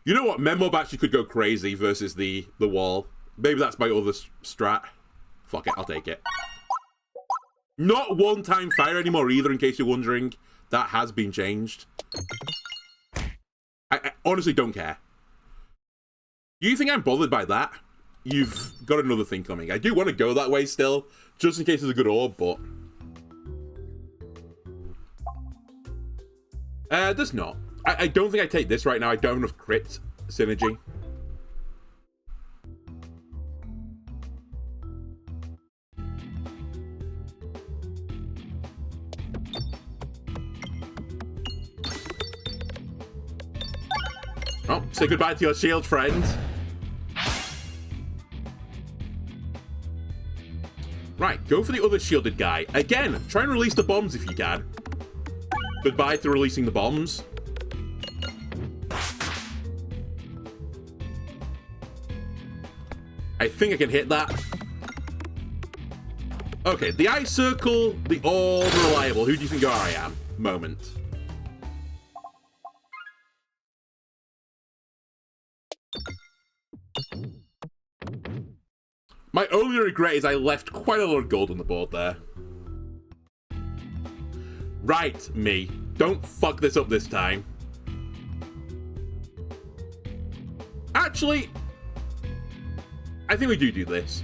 You know what? Memob actually could go crazy versus the wall. Maybe that's my other strat. Fuck it, I'll take it. Not one-time fire anymore either, in case you're wondering. That has been changed. I honestly don't care. You think I'm bothered by that? You've got another thing coming. I do want to go that way still, just in case there's a good orb, but... there's not. I don't think I take this right now. I don't have enough crit synergy. Oh, say goodbye to your shield friend. Right, go for the other shielded guy. Again, try and release the bombs if you can. Goodbye to releasing the bombs. I think I can hit that. Okay, the ice circle, the all reliable. Who do you think I am? Moment. My only regret is I left quite a lot of gold on the board there. Right, me. Don't fuck this up this time. Actually, I think we do this.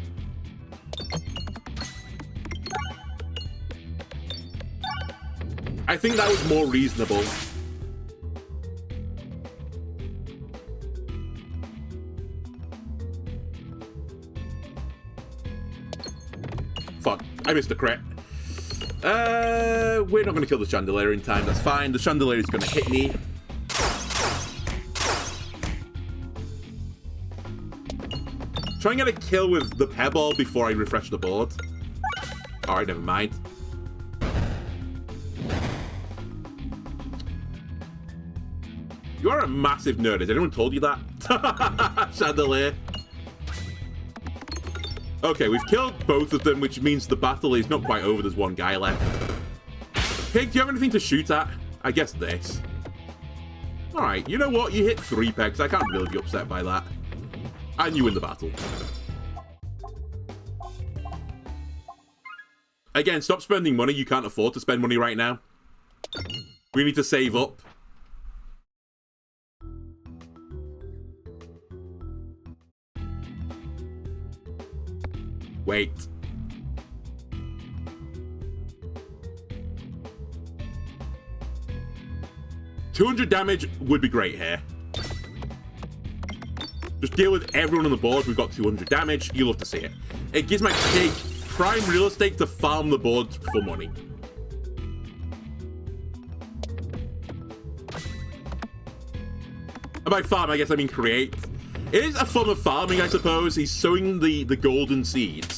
I think that was more reasonable. Fuck, I missed a crit. We're not going to kill the chandelier in time, that's fine. The chandelier is going to hit me. Try and get a kill with the pebble before I refresh the board. Alright, never mind. You are a massive nerd. Has anyone told you that? Chandelier. Okay, we've killed both of them, which means the battle is not quite over. There's one guy left. Pig, do you have anything to shoot at? I guess this. Alright, you know what? You hit 3 pegs. I can't really be upset by that. And you win the battle. Again, stop spending money. You can't afford to spend money right now. We need to save up. Wait. $200 damage would be great here. Just deal with everyone on the board. We've got 200 damage. You'll love to see it. It gives my pig prime real estate to farm the board for money. And by farm, I guess I mean create. It is a form of farming, I suppose. He's sowing the golden seeds.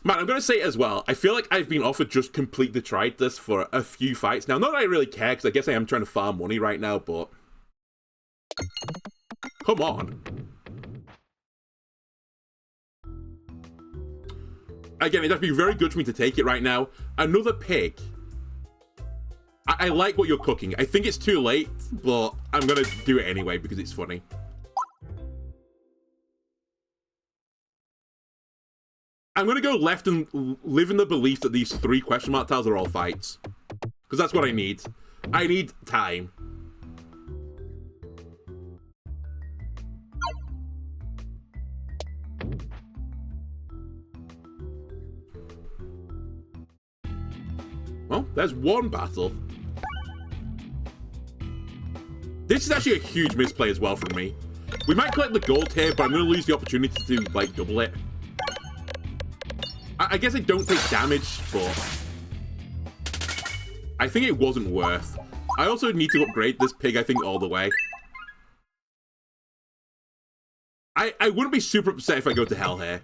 Man, I'm going to say it as well. I feel like I've been offered just completely tried this for a few fights now. Not that I really care, because I guess I am trying to farm money right now, but... Come on. Again, it'd be very good for me to take it right now. Another pig. I like what you're cooking. I think it's too late, but I'm going to do it anyway because it's funny. I'm going to go left and live in the belief that these 3 question mark tiles are all fights. Because that's what I need. I need time. Well, there's one battle. This is actually a huge misplay as well from me. We might collect the gold here, but I'm going to lose the opportunity to, like, double it. I guess I don't take damage, but... I think it wasn't worth. I also need to upgrade this pig, I think, all the way. I wouldn't be super upset if I go to hell here.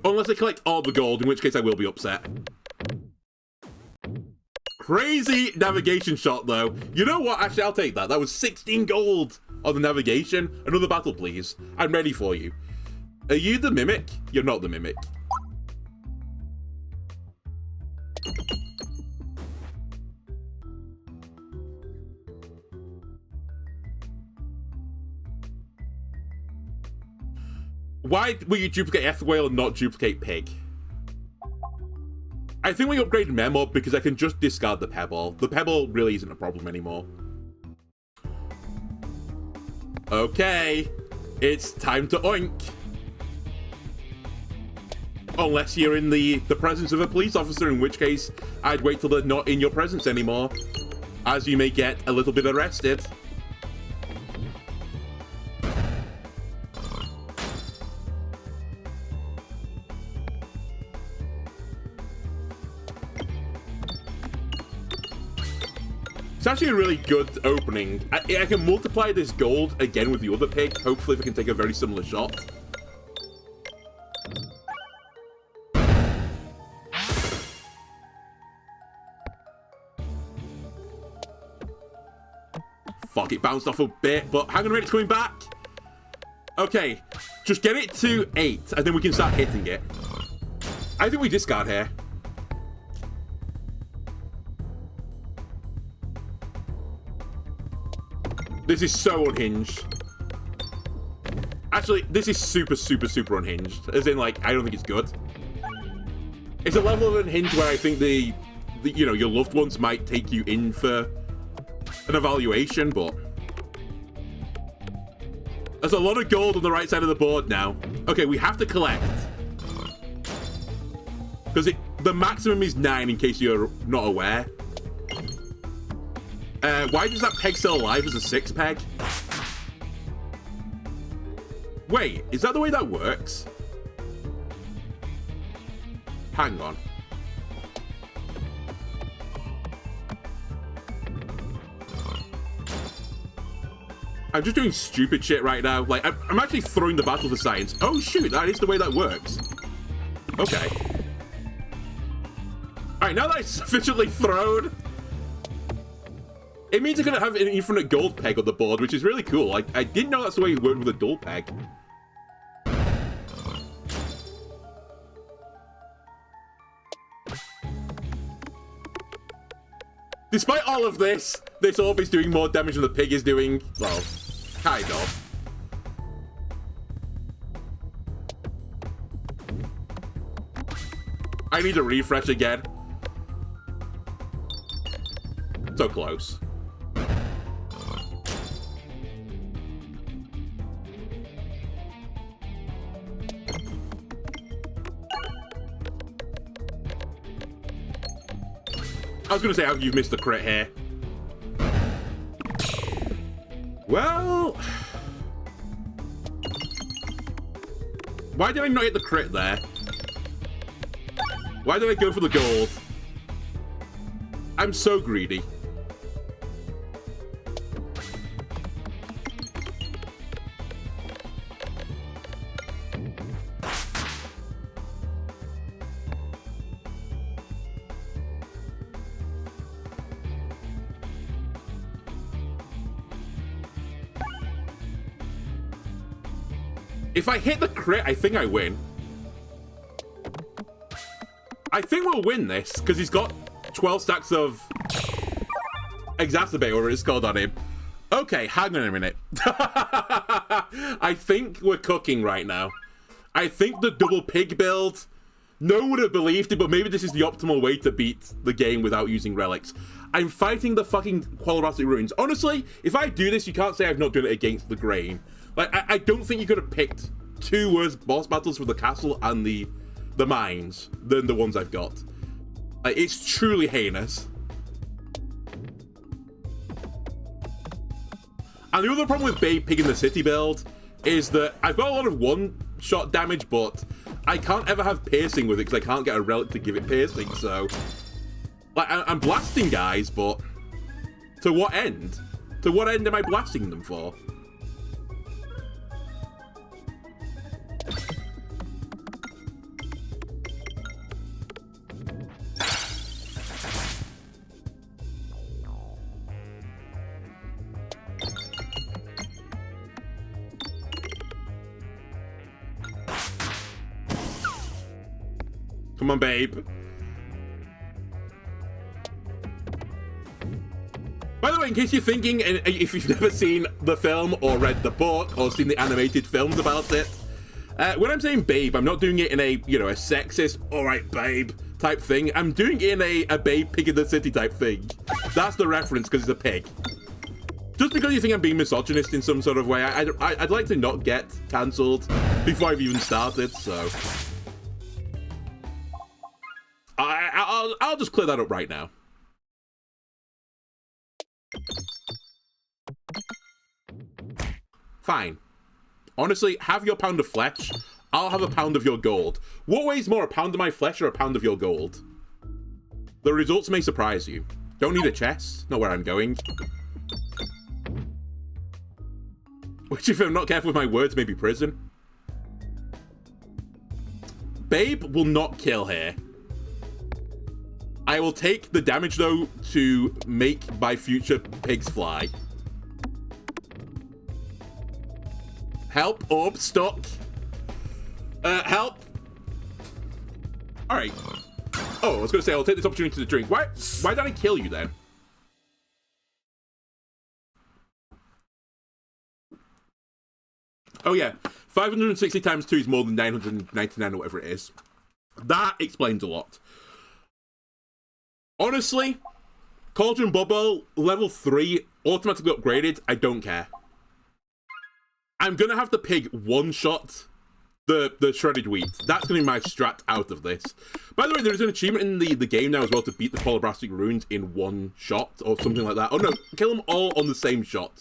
Unless I collect all the gold, in which case I will be upset. Crazy navigation shot, though. You know what? Actually, I'll take that. That was 16 gold on the navigation. Another battle, please. I'm ready for you. Are you the mimic? You're not the mimic. Why will you duplicate F-Whale and not duplicate Pig? I think we upgraded Memo because I can just discard the Pebble. The Pebble really isn't a problem anymore. Okay, it's time to oink. Unless you're in the presence of a police officer, in which case I'd wait till they're not in your presence anymore, as you may get a little bit arrested. It's actually a really good opening. I can multiply this gold again with the other pig. Hopefully, if I can take a very similar shot. Fuck, it bounced off a bit, but hang on a minute, it's coming back. Okay, just get it to 8, and then we can start hitting it. I think we discard here. This is so unhinged. Actually, this is super, super, super unhinged. As in, like, I don't think it's good. It's a level of unhinged where I think the you know, your loved ones might take you in for an evaluation, but there's a lot of gold on the right side of the board now. Okay, we have to collect. Because the maximum is 9, in case you're not aware. Why does that peg still alive as a 6 peg? Wait, is that the way that works? Hang on. I'm just doing stupid shit right now. Like, I'm actually throwing the battle for science. Oh, shoot, that is the way that works. Okay. Alright, now that it's sufficiently thrown, it means I'm going to have an infinite gold peg on the board, which is really cool. I didn't know that's the way it worked with a dual peg. Despite all of this orb is doing more damage than the pig is doing. Well, kind of. I need a refresh again. So close. I was going to say how you've missed the crit here. Well, why did I not hit the crit there? Why did I go for the gold? I'm so greedy. If I hit the crit, I think I win. I think we'll win this, because he's got 12 stacks of Exacerbate, or it's called on him. Okay, hang on a minute. I think we're cooking right now. I think the double pig build, no one would have believed it, but maybe this is the optimal way to beat the game without using relics. I'm fighting the fucking Quality Ruins. Honestly, if I do this, you can't say I've not done it against the grain. Like, I don't think you could have picked 2 worse boss battles for the castle and the mines than the ones I've got. Like, it's truly heinous. And the other problem with Babe Pig in the City build is that I've got a lot of one-shot damage, but I can't ever have piercing with it because I can't get a relic to give it piercing, so... Like, I'm blasting guys, but... To what end? To what end am I blasting them for? Come on, babe. By the way, in case you're thinking, and if you've never seen the film or read the book or seen the animated films about it, when I'm saying babe, I'm not doing it in a, you know, a sexist, all right, babe type thing. I'm doing it in a Babe Pig in the City type thing. That's the reference, because it's a pig. Just because you think I'm being misogynist in some sort of way, I'd like to not get cancelled before I've even started, so... I'll just clear that up right now. Fine. Honestly, have your pound of flesh. I'll have a pound of your gold. What weighs more, a pound of my flesh or a pound of your gold? The results may surprise you. Don't need a chest. Not where I'm going. Which, if I'm not careful with my words, may be prison. Babe will not kill here. I will take the damage, though, to make my future pigs fly. Help. Orb stuck. Help. Alright. Oh, I was going to say, I'll take this opportunity to drink. Why did I kill you, then? Oh, yeah. 560 times 2 is more than 999 or whatever it is. That explains a lot. Honestly, Cauldron Bubble, level 3, automatically upgraded, I don't care. I'm going to have to pig one-shot the shredded wheat. That's going to be my strat out of this. By the way, there's an achievement in the game now as well to beat the Colobrastic runes in one shot or something like that. Oh, no, kill them all on the same shot.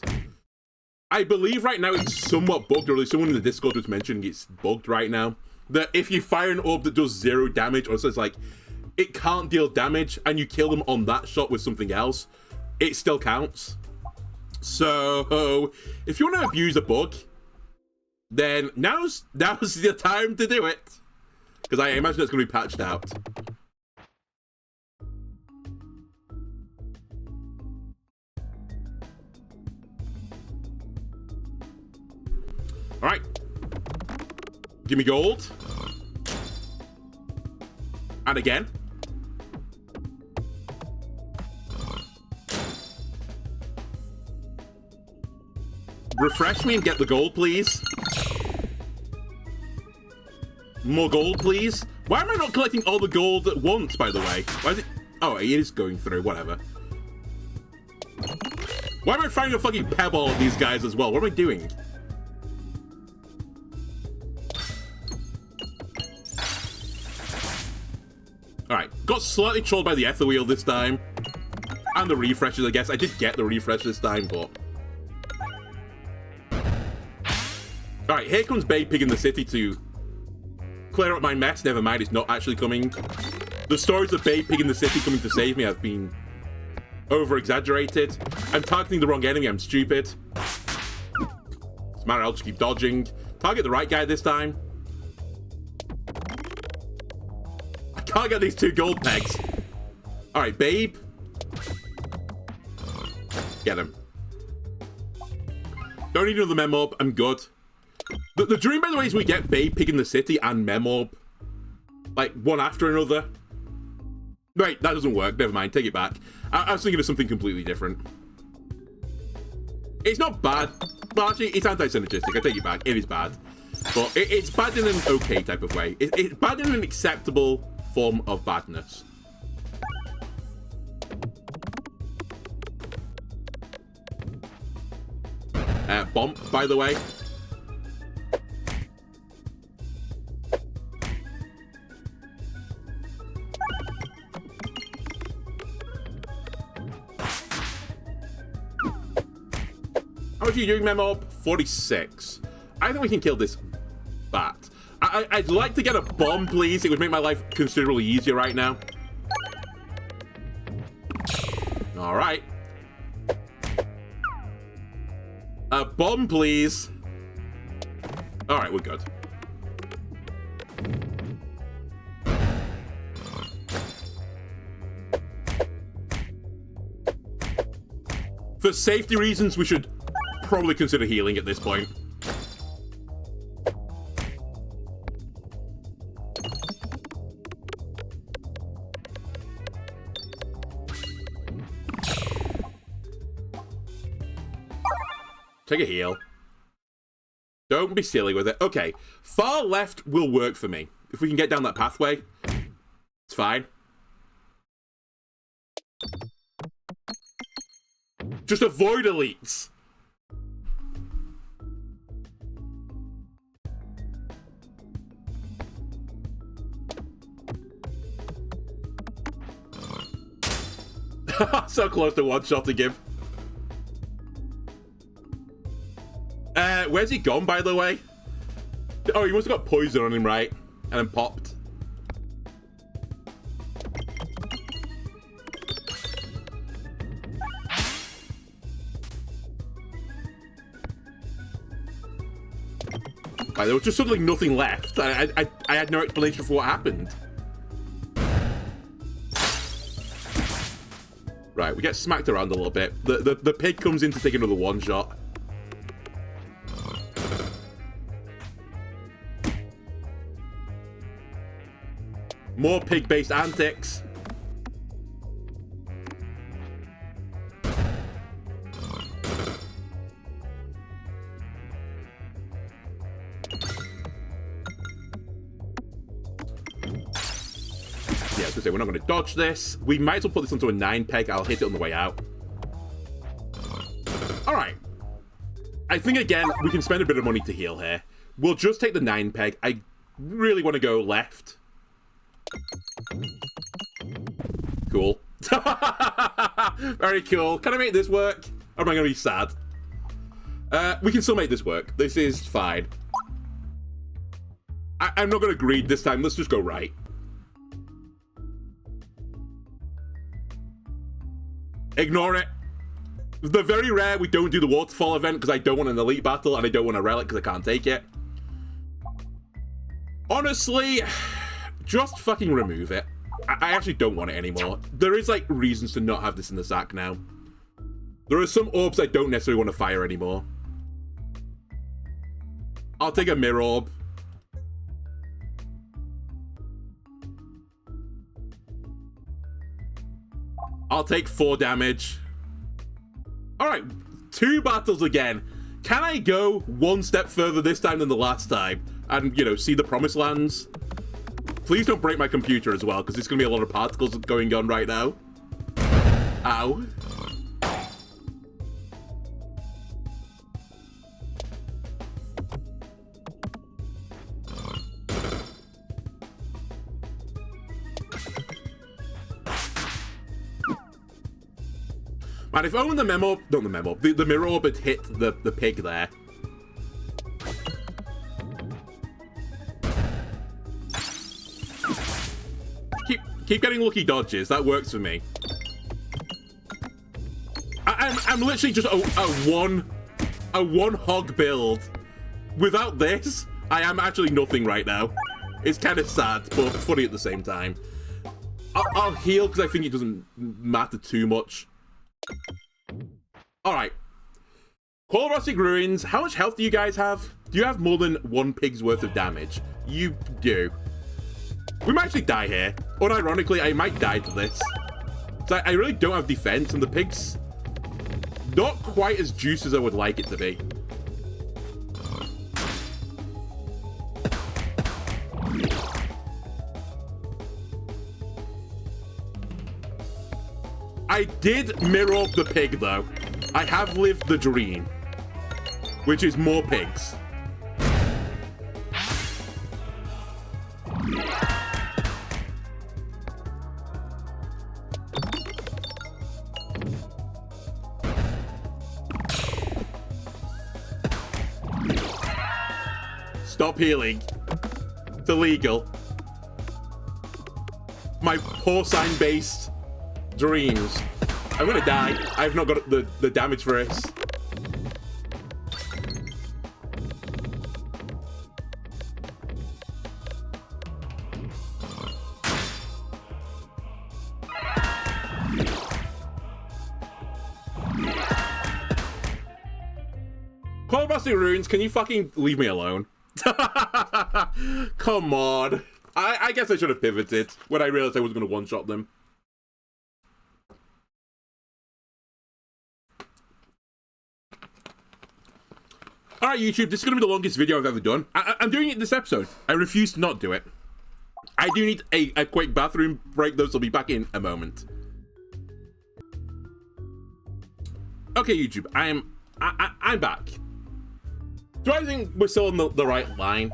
I believe right now it's somewhat bugged, or at least someone in the Discord was mentioning it's bugged right now. That if you fire an orb that does 0 damage, or says like, it can't deal damage, and you kill them on that shot with something else, it still counts. So, if you want to abuse a bug, then now's the time to do it. Because I imagine it's going to be patched out. Alright. Give me gold. And again. Refresh me and get the gold, please. More gold, please. Why am I not collecting all the gold at once, by the way? Why is it... Oh, it is going through. Whatever. Why am I finding a fucking pebble of these guys as well? What am I doing? Alright. Got slightly trolled by the ether wheel this time. And the refreshes, I guess. I did get the refresh this time, but... Alright, here comes Bay Pig in the City to clear up my mess. Never mind, it's not actually coming. The stories of Bay Pig in the City coming to save me have been over-exaggerated. I'm targeting the wrong enemy, I'm stupid. It's matter, I'll just keep dodging. Target the right guy this time. I can't get these 2 gold pegs. Alright, Babe. Get him. Don't need another mem orb, I'm good. The dream, by the way, is we get Bay Pig in the City and mem orb. Like, one after another. Right, that doesn't work. Never mind, take it back. I was thinking of something completely different. It's not bad. Well, actually, it's anti-synergistic. I take it back. It is bad. But it's bad in an okay type of way. It's bad in an acceptable form of badness. Bomb, by the way. How much are you doing, Memo? 46. I think we can kill this bat. I'd like to get a bomb, please. It would make my life considerably easier right now. Alright. A bomb, please. Alright, we're good. For safety reasons, we should probably consider healing at this point. Take a heal. Don't be silly with it. Okay, far left will work for me. If we can get down that pathway, it's fine. Just avoid elites. So close to one-shotting him. Where's he gone, by the way? Oh, he must have got poison on him, right? And then popped. Like, there was just suddenly nothing left. I had no explanation for what happened. Right, we get smacked around a little bit. The pig comes in to take another one shot. More pig-based antics. Yeah, I was gonna say, we're not gonna dodge this. We might as well put this onto a 9 peg. I'll hit it on the way out. Alright. I think, again, we can spend a bit of money to heal here. We'll just take the 9 peg. I really want to go left. Cool. Very cool. Can I make this work? Or am I going to be sad? We can still make this work. This is fine. I'm not going to greed this time. Let's just go right. Ignore it. They're very rare we don't do the waterfall event because I don't want an elite battle and I don't want a relic because I can't take it. Honestly, just fucking remove it. I actually don't want it anymore. There is, like, reasons to not have this in the sack now. There are some orbs I don't necessarily want to fire anymore. I'll take a mirror orb. I'll take 4 damage. Alright, 2 battles again. Can I go one step further this time than the last time? And, you know, see the promised lands? Please don't break my computer as well, because there's going to be a lot of particles going on right now. Ow. Man, if only the mirror orb had hit the pig there. Keep getting lucky dodges. That works for me. I'm literally just a one hog build. Without this, I am actually nothing right now. It's kind of sad, but funny at the same time. I'll heal because I think it doesn't matter too much. Alright. Quality Ruins, how much health do you guys have? Do you have more than 1 pig's worth of damage? You do. We might actually die here. Unironically, I might die to this. So I really don't have defense, and the pig's not quite as juicy as I would like it to be. I did mirror up the pig, though. I have lived the dream, which is more pigs. Stop healing. It's illegal. My porcine-based dreams. I'm gonna die. I've not got the damage for this. Quality Ruins, can you fucking leave me alone? Come on. I guess I should have pivoted when I realized I was going to one-shot them. Alright, YouTube, this is going to be the longest video I've ever done. I'm doing it this episode. I refuse to not do it. I do need a quick bathroom break, though, so I'll be back in a moment. Okay, YouTube, I'm back. Do I think we're still on the right line?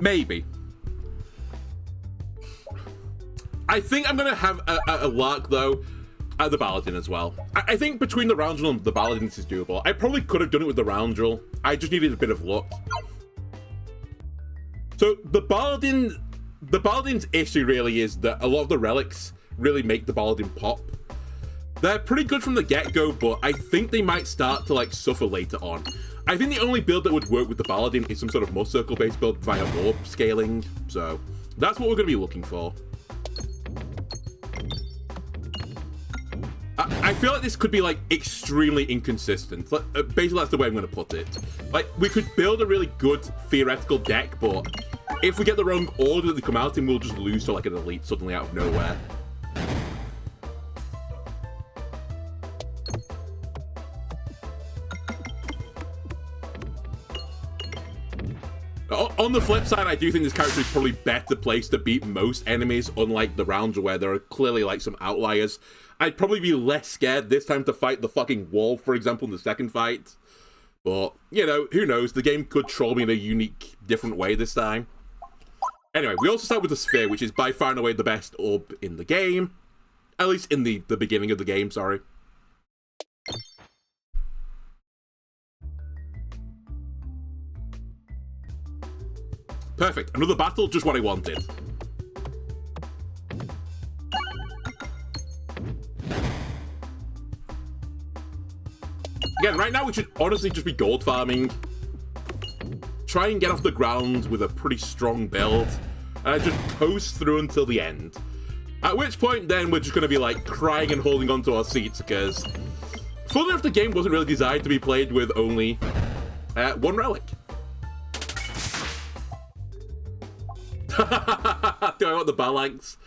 Maybe. I think I'm gonna have a lark, though, at the Paladin as well. I think between the Roundrel and the Paladin, this is doable. I probably could have done it with the Roundrel. I just needed a bit of luck. So the Paladin's issue really is that a lot of the relics really make the Paladin pop. They're pretty good from the get-go, but I think they might start to, like, suffer later on. I think the only build that would work with the Paladin is some sort of more circle-based build via orb scaling, so that's what we're going to be looking for. I feel like this could be, like, extremely inconsistent. Basically, that's the way I'm going to put it. Like, we could build a really good theoretical deck, but if we get the wrong order that they come out in, we'll just lose to, like, an elite suddenly out of nowhere. On the flip side, I do think this character is probably better placed to beat most enemies, unlike the rounds where there are clearly, like, some outliers. I'd probably be less scared this time to fight the fucking wall, for example, in the second fight. But, you know, who knows? The game could troll me in a unique, different way this time. Anyway, we also start with the Sphere, which is by far and away the best orb in the game. At least in the beginning of the game, sorry. Perfect. Another battle, just what I wanted. Again, right now we should honestly just be gold farming. Try and get off the ground with a pretty strong build. And just coast through until the end. At which point, then, we're just going to be, like, crying and holding onto our seats, because funnily enough, the game wasn't really designed to be played with only one relic. Do I want the Balanx?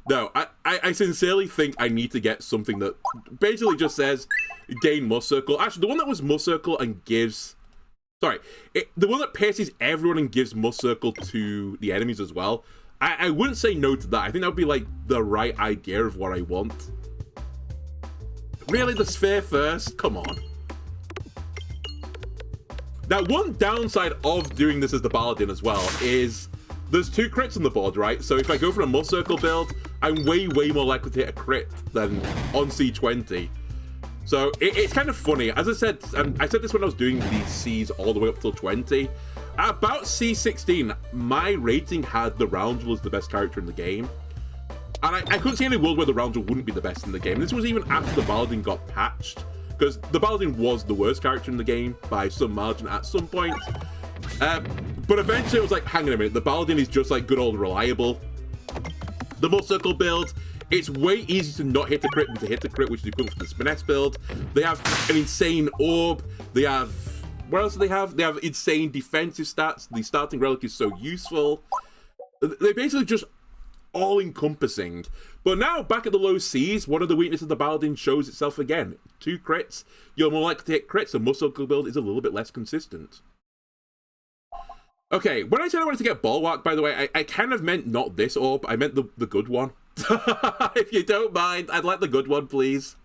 No, I sincerely think I need to get something that basically just says gain Must Circle. Actually, the one that was Must Circle and gives... Sorry, the one that pierces everyone and gives Must Circle to the enemies as well. I wouldn't say no to that. I think that would be, like, the right idea of what I want. Really, the Sphere first? Come on. Now, one downside of doing this as the Paladin as well is... There's 2 crits on the board, right? So if I go for a Must Circle build, I'm way more likely to hit a crit than on C20. So it's kind of funny. As I said, and I said this when I was doing these Cs all the way up till 20. At about C16, my rating had the Roundel as the best character in the game. And I couldn't see any world where the Roundel wouldn't be the best in the game. This was even after the Paladin got patched. Because the Paladin was the worst character in the game by some margin at some point. But eventually it was like, hang on a minute, the Paladin is just like good old reliable. The Must Circle build, it's way easier to not hit the crit than to hit the crit, which is equivalent to the Spiness build. They have an insane orb. They have... What else do they have? They have insane defensive stats. The starting relic is so useful. They're basically just all-encompassing. But now, back at the low Cs, one of the weaknesses of the Paladin shows itself again. 2 crits, you're more likely to hit crits. The Must Circle build is a little bit less consistent. Okay, when I said I wanted to get Bulwark, by the way, I kind of meant not this orb. I meant the good one. If you don't mind, I'd like the good one, please.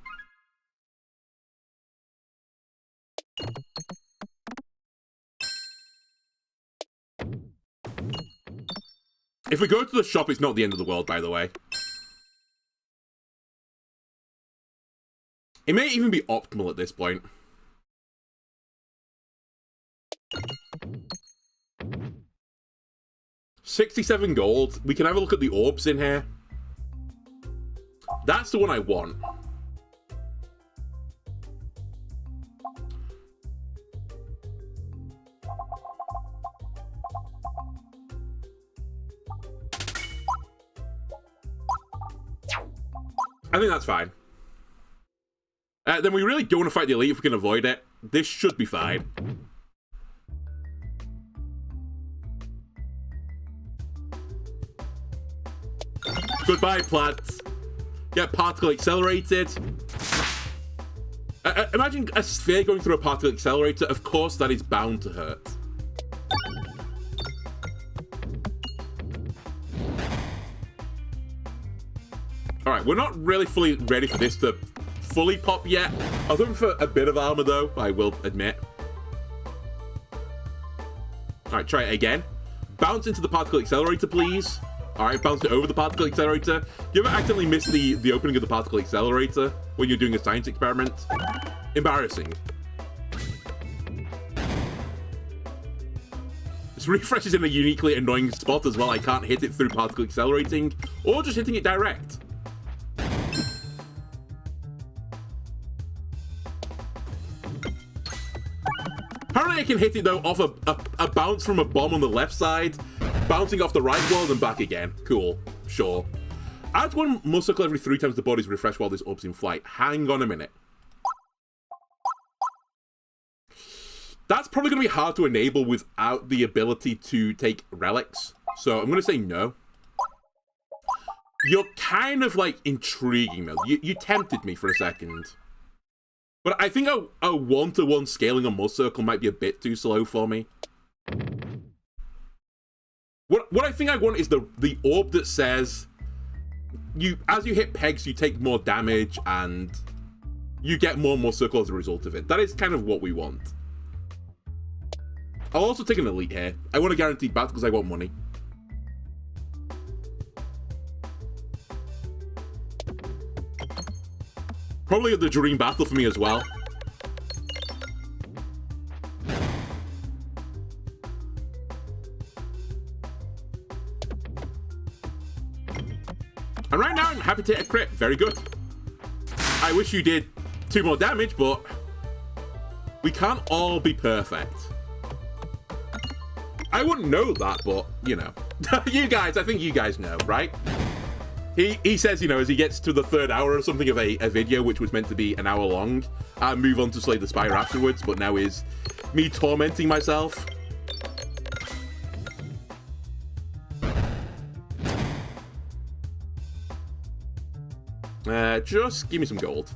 If we go to the shop, it's not the end of the world, by the way. It may even be optimal at this point. $67 gold. We can have a look at the orbs in here. That's the one I want. I think that's fine. Then we really don't want to fight the elite if we can avoid it. This should be fine. Goodbye, plants. Get particle accelerated. Imagine a sphere going through a particle accelerator. Of course, that is bound to hurt. Alright, we're not really fully ready for this to fully pop yet. I was hoping for a bit of armor, though, I will admit. Alright, try it again. Bounce into the particle accelerator, please. Alright, bounce it over the particle accelerator. You ever accidentally miss the opening of the particle accelerator when you're doing a science experiment? Embarrassing. This refresh is in a uniquely annoying spot as well. I can't hit it through particle accelerating, or just hitting it direct. Apparently I can hit it, though, off a bounce from a bomb on the left side, bouncing off the right wall, and back again. Cool. Sure. Add one more circle every 3 times the body's refreshed while this orb's in flight. Hang on a minute. That's probably going to be hard to enable without the ability to take relics. So I'm going to say no. You're kind of, like, intriguing, though. You tempted me for a second. But I think a one-to-one scaling on Mud Circle might be a bit too slow for me. What I think I want is the orb that says, as you hit pegs, you take more damage, and you get more Mud Circle as a result of it. That is kind of what we want. I'll also take an elite here. I want a guaranteed battle because I want money. Probably the dream battle for me as well. And right now, I'm happy to hit a crit. Very good. I wish you did 2 more damage, but we can't all be perfect. I wouldn't know that, but, you know. You guys, I think you guys know, right? He says, you know, as he gets to the 3rd hour or something of a video, which was meant to be an hour long, and move on to Slay the Spire afterwards, but now is me tormenting myself. Just give me some gold.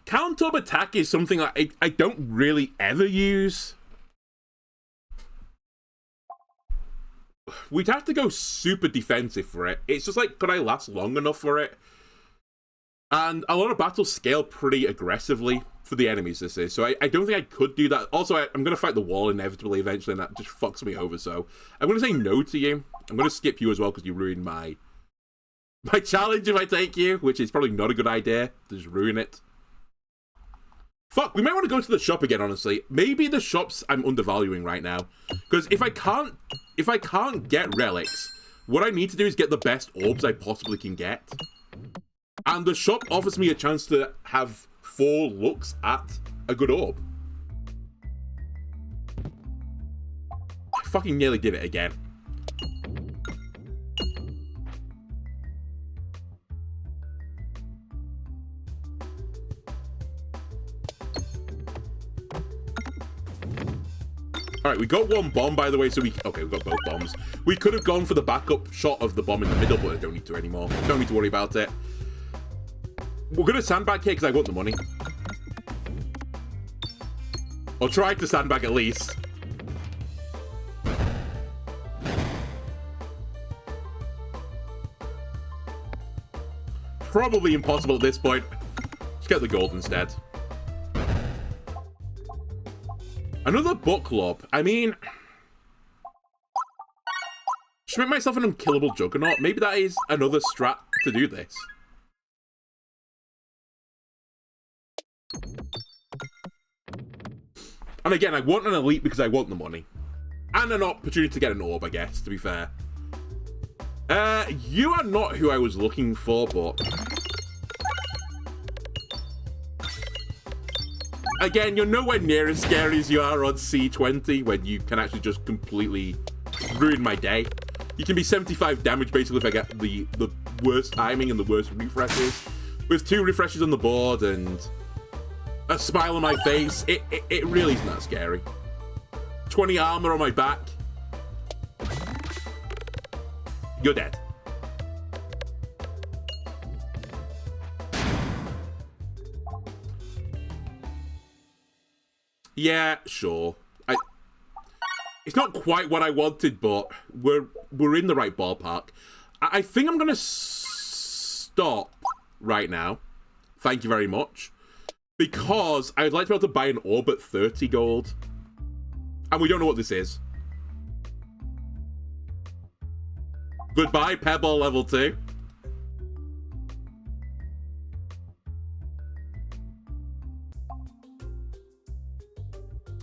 Counter attack is something I don't really ever use. We'd have to go super defensive for it. It's just like, could I last long enough for it? And a lot of battles scale pretty aggressively for the enemies this is, so I don't think I could do that. Also, I'm going to fight the wall inevitably eventually, and that just fucks me over, so I'm going to say no to you. I'm going to skip you as well, because you ruined my challenge if I take you, which is probably not a good idea. Just ruin it. Fuck, we might want to go to the shop again, honestly. Maybe the shops I'm undervaluing right now. Because if I can't get relics, what I need to do is get the best orbs I possibly can get. And the shop offers me a chance to have 4 looks at a good orb. I fucking nearly did it again. Alright, we got 1 bomb, by the way, so okay, we got both bombs. We could have gone for the backup shot of the bomb in the middle, but I don't need to anymore. Don't need to worry about it. We're going to sandbag here because I want the money. Or try to sandbag at least. Probably impossible at this point. Let's get the gold instead. Another book lob. I mean, should make myself an unkillable juggernaut. Maybe that is another strat to do this. And again, I want an elite because I want the money. And an opportunity to get an orb, I guess, to be fair. You are not who I was looking for, but again, you're nowhere near as scary as you are on C20, when you can actually just completely ruin my day. You can be 75 damage, basically, if I get the worst timing and the worst refreshes. With 2 refreshes on the board and a smile on my face, it really isn't that scary. 20 armor on my back. You're dead. Yeah, sure. It's not quite what I wanted, but we're in the right ballpark. I think I'm gonna stop right now. Thank you very much. Because I'd like to be able to buy an orb at 30 gold. And we don't know what this is. Goodbye, Pebble level 2.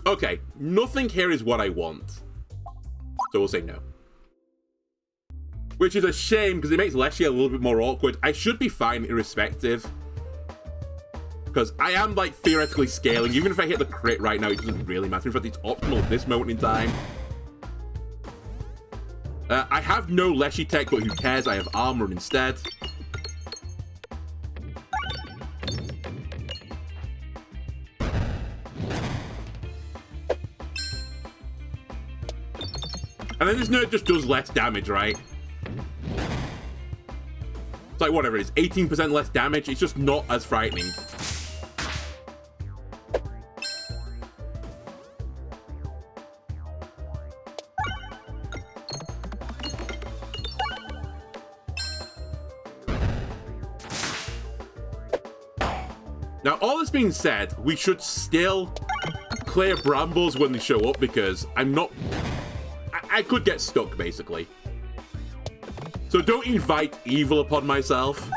Okay, nothing here is what I want. So we'll say no. Which is a shame, because it makes Leshy a little bit more awkward. I should be fine irrespective. Because I am, like, theoretically scaling. Even if I hit the crit right now, it doesn't really matter. In fact, it's optimal at this moment in time. I have no Leshy tech, but who cares? I have armor instead. And then this nerd just does less damage, right? It's like, whatever it is, 18% less damage. It's just not as frightening. Now, all this being said, we should still clear brambles when they show up, because I'm not... I could get stuck, basically. So don't invite evil upon myself.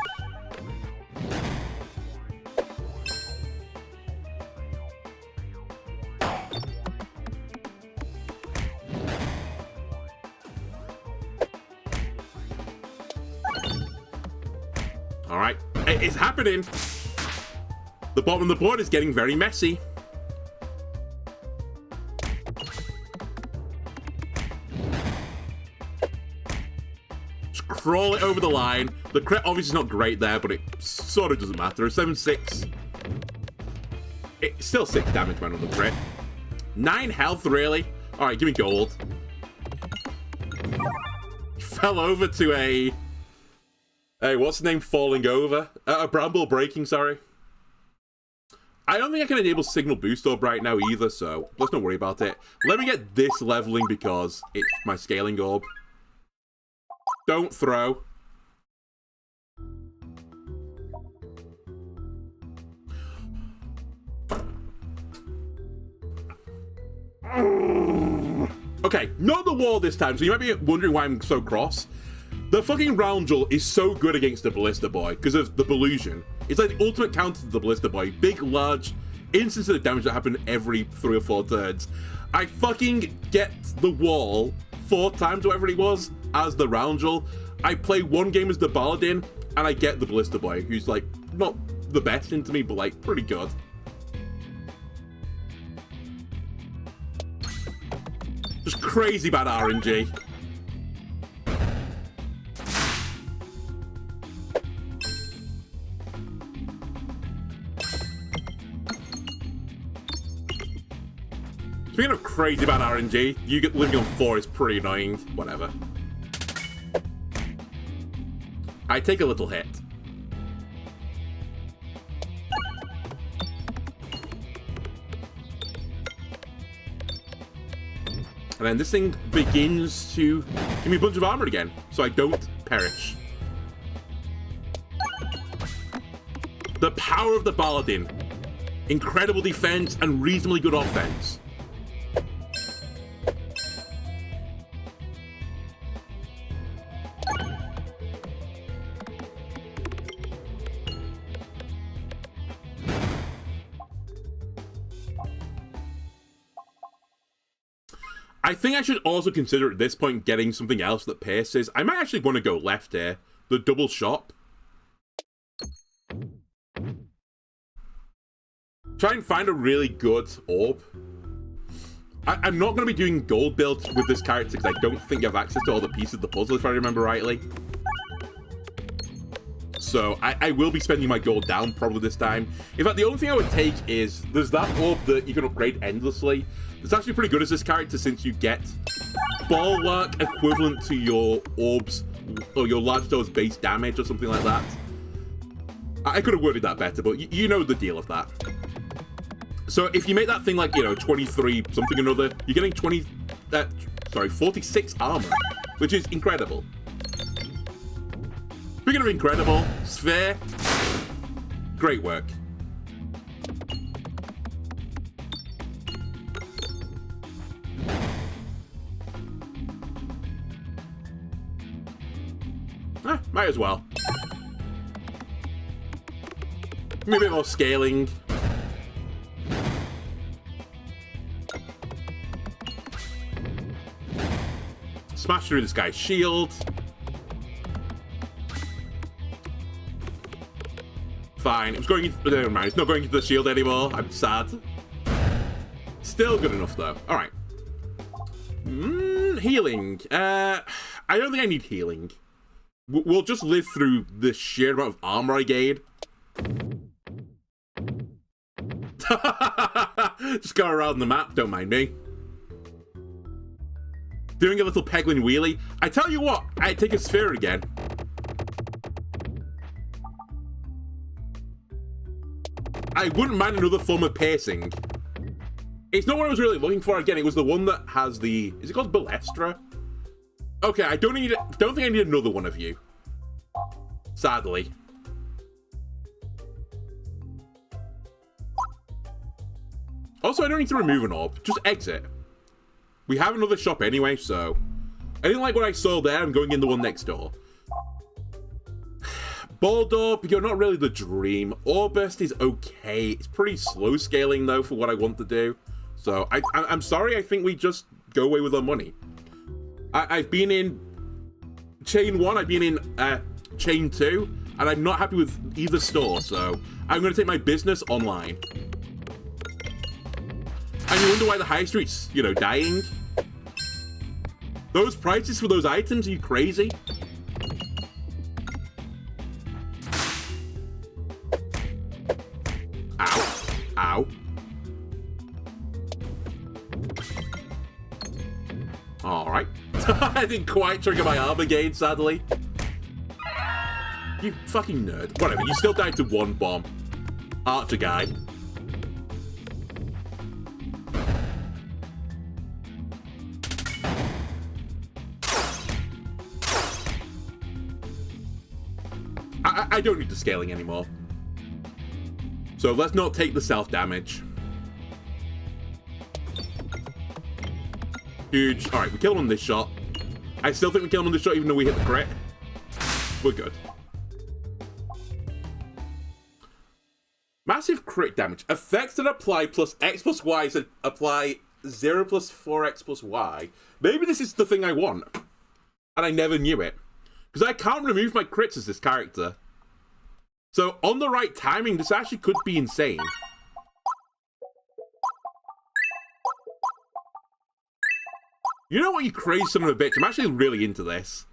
All right, it's happening. The bottom of the board is getting very messy. Just crawl it over the line. The crit obviously is not great there, but it sort of doesn't matter. 7-6. It's still 6 damage, man, on the crit. 9 health, really? All right, give me gold. Fell over to a... Hey, what's the name? Falling over? A bramble breaking, sorry. I don't think I can enable Signal Boost Orb right now either, so let's not worry about it. Let me get this leveling because it's my Scaling Orb. Don't throw. Okay, not the wall this time, so you might be wondering why I'm so cross. The fucking Roundel is so good against the Ballista Boy because of the Ballusion. It's like the ultimate counter to the Ballista Boy. Big, large, instances of damage that happen every 3 or 4 turns. I fucking get the wall 4 times, whatever it was, as the Roundel. I play 1 game as the Paladin, and I get the Ballista Boy, who's like, not the best into me, but like, pretty good. Just crazy bad RNG. Speaking of crazy bad RNG, you get living on 4 is pretty annoying. Whatever. I take a little hit. And then this thing begins to give me a bunch of armor again, so I don't perish. The power of the Paladin. Incredible defense and reasonably good offense. I think I should also consider at this point getting something else that pierces. I might actually want to go left here. The double shot. Try and find a really good orb. I'm not going to be doing gold builds with this character because I don't think I have access to all the pieces of the puzzle, if I remember rightly. So I will be spending my gold down probably this time. In fact, the only thing I would take is there's that orb that you can upgrade endlessly. It's actually pretty good as this character since you get Bulwark equivalent to your orbs or your large door's base damage or something like that. I could have worded that better, but you know the deal of that. So if you make that thing like, you know, 23 something or another, you're getting 46 armor, which is incredible. Speaking of incredible, Sphere, great work. Might as well. Maybe a bit more scaling. Smash through this guy's shield. Fine. It was going into... Never mind. It's not going into the shield anymore. I'm sad. Still good enough, though. All right. Healing. I don't think I need healing. We'll just live through the sheer amount of armor I gain. Just go around the map. Don't mind me. Doing a little Peglin wheelie. I tell you what. I take a sphere again. I wouldn't mind another form of piercing. It's not what I was really looking for. Again, it was the one that has the... Is it called Balestra? Okay, I don't think I need another one of you. Sadly. Also, I don't need to remove an orb. Just exit. We have another shop anyway, so... I didn't like what I saw there. I'm going in the one next door. Ball Orb, you're not really the dream. Orburst is okay. It's pretty slow scaling, though, for what I want to do. So, I'm sorry. I think we just go away with our money. I've been in Chain 1. I've been in Chain 2. And I'm not happy with either store. So, I'm going to take my business online. And you wonder why the high street's, you know, dying? Those prices for those items? Are you crazy? Ow. Ow. Alright. I didn't quite trigger my arm again, sadly. You fucking nerd. Whatever, you still died to one bomb. Archer guy. I don't need the scaling anymore. So let's not take the self-damage. Huge. Alright, we kill him on this shot. I still think we kill him on this shot even though we hit the crit. We're good. Massive crit damage. Effects that apply plus X plus Y so apply 0 plus 4X plus Y. Maybe this is the thing I want. And I never knew it. Because I can't remove my crits as this character. So, on the right timing, this actually could be insane. You know what, you crazy son of a bitch? I'm actually really into this.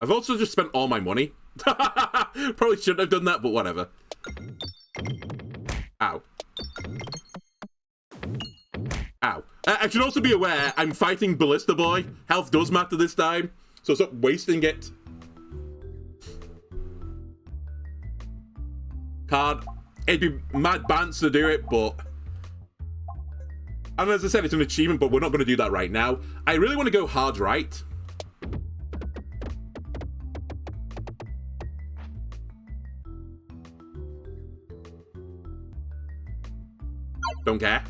I've also just spent all my money. Probably shouldn't have done that, but whatever. Ow. Ow. I should also be aware, I'm fighting Ballista Boy. Health does matter this time, so stop wasting it. Card. It'd be mad bants to do it, but... And as I said, it's an achievement, but we're not going to do that right now. I really want to go hard right. Don't care.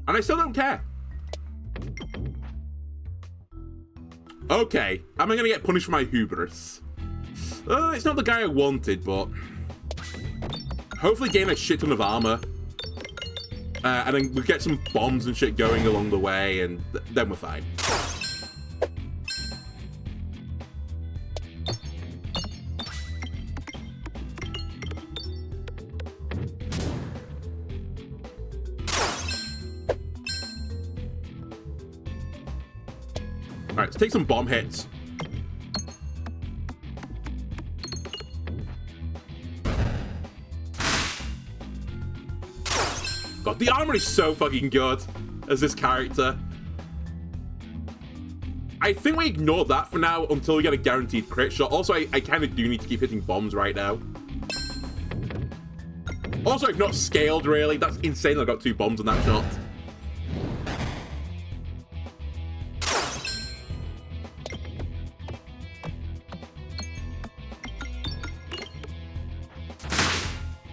And I still don't care. Okay, am I going to get punished for my hubris? It's not the guy I wanted, but... Hopefully gain a shit ton of armor. And then we'll get some bombs and shit going along the way, and then we're fine. Alright, let's take some bomb hits. God, the armor is so fucking good as this character. I think we ignore that for now until we get a guaranteed crit shot. Also, I kind of do need to keep hitting bombs right now. Also, I've not scaled, really. That's insane. I got 2 bombs on that shot.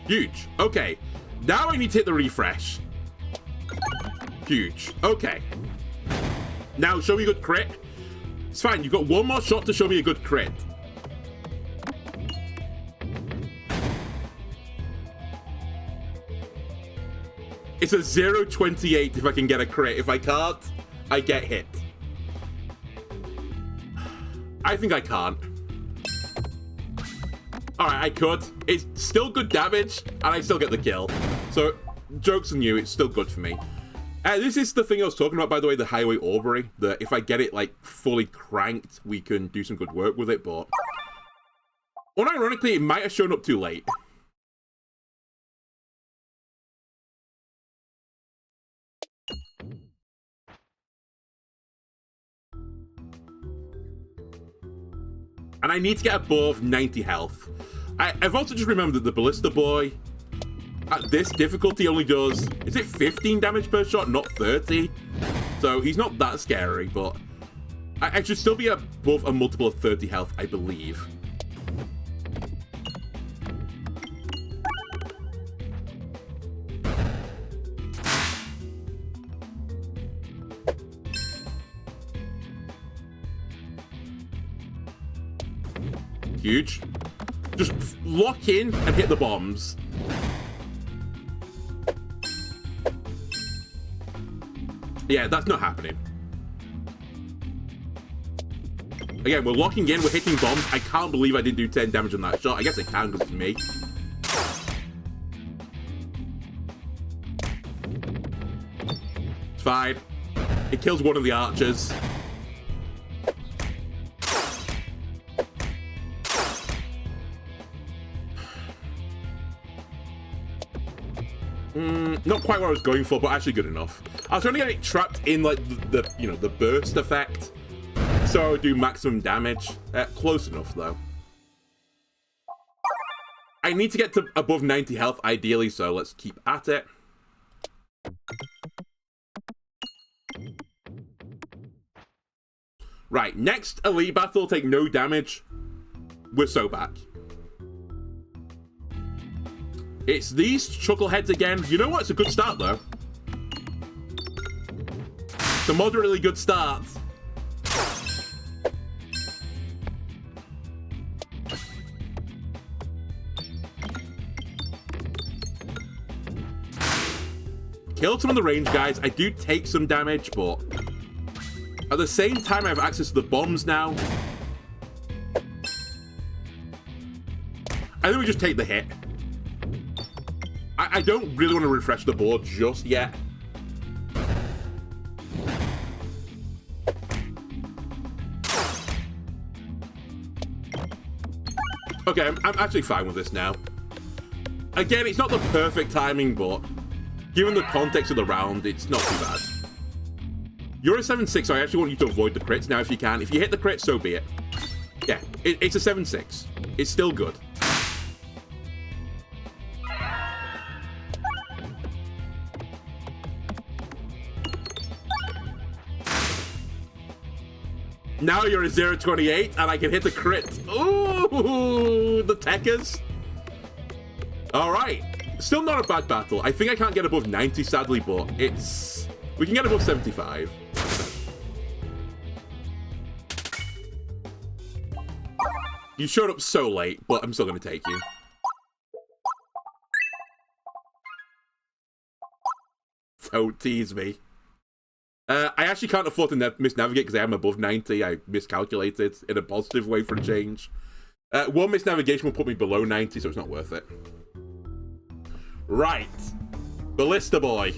Huge. Okay. Now I need to hit the refresh. Huge. Okay. Now, show me a good crit. It's fine. You've got one more shot to show me a good crit. It's a 0.28 if I can get a crit. If I can't, I get hit. I think I can't. Alright, I could. It's still good damage, and I still get the kill. So, joke's on you, it's still good for me. This is the thing I was talking about, by the way, the Highway Aubrey. That if I get it, like, fully cranked, we can do some good work with it, but... unironically, it might have shown up too late. And I need to get above 90 health. I've also just remembered that the Ballista Boy at this difficulty only does, is it 15 damage per shot, not 30? So he's not that scary, but I should still be above a multiple of 30 health, I believe. Huge. Just lock in and hit the bombs. Yeah, that's not happening. Again, we're locking in, we're hitting bombs. I can't believe I didn't do 10 damage on that shot. I guess I can because it's me. It's fine. It kills one of the archers. Not quite what I was going for, but actually good enough. I was trying to get it trapped in like the burst effect, so I would do maximum damage. Close enough though. I need to get to above 90 health ideally, so let's keep at it. Right, next elite battle, take no damage. We're so back. It's these chuckleheads again. You know what? It's a good start, though. It's a moderately good start. Killed some of the range guys. I do take some damage, but at the same time, I have access to the bombs now. I think we just take the hit. I don't really want to refresh the board just yet. Okay, I'm actually fine with this now. Again, it's not the perfect timing, but given the context of the round, it's not too bad. You're a 7-6, so I actually want you to avoid the crits now if you can. If you hit the crit, so be it. Yeah, it's a 7-6. It's still good. Now you're a 0.28, and I can hit the crit. Ooh, the techers. All right. Still not a bad battle. I think I can't get above 90, sadly, but it's... we can get above 75. You showed up so late, but I'm still going to take you. Don't tease me. I actually can't afford to misnavigate because I am above 90. I miscalculated in a positive way for a change. One misnavigation will put me below 90, so it's not worth it. Right. Ballista Boy.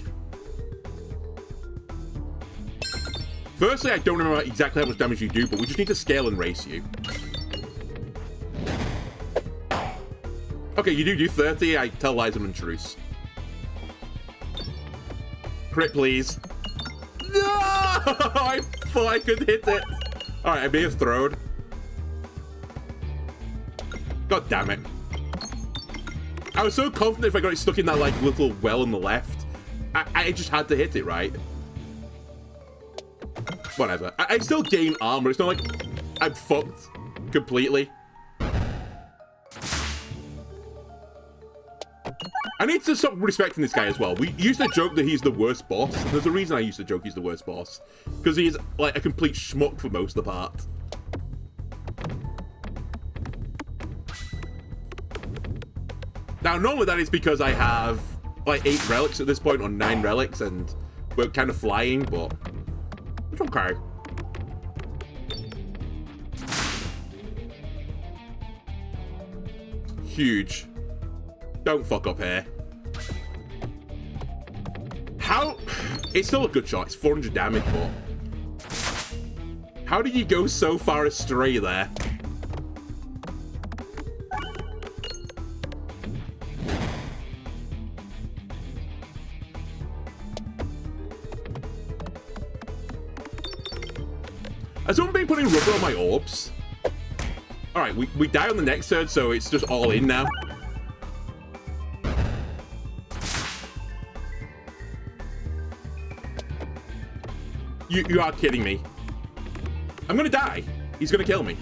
Firstly, I don't remember exactly how much damage you do, but we just need to scale and race you. Okay, you do 30. I tell lies and truce. Crit, please. No! I thought I could hit it. Alright, I may have thrown. God damn it. I was so confident if I got it stuck in that, like, little well on the left. I just had to hit it, right? Whatever. I still gain armor. It's not like I'm fucked completely. I need to stop respecting this guy as well. We used to joke that he's the worst boss. There's a reason I used to joke he's the worst boss. Because he's, like, a complete schmuck for most of the part. Now, normally that is because I have like 8 relics at this point, or 9 relics, and we're kind of flying, but it's okay. Huge. Don't fuck up here. How? It's still a good shot. It's 400 damage, but how did you go so far astray there? Has someone been putting rubber on my orbs? Alright, we die on the next turn, so it's just all in now. You are kidding me. I'm gonna die. He's gonna kill me.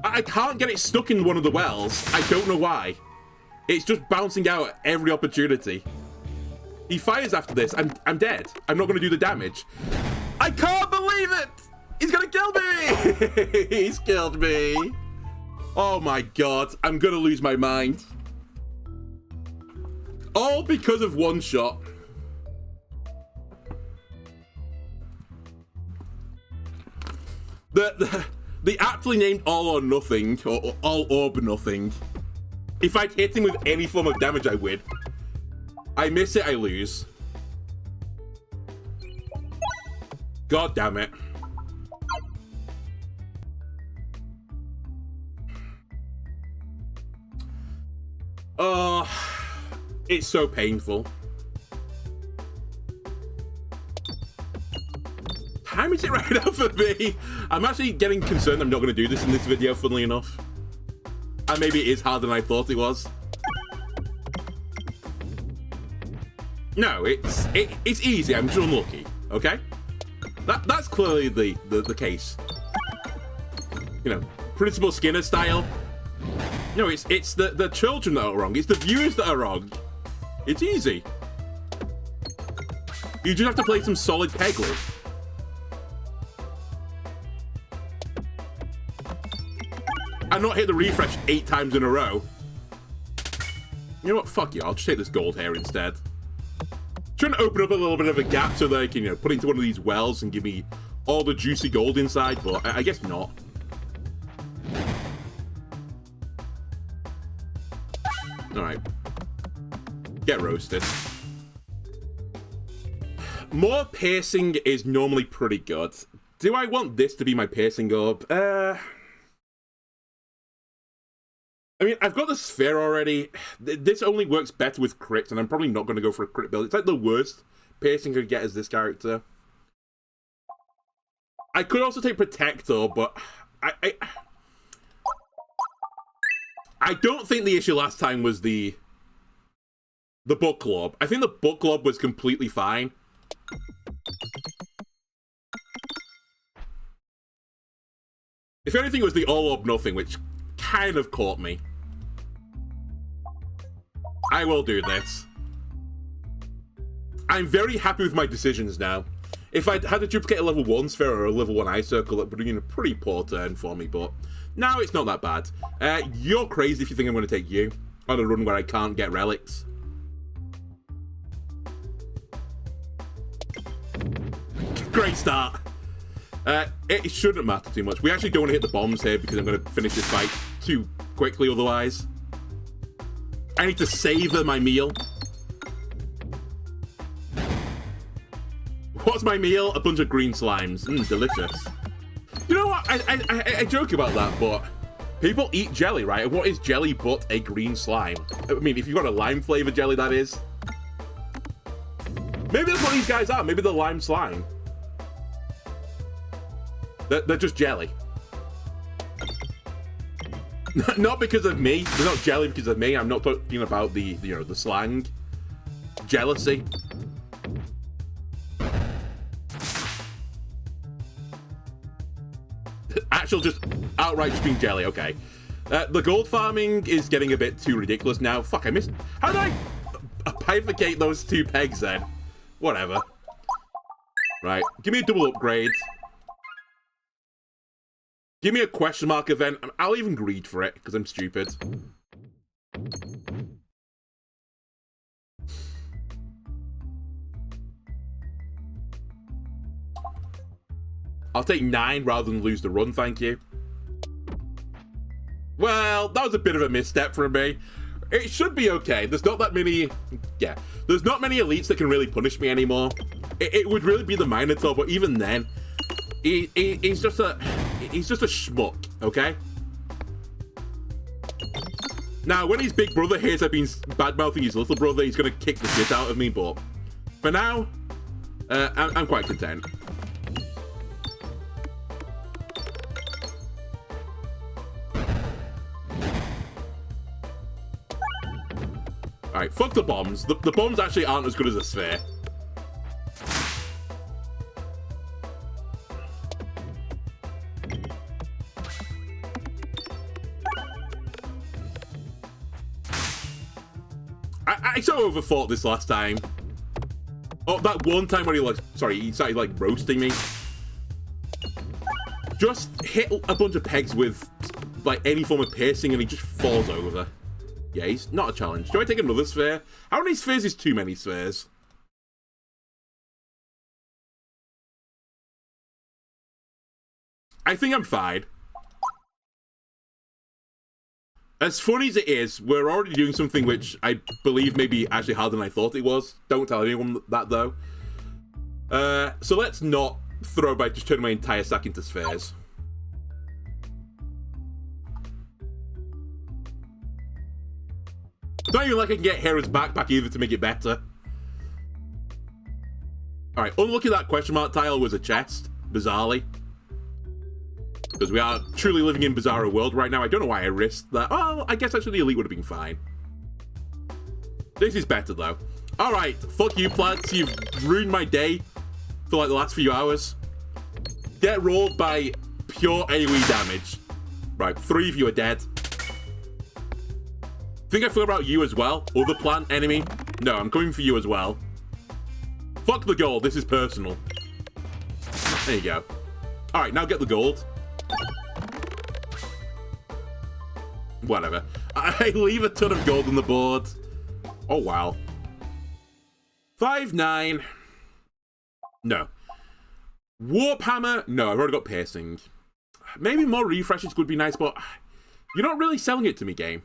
I can't get it stuck in one of the wells. I don't know why. It's just bouncing out at every opportunity. He fires after this. I'm dead. I'm not gonna do the damage. I can't believe it! He's gonna kill me! He's killed me. Oh my god. I'm gonna lose my mind. All because of one shot. The aptly named All or Nothing, or All Orb Nothing. If I'd hit him with any form of damage, I win. I miss it, I lose. God damn it. Oh, it's so painful. Time is it right up for me? I'm actually getting concerned I'm not going to do this in this video, funnily enough. And maybe it is harder than I thought it was. No, it's easy. I'm just unlucky. Okay, that's clearly the case. You know, Principal Skinner style. No, it's the children that are wrong. It's the viewers that are wrong. It's easy. You just have to play some solid Peglin. And not hit the refresh 8 times in a row. You know what? Fuck you. I'll just take this gold here instead. Trying to open up a little bit of a gap so they can, you know, put into one of these wells and give me all the juicy gold inside, but I guess not. Alright. Get roasted. More piercing is normally pretty good. Do I want this to be my piercing orb? I mean, I've got the sphere already. This only works better with crits, and I'm probably not going to go for a crit build. It's like the worst piercing I could get as this character. I could also take Protector, but I don't think the issue last time was the Book Club. I think the Book Club was completely fine. If anything, it was the All or Nothing, which kind of caught me. I will do this. I'm very happy with my decisions now. If I had to duplicate a level 1 sphere or a level 1 eye circle, that would have been a pretty poor turn for me, but now it's not that bad. You're crazy if you think I'm going to take you on a run where I can't get relics. Great start. It shouldn't matter too much. We actually don't want to hit the bombs here because I'm going to finish this fight too quickly otherwise. I need to savor my meal. What's my meal? A bunch of green slimes. Delicious. You know what? I joke about that, but people eat jelly, right? And what is jelly but a green slime? I mean, if you've got a lime flavor jelly, that is. Maybe that's what these guys are. Maybe they're lime slime. They're just jelly. Not because of me. They're not jelly because of me. I'm not talking about the the slang. Jealousy. Actual just outright just being jelly. Okay. The gold farming is getting a bit too ridiculous now. Fuck, I missed. How did I bifurcate those 2 pegs then? Whatever. Right. Give me a double upgrade. Give me a question mark event. I'll even greed for it, because I'm stupid. I'll take 9 rather than lose the run, thank you. Well, that was a bit of a misstep from me. It should be okay. There's not that many... Yeah. There's not many elites that can really punish me anymore. It would really be the Minotaur, but even then... He's just a schmuck, okay? Now, when his big brother hears I've been bad-mouthing his little brother, he's gonna kick the shit out of me, but... For now, I'm quite content. Alright, fuck the bombs. The bombs actually aren't as good as a sphere. I so overthought this last time. Oh, that one time when he started like roasting me. Just hit a bunch of pegs with like any form of piercing and he just falls over. Yeah, he's not a challenge. Do I take another sphere? How many spheres is too many spheres? I think I'm fine. As funny as it is, we're already doing something which I believe may be actually harder than I thought it was. Don't tell anyone that, though. So let's not throw by just turning my entire stack into spheres. It's not even like I can get Hera's backpack either to make it better. Alright, unlucky that question mark tile was a chest, bizarrely. Because we are truly living in Bizarro world right now. I don't know why I risked that. Oh, I guess actually the elite would have been fine. This is better, though. Alright, fuck you, plants. You've ruined my day for like the last few hours. Get rolled by pure AoE damage. Right, 3 of you are dead. Think I forgot about you as well? Other plant enemy? No, I'm coming for you as well. Fuck the gold, this is personal. There you go. Alright, now get the gold. Whatever. I leave a ton of gold on the board. Oh, wow. 5-9. No. Warp hammer? No, I've already got piercing. Maybe more refreshes would be nice, but you're not really selling it to me, game.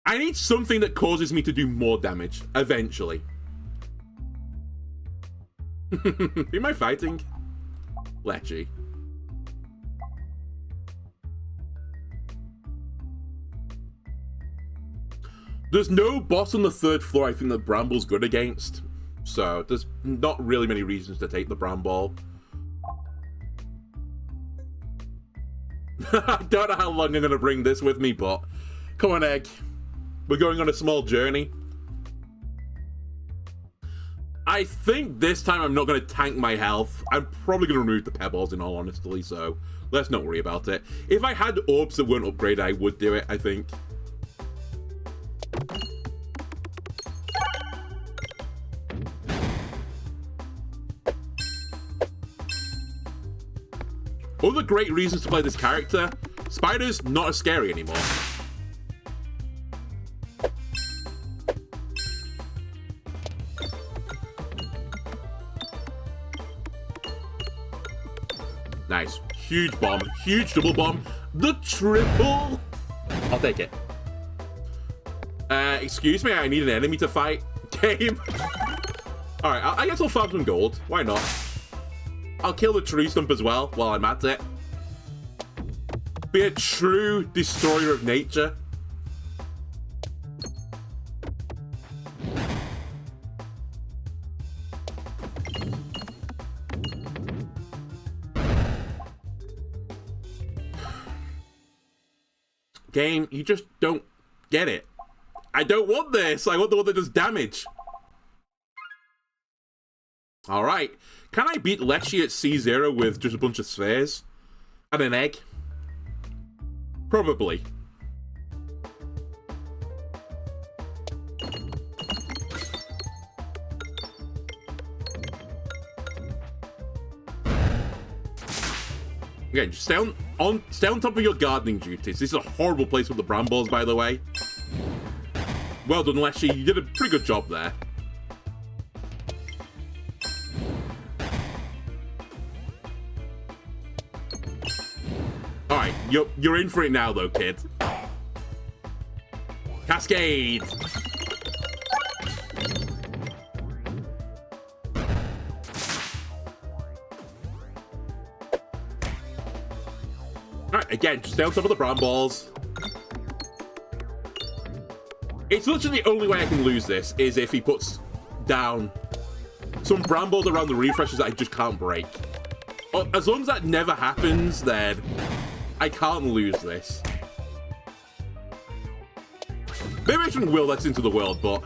I need something that causes me to do more damage, eventually. Who am I fighting? Lecce. There's no boss on the 3rd floor I think that Bramble's good against. So, there's not really many reasons to take the Bramble. I don't know how long I'm going to bring this with me, but... Come on, Egg. We're going on a small journey. I think this time I'm not going to tank my health. I'm probably going to remove the pebbles in all honesty, so let's not worry about it. If I had orbs that weren't upgraded, I would do it, I think. Other great reasons to play this character, Spider's not as scary anymore. Nice. Huge bomb. Huge double bomb. The triple! I'll take it. Excuse me, I need an enemy to fight. Game. Alright, I guess I'll farm some gold. Why not? I'll kill the tree stump as well while I'm at it. Be a true destroyer of nature. Game, you just don't get it. I don't want this. I want the one that does damage. Alright. Can I beat Lecce at C0 with just a bunch of spheres? And an egg? Probably. Again, just stay on top of your gardening duties. This is a horrible place with the brambles, by the way. Well done, Leshy. You did a pretty good job there. Alright, you're in for it now, though, kid. Cascade! Alright, again, just stay on top of the bramballs. It's literally the only way I can lose this is if he puts down some brambles around the refreshers that I just can't break. As long as that never happens, then I can't lose this. Maybe I shouldn't will this into the world, but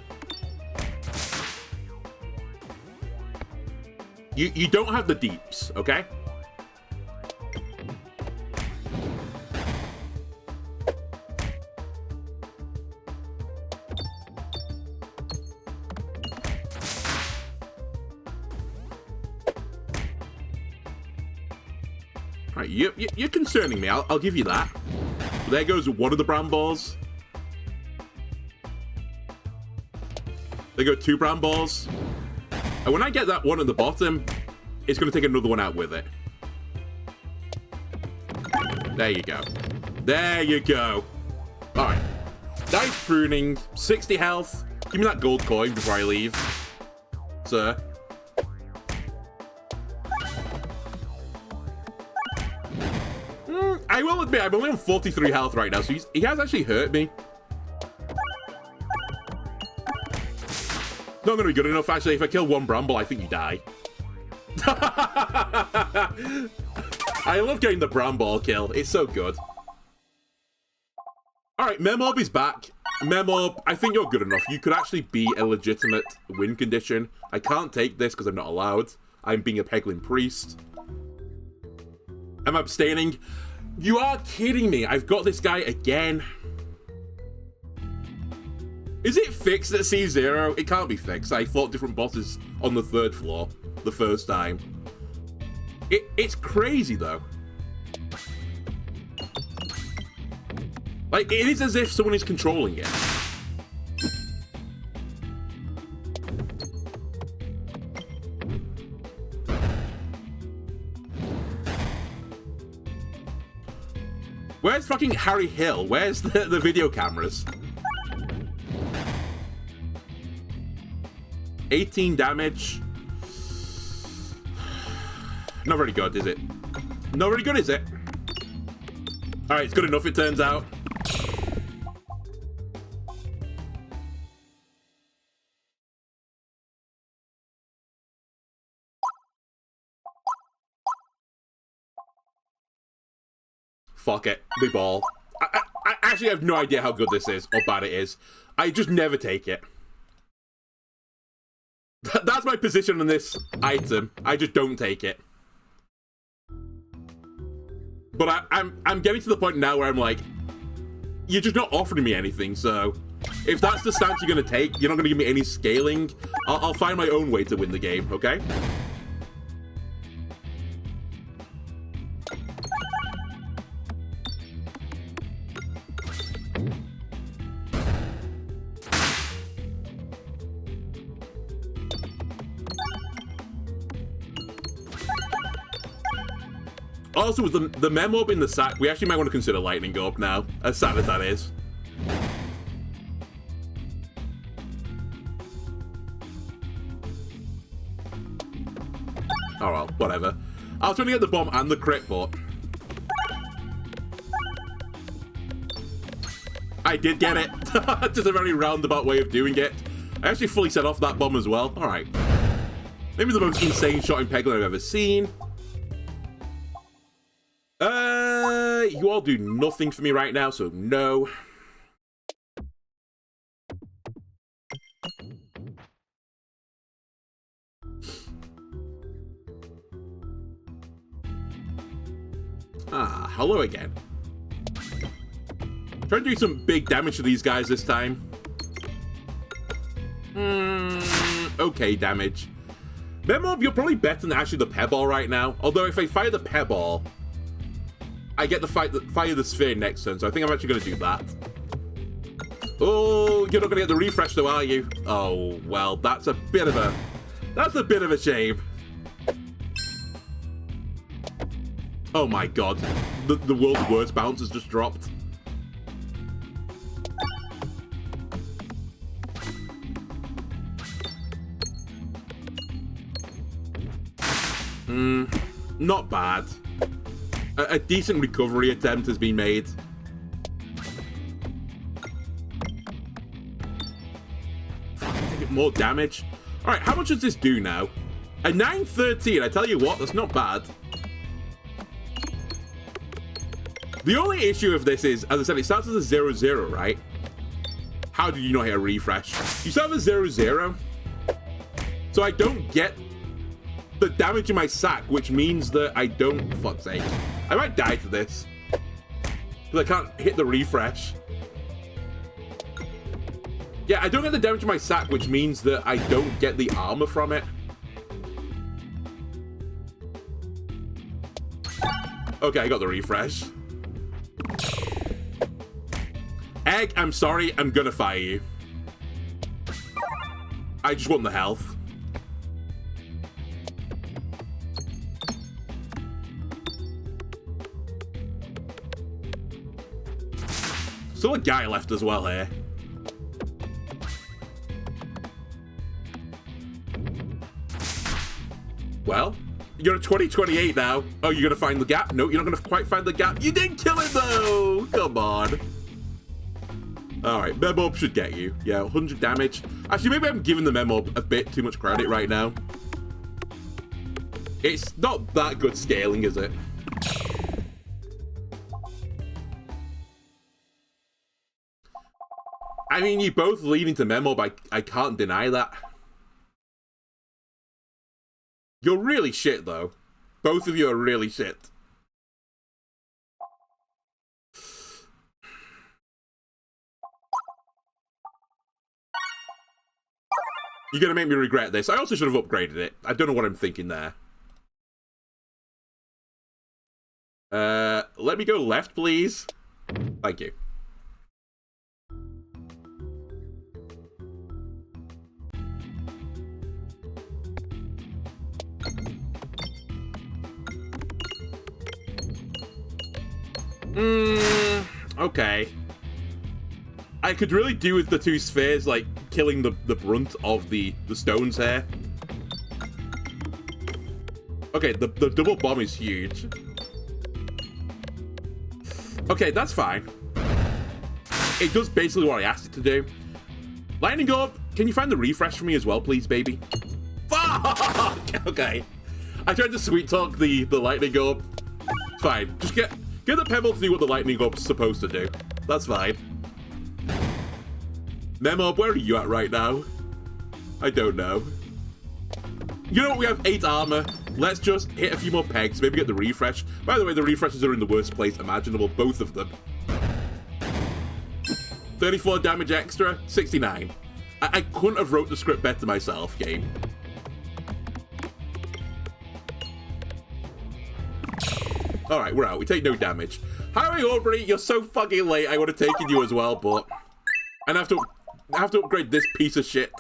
you don't have the deeps, okay? Right, you're concerning me. I'll give you that. There goes one of the bramballs. There go two bramballs. And when I get that one at the bottom, it's going to take another one out with it. There you go. There you go. Alright. Nice pruning. 60 health. Give me that gold coin before I leave, sir. I will admit, I'm only on 43 health right now, so he has actually hurt me. Not going to be good enough, actually. If I kill one bramble, I think you die. I love getting the bramble kill. It's so good. Alright, Memob is back. Memob, I think you're good enough. You could actually be a legitimate win condition. I can't take this because I'm not allowed. I'm being a Peglin priest. I'm abstaining. You are kidding me. I've got this guy again. Is it fixed at C0? It can't be fixed. I fought different bosses on the 3rd floor the first time. It's crazy, though. Like, it is as if someone is controlling it. Where's fucking Harry Hill? Where's the video cameras? 18 damage. Not very good, is it? Not very good, is it? Alright, it's good enough, it turns out. Fuck it. Big ball. I actually have no idea how good this is or bad it is. I just never take it. That's my position on this item. I just don't take it. But I'm getting to the point now where I'm like, you're just not offering me anything, so if that's the stance you're going to take, you're not going to give me any scaling, I'll find my own way to win the game, okay? Also, with the Memob in the sack, we actually might want to consider lightning up now, as sad as that is. Oh well, whatever. I was trying to get the bomb and the crit, but I did get it. Just a very roundabout way of doing it. I actually fully set off that bomb as well. Alright. Maybe the most insane shot in Peglin I've ever seen. You all do nothing for me right now, so no. Ah, hello again. Trying to do some big damage to these guys this time. Okay, damage. Memob, you're probably better than actually the Pebble right now. Although if I fire the Pebble, I get the fire the sphere next turn, so I think I'm actually going to do that. Oh, you're not going to get the refresh though, are you? Oh, well, that's a bit of a shame. Oh my god. The world's worst bounce has just dropped. Not bad. A decent recovery attempt has been made. More damage. Alright, how much does this do now? A 913, I tell you what, that's not bad. The only issue of this is, as I said, it starts as a 0-0, right? How did you not hit a refresh? You start with a 0-0. So I don't get the damage in my sack, which means that I don't... Fuck's sake. I might die to this. Because I can't hit the refresh. Yeah, I don't get the damage in my sack, which means that I don't get the armor from it. Okay, I got the refresh. Egg, I'm sorry, I'm gonna fire you. I just want the health. Still a guy left as well here. Well, you're at 2028 now. Oh, you're gonna find the gap? No, you're not gonna quite find the gap. You didn't kill it though! Come on. Alright, Memo should get you. Yeah, 100 damage. Actually, maybe I'm giving the Memo a bit too much credit right now. It's not that good scaling, is it? I mean, you both lean into Memo, but I can't deny that. You're really shit, though. Both of you are really shit. You're gonna make me regret this. I also should have upgraded it. I don't know what I'm thinking there. Let me go left, please. Thank you. Okay. I could really do with the two spheres, like, killing the brunt of the stones here. Okay, the double bomb is huge. Okay, that's fine. It does basically what I asked it to do. Lightning Orb, can you find the refresh for me as well, please, baby? Fuck! Okay. I tried to sweet talk the Lightning Orb. Fine. Just get the Pebble to do what the Lightning Orb's supposed to do. That's fine. Memo, where are you at right now? I don't know. You know what? We have 8 armor. Let's just hit a few more pegs. Maybe get the refresh. By the way, the refreshes are in the worst place imaginable. Both of them. 34 damage extra. 69. I couldn't have wrote the script better myself, game. Alright, we're out. We take no damage. Highway Aubrey, you're so fucking late. I would have taken you as well, but... And I have to upgrade this piece of shit.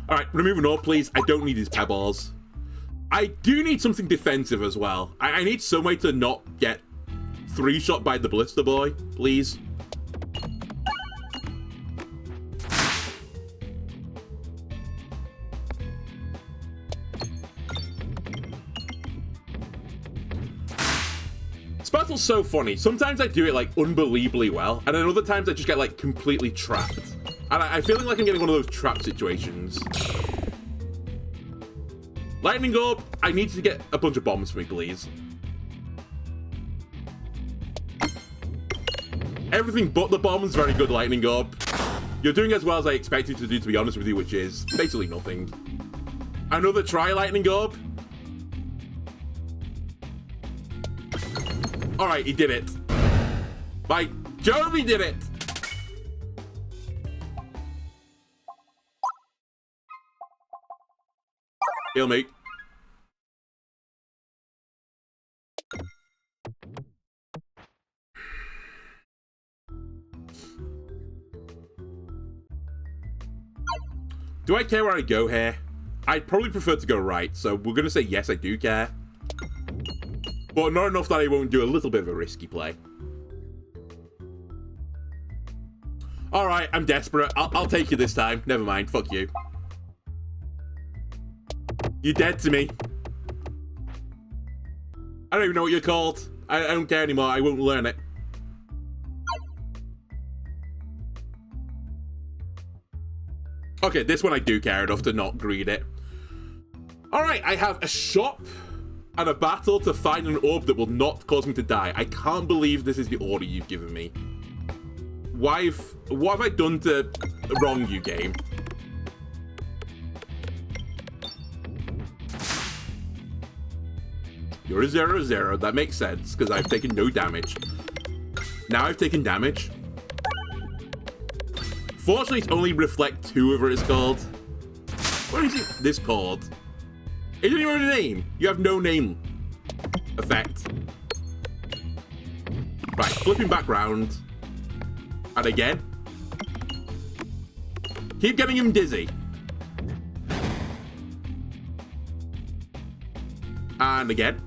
Alright, removing all, please. I don't need these pebbles. I do need something defensive as well. I need some way to not get 3-shot by the Blister Boy, please. Spartle's so funny. Sometimes I do it, like, unbelievably well, and then other times I just get, like, completely trapped. And I feel like I'm getting one of those trap situations. Lightning Orb, I need to get a bunch of bombs for me, please. Everything but the bombs, very good, Lightning Orb. You're doing as well as I expected you to do, to be honest with you, which is basically nothing. Another try, Lightning Orb. Alright, he did it. By Jove, he did it. Heal me. Do I care where I go here? I'd probably prefer to go right, so we're going to say yes, I do care. But not enough that I won't do a little bit of a risky play. Alright, I'm desperate. I'll take you this time. Never mind, fuck you. You're dead to me. I don't even know what you're called. I don't care anymore. I won't learn it. Okay, this one I do care enough to not greed it. Alright, I have a shop and a battle to find an orb that will not cause me to die. I can't believe this is the order you've given me. What have I done to wrong you, game? You're a 0-0. That makes sense, because I've taken no damage. Now I've taken damage. Fortunately, it's only Reflect 2, whatever it's called. What is this called? It doesn't even have a name. You have no name effect. Right, flipping back round. And again. Keep getting him dizzy. And again.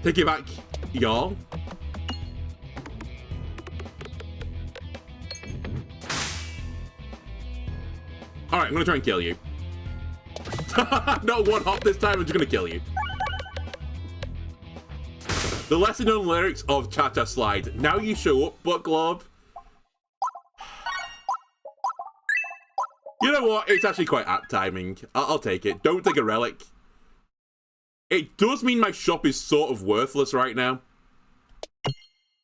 Take it back, y'all. Alright, I'm gonna try and kill you. Not one hop this time, I'm just gonna kill you. The lesser known lyrics of Cha-Cha Slide. Now you show up, Butt Glob. You know what? It's actually quite apt timing. I'll take it. Don't take a relic. It does mean my shop is sort of worthless right now.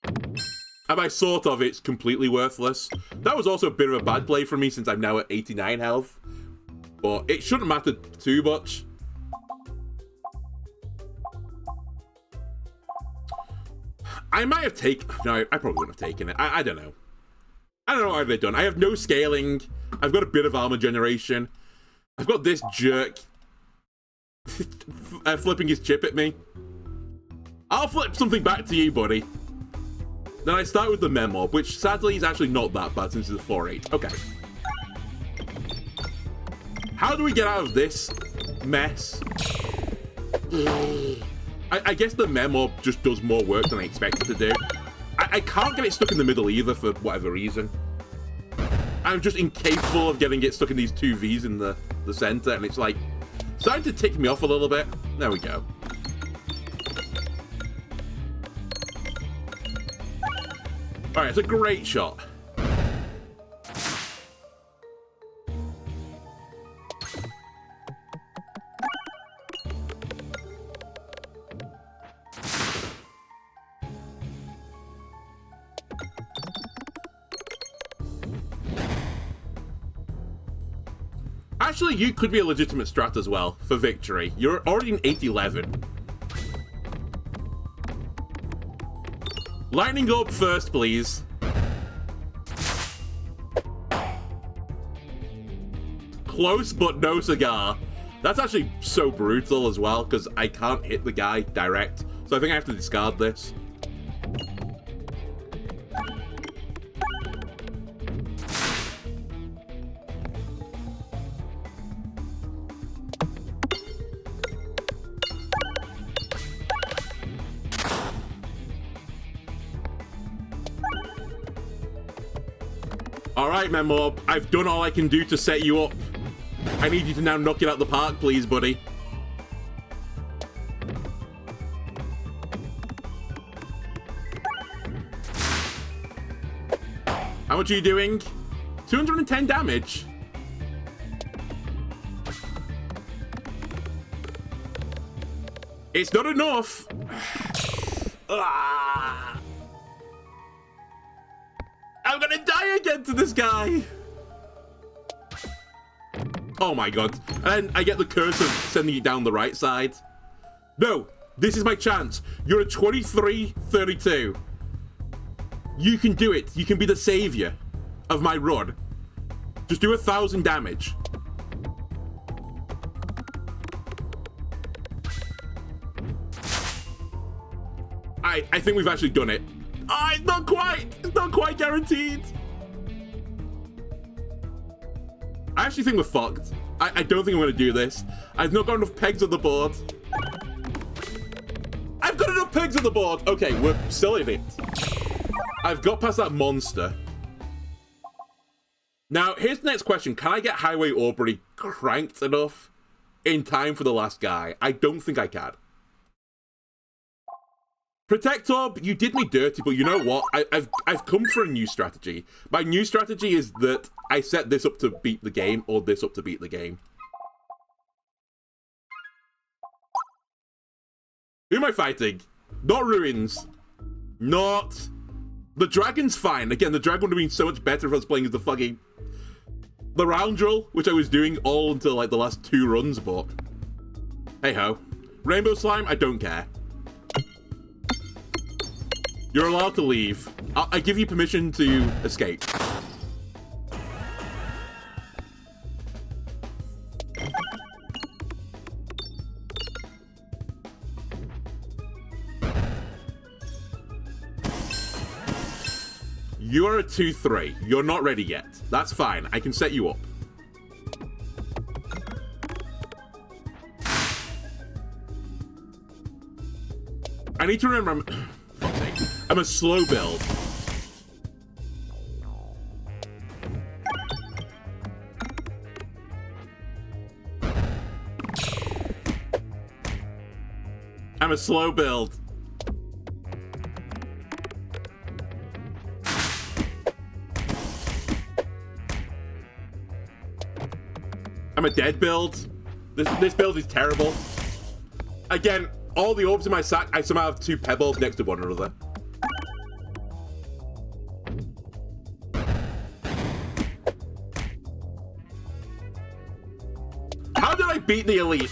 And by sort of, it's completely worthless. That was also a bit of a bad play for me since I'm now at 89 health. But it shouldn't matter too much. I might have taken... No, I probably wouldn't have taken it. I don't know. I don't know what they've done. I have no scaling. I've got a bit of armor generation. I've got this jerk flipping his chip at me. I'll flip something back to you, buddy. Then I start with the Memo, which sadly is actually not that bad since it's a 4-8. Okay. How do we get out of this mess? I guess the Memo just does more work than I expected to do. I can't get it stuck in the middle either for whatever reason. I'm just incapable of getting it stuck in these two V's in the center, and it's like starting to tick me off a little bit. There we go. Alright, it's a great shot. Actually, you could be a legitimate strat as well for victory. You're already in 8-11. Lightning up first, please. Close, but no cigar. That's actually so brutal as well, because I can't hit the guy direct. So I think I have to discard this. Alright, Memo, I've done all I can do to set you up. I need you to now knock it out the park, please, buddy. How much are you doing? 210 damage. It's not enough. I'm gonna die again to this guy. Oh my god. And then I get the curse of sending it down the right side. No, this is my chance. You're a 23-32. You can do it. You can be the savior of my run. Just do 1,000 damage. I think we've actually done it. Oh, it's not quite. It's not quite guaranteed. I actually think we're fucked. I don't think I'm going to do this. I've not got enough pegs on the board. I've got enough pegs on the board. Okay, we're still in it. I've got past that monster. Now, here's the next question. Can I get Highway Aubrey cranked enough in time for the last guy? I don't think I can. Protect Orb, you did me dirty, but you know what? I've come for a new strategy. My new strategy is that I set this up to beat the game, or this up to beat the game. Who am I fighting? Not Ruins. Not... The Dragon's fine. Again, the Dragon would have been so much better if I was playing as the fucking... The Roundrel, which I was doing all until, like, the last 2 runs, but... Hey-ho. Rainbow Slime, I don't care. You're allowed to leave. I give you permission to escape. You are a 2-3. You're not ready yet. That's fine. I can set you up. I need to remember... I'm a slow build. I'm a slow build. I'm a dead build. This build is terrible. Again, all the orbs in my sack, I somehow have 2 pebbles next to one another. How did I beat the elite?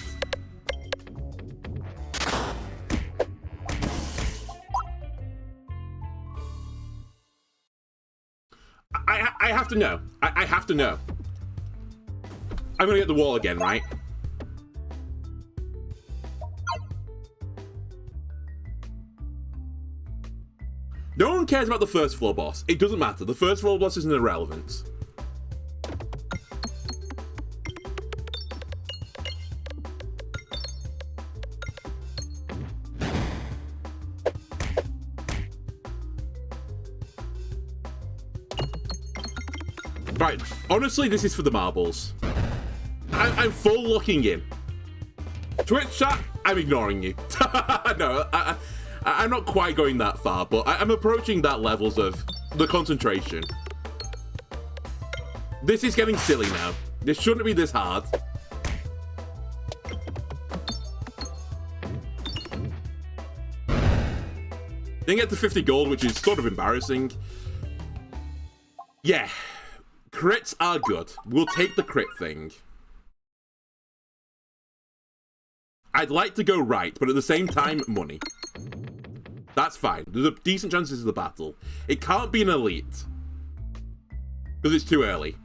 I have to know. I have to know. I'm gonna get the wall again, right? No one cares about the first floor boss. It doesn't matter. The first floor boss is an irrelevance. Right, honestly, this is for the marbles. I'm full looking in. Twitch chat, I'm ignoring you. No, I'm not quite going that far, but I'm approaching that levels of the concentration. This is getting silly now. This shouldn't be this hard. Didn't get to 50 gold, which is sort of embarrassing. Yeah. Crits are good. We'll take the crit thing. I'd like to go right, but at the same time, money. That's fine. There's a decent chance this is the battle. It can't be an elite. Because it's too early.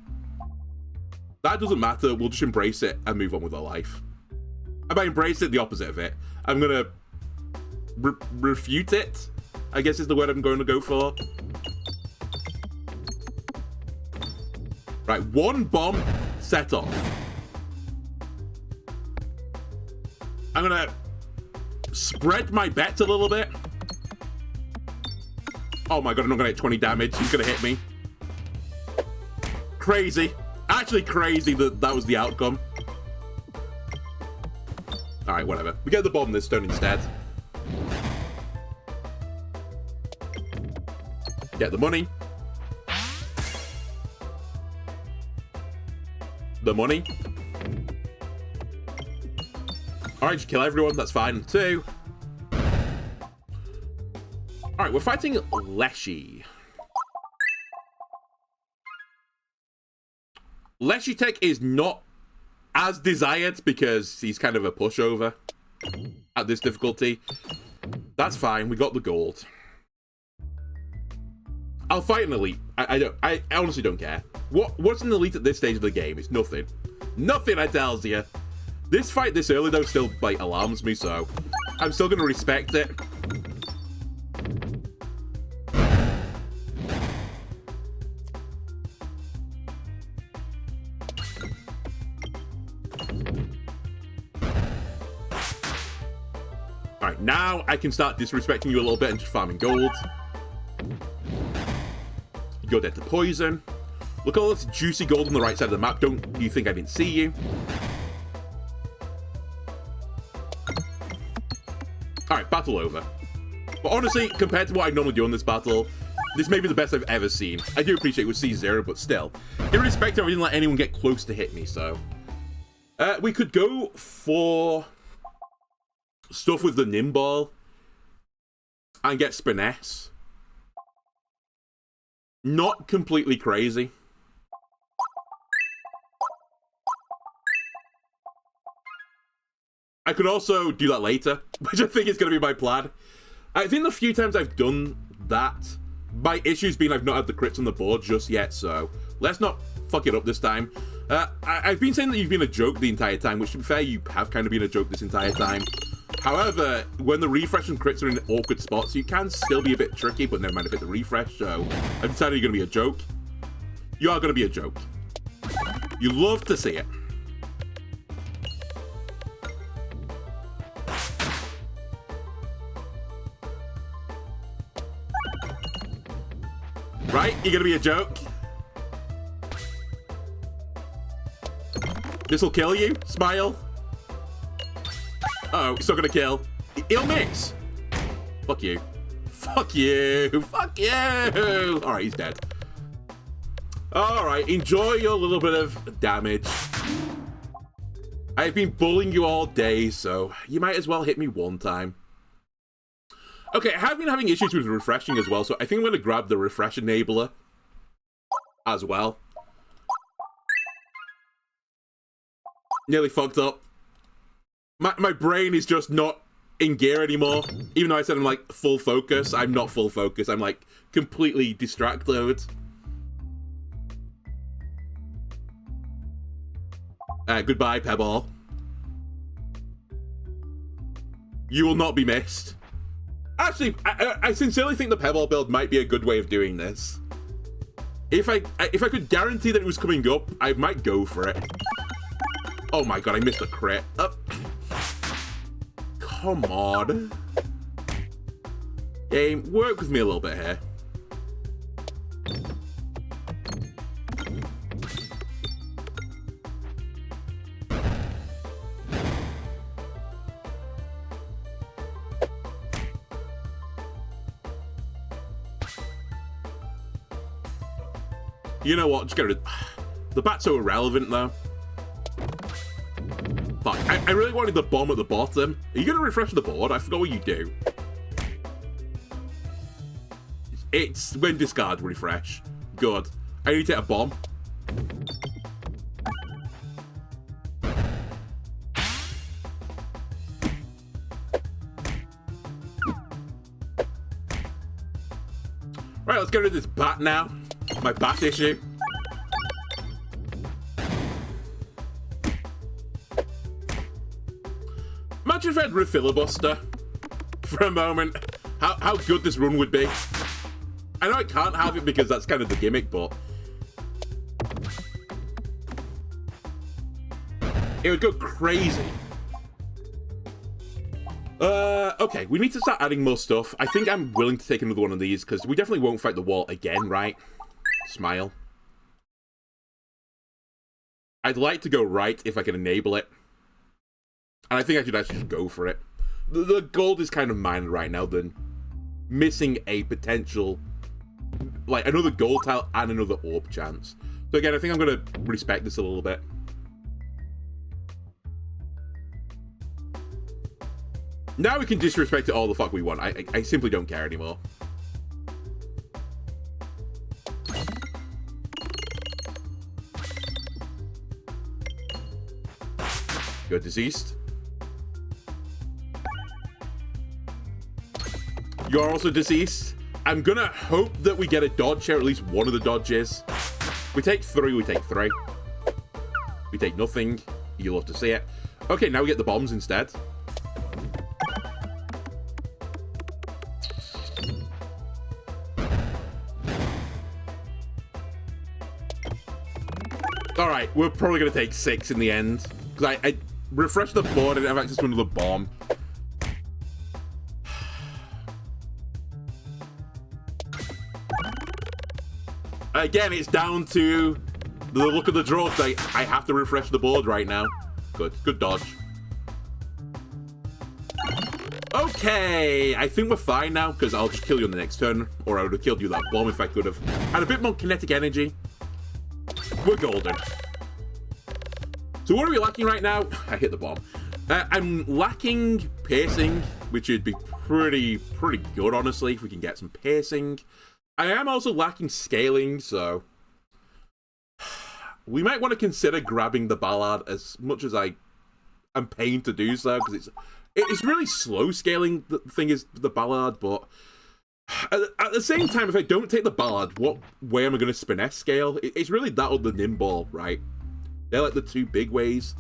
That doesn't matter. We'll just embrace it and move on with our life. And by embrace it, the opposite of it. I'm going to refute it, I guess is the word I'm going to go for. Right, 1 bomb set off. I'm gonna spread my bets a little bit. Oh my god, I'm not gonna hit 20 damage. He's gonna hit me. Crazy. Actually crazy that that was the outcome. Alright, whatever. We get the bomb this turn instead. Get the money. The money. Alright, just kill everyone, that's fine too. Alright, we're fighting Leshy. Leshy Tech is not as desired because he's kind of a pushover at this difficulty. That's fine. We got the gold. I'll fight an elite. I honestly don't care. What's an elite at this stage of the game? It's nothing. Nothing, I tells you. This fight this early though still like alarms me, so I'm still gonna respect it. Alright, now I can start disrespecting you a little bit and just farming gold. You go there to poison. Look at all this juicy gold on the right side of the map. Don't you think I didn't see you? Alright, battle over. But honestly, compared to what I normally do on this battle, this may be the best I've ever seen. I do appreciate it with C0, but still. Irrespective, I didn't let anyone get close to hit me, so... we could go for... stuff with the Nimball and get Spiness. Not completely crazy. I could also do that later, which I think is going to be my plan. I think the few times I've done that, my issue's been I've not had the crits on the board just yet, so let's not fuck it up this time. I've been saying that you've been a joke the entire time, which to be fair, you have kind of been a joke this entire time. However, when the refresh and crits are in awkward spots, you can still be a bit tricky, but never mind, I've hit the refresh, so I've decided you're going to be a joke. You are going to be a joke. You love to see it. Right? You're going to be a joke? This'll kill you? Smile? Uh-oh, he's still gonna kill. He'll miss. Fuck you. Fuck you. Fuck you. Alright, he's dead. Alright, enjoy your little bit of damage. I've been bullying you all day, so you might as well hit me one time. Okay, I have been having issues with refreshing as well, so I think I'm gonna grab the refresh enabler as well. Nearly fucked up. My brain is just not in gear anymore. Even though I said I'm like full focus, I'm not full focus. I'm like completely distracted. Goodbye, Pebble. You will not be missed. Actually, I sincerely think the Pebble build might be a good way of doing this. If I could guarantee that it was coming up, I might go for it. Oh my god, I missed a crit. Come on. Game, work with me a little bit here. You know what? Just get rid of... The bat's so irrelevant, though. Fuck, I really wanted the bomb at the bottom. Are you going to refresh the board? I forgot what you do. It's when discard refresh. Good. I need to hit a bomb. Right, let's get rid of this bat now. My bat issue. Imagine if I had Filibuster for a moment. How good this run would be. I know I can't have it because that's kind of the gimmick, but... it would go crazy. Okay, we need to start adding more stuff. I think I'm willing to take another one of these, because we definitely won't fight the wall again, right? Smile. I'd like to go right if I can enable it. And I think I should actually just go for it. The gold is kind of mine right now than missing a potential... like, another gold tile and another orb chance. So again, I think I'm going to respect this a little bit. Now we can disrespect it all the fuck we want. I simply don't care anymore. You're deceased. You're also deceased. I'm gonna hope that we get a dodge here, at least one of the dodges. We take 3, we take 3. We take nothing. You'll have to see it. Okay, now we get the bombs instead. Alright, we're probably going to take 6 in the end. Because I refreshed the board and I have access to another bomb. Again, it's down to the look of the draw. I have to refresh the board right now. Good dodge. Okay, I think we're fine now, because I'll just kill you on the next turn. Or I would have killed you with that bomb if I could have. Had a bit more kinetic energy. We're golden. So what are we lacking right now? I hit the bomb. I'm lacking piercing, which would be pretty good, honestly, if we can get some piercing. I am also lacking scaling, so we might want to consider grabbing the Ballad, as much as I am pained to do so, because it's really slow scaling. The thing is, the Ballad, but at the same time, if I don't take the Ballad, what way am I going to Spiness scale? It's really that or the Nimball, right? They're like the 2 big ways.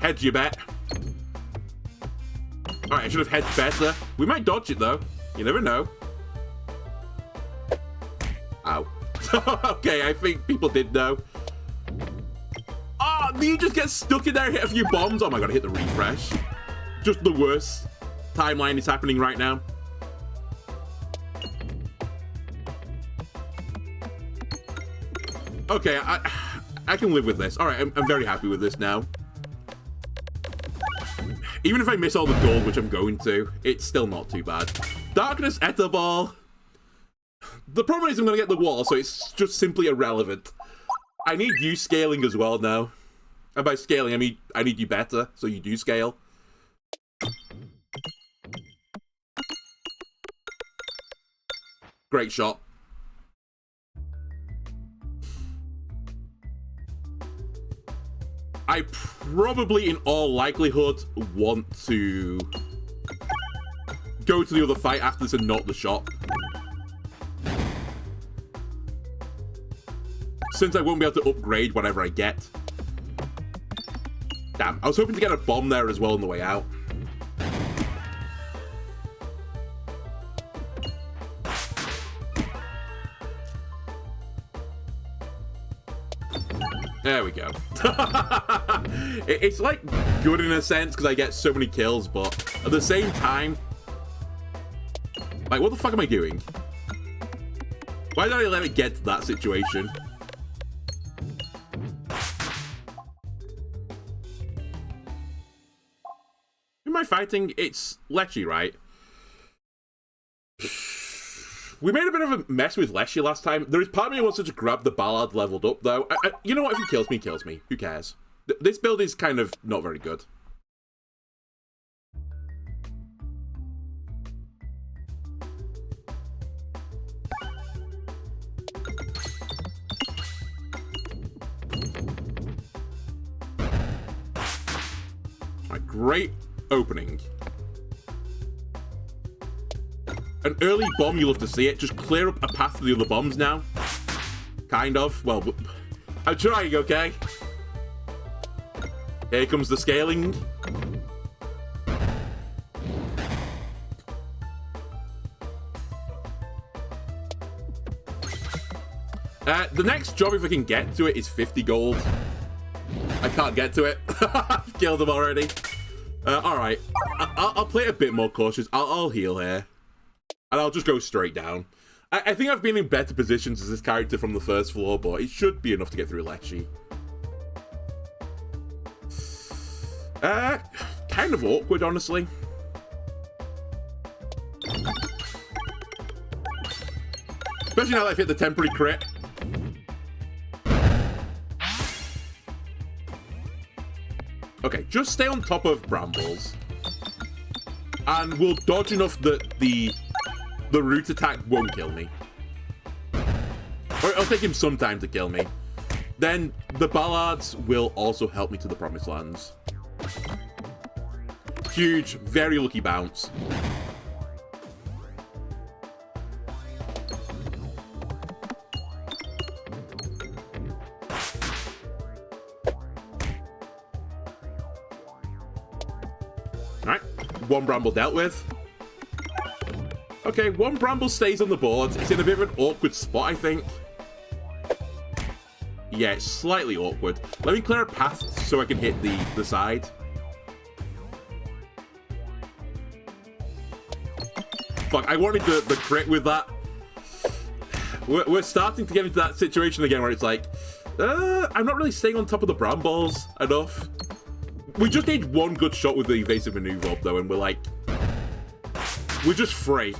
Hedge your bet. Alright, I should have hedged better. We might dodge it, though. You never know. Ow. Okay, I think people did know. Oh, you just get stuck in there, hit a few bombs. Oh my god, I hit the refresh. Just the worst timeline is happening right now. Okay, I can live with this. Alright, I'm very happy with this now. Even if I miss all the gold, which I'm going to, it's still not too bad. Darkness Ether-Ball. The problem is I'm going to get the wall, so it's just simply irrelevant. I need you scaling as well now. And by scaling, I mean I need you better, so you do scale. Great shot. I probably, in all likelihood, want to go to the other fight after this and not the shop. Since I won't be able to upgrade whatever I get. Damn, I was hoping to get a bomb there as well on the way out. There we go. It's like good in a sense because I get so many kills, but at the same time, like, what the fuck am I doing? Why did I let it get to that situation? Who am I fighting? It's Leshy, right? We made a bit of a mess with Leshy last time. There is part of me who wants to just grab the Ballad leveled up, though. You know what? If he kills me, he kills me. Who cares? This build is kind of not very good. Alright, great opening. An early bomb, you'll have to see it. Just clear up a path to the other bombs now. Kind of. Well, I'm trying, okay? Here comes the scaling. The next job, if I can get to it, is 50 gold. I can't get to it. I've killed him already. Alright. I'll play it a bit more cautious. I'll heal here. And I'll just go straight down. I think I've been in better positions as this character from the first floor, but it should be enough to get through Leshy. Kind of awkward, honestly. Especially now that I've hit the temporary crit. Okay, just stay on top of brambles. And we'll dodge enough that the root attack won't kill me. Or it'll take him some time to kill me. Then the ballards will also help me to the promised lands. Huge, very lucky bounce. Alright, one bramble dealt with. Okay, one bramble stays on the board. It's in a bit of an awkward spot, I think. Yeah, it's slightly awkward. Let me clear a path so I can hit the side. Fuck, I wanted the crit with that. We're starting to get into that situation again where it's like, I'm not really staying on top of the brambles enough. We just need one good shot with the evasive maneuver up, though, and we're just free.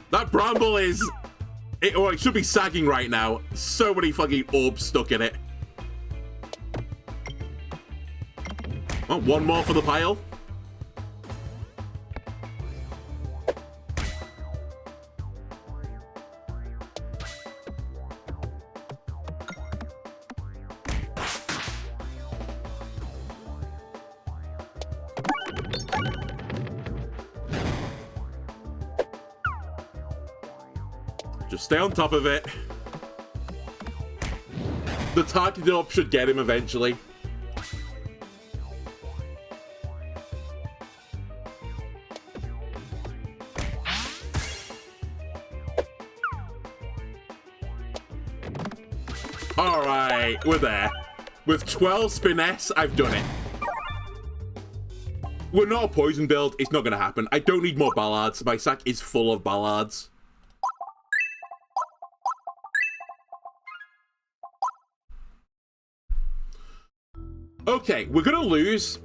That bramble is... it should be sagging right now. So many fucking orbs stuck in it. Oh, one more for the pile. Just stay on top of it. The targeted up should get him eventually. Alright, we're there. With 12 Spiness, I've done it. We're not a poison build. It's not going to happen. I don't need more ballards. My sack is full of ballards. Okay, we're going to lose.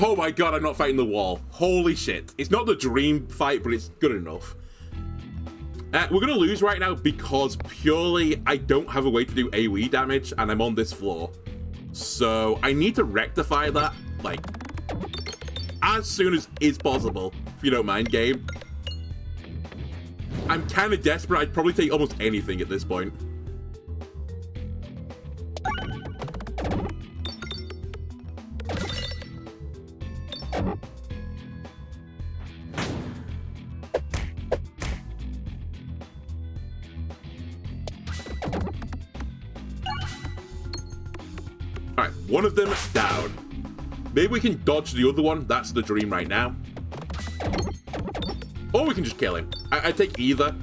Oh my god, I'm not fighting the wall. Holy shit. It's not the dream fight, but it's good enough. We're going to lose right now because purely I don't have a way to do AoE damage and I'm on this floor. So I need to rectify that, like, as soon as is possible, if you don't mind, game. I'm kind of desperate. I'd probably take almost anything at this point. Alright, one of them down. Maybe we can dodge the other one. That's the dream right now. Or we can just kill him. I'd take either.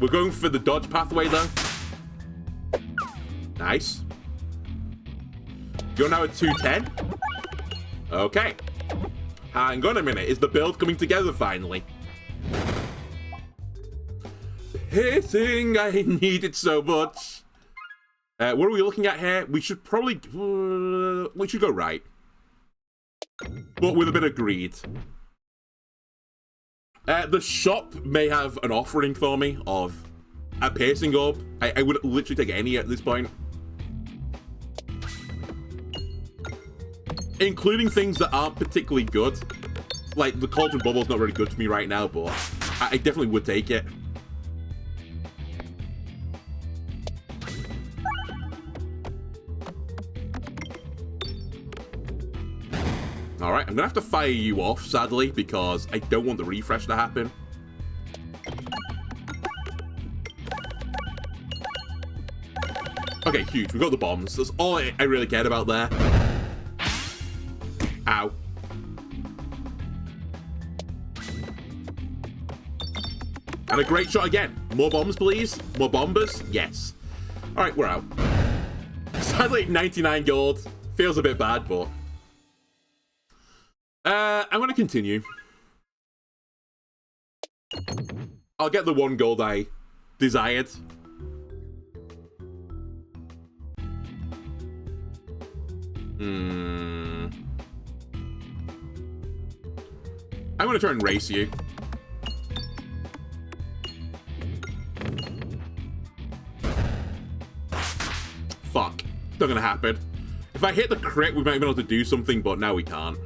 We're going for the dodge pathway, though. Nice. You're now at 210. Okay. Hang on a minute. Is the build coming together finally? Hitting! I need it so much. What are we looking at here? We should probably... we should go right. But with a bit of greed. The shop may have an offering for me of a piercing orb. I would literally take any at this point. Including things that aren't particularly good. Like, the Cauldron Bubble's not very good to me right now, but I definitely would take it. Alright, I'm gonna have to fire you off, sadly, because I don't want the refresh to happen. Okay, huge. We've got the bombs. That's all I really cared about there. Ow. And a great shot again. More bombs, please. More bombers. Yes. Alright, we're out. Sadly, 99 gold. Feels a bit bad, but... I'm going to continue. I'll get the 1 gold I desired. I'm going to try and race you. not gonna happen. If I hit the crit, we might be able to do something, but now we can't.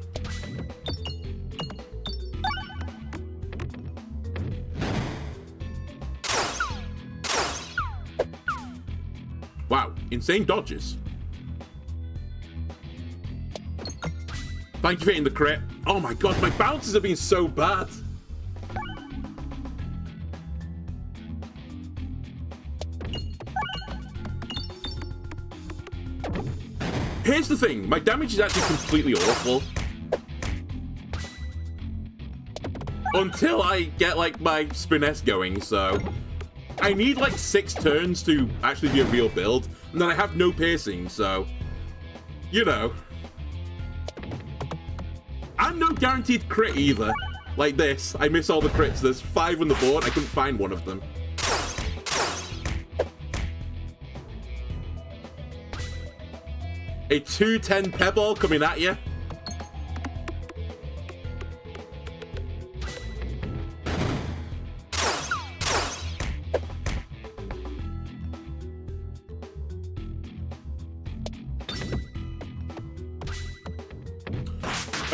Wow, insane dodges. Thank you for hitting the crit. Oh my god, my bounces have been so bad. Here's the thing, my damage is actually completely awful. Until I get, like, my Spiness going, so... I need, like, 6 turns to actually be a real build, and then I have no piercing, so... You know. And no guaranteed crit either. Like this, I miss all the crits. There's 5 on the board, I couldn't find one of them. A 210 Pebble coming at you.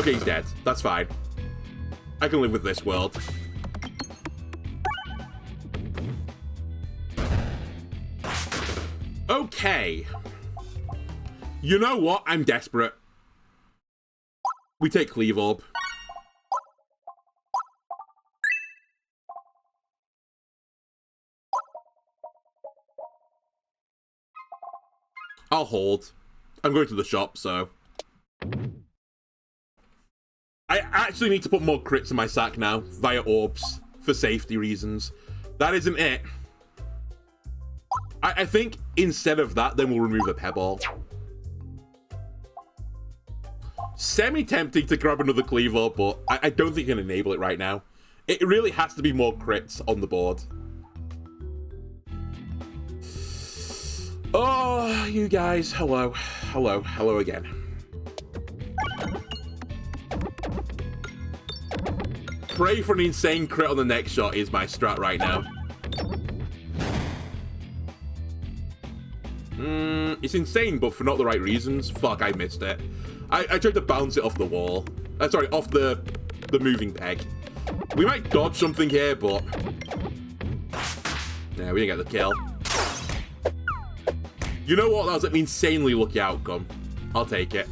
Okay, he's dead. That's fine. I can live with this world. Okay. You know what? I'm desperate. We take Cleave Orb. I'll hold. I'm going to the shop, so... I actually need to put more crits in my sack now, via orbs, for safety reasons. That isn't it. I think instead of that, then we'll remove a Pebble. Semi-tempting to grab another Cleaver, but I don't think you can enable it right now. It really has to be more crits on the board. Oh, you guys, hello. Hello, hello again. Pray for an insane crit on the next shot is my strat right now. It's insane, but for not the right reasons. Fuck, I missed it. I tried to bounce it off the wall. Sorry, off the moving peg. We might dodge something here, but... Yeah, we didn't get the kill. You know what? That was an insanely lucky outcome. I'll take it.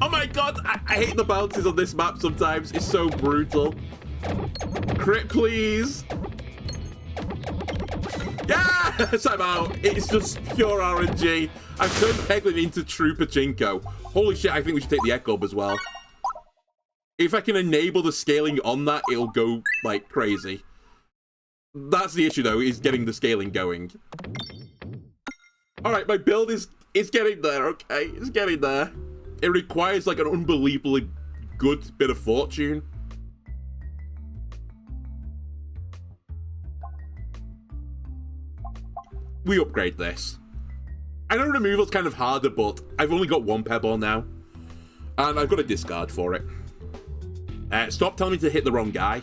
Oh my god, I hate the bounces on this map sometimes. It's so brutal. Crit, please. Yes, I'm out. It's just pure RNG. I've turned Peglin into true Pachinko. Holy shit, I think we should take the Echo as well. If I can enable the scaling on that, it'll go, like, crazy. That's the issue, though, is getting the scaling going. Alright, my build is getting there, okay? It's getting there. It requires, like, an unbelievably good bit of fortune. We upgrade this. I know removal's kind of harder, but I've only got 1 Pebble now. And I've got a discard for it. Stop telling me to hit the wrong guy.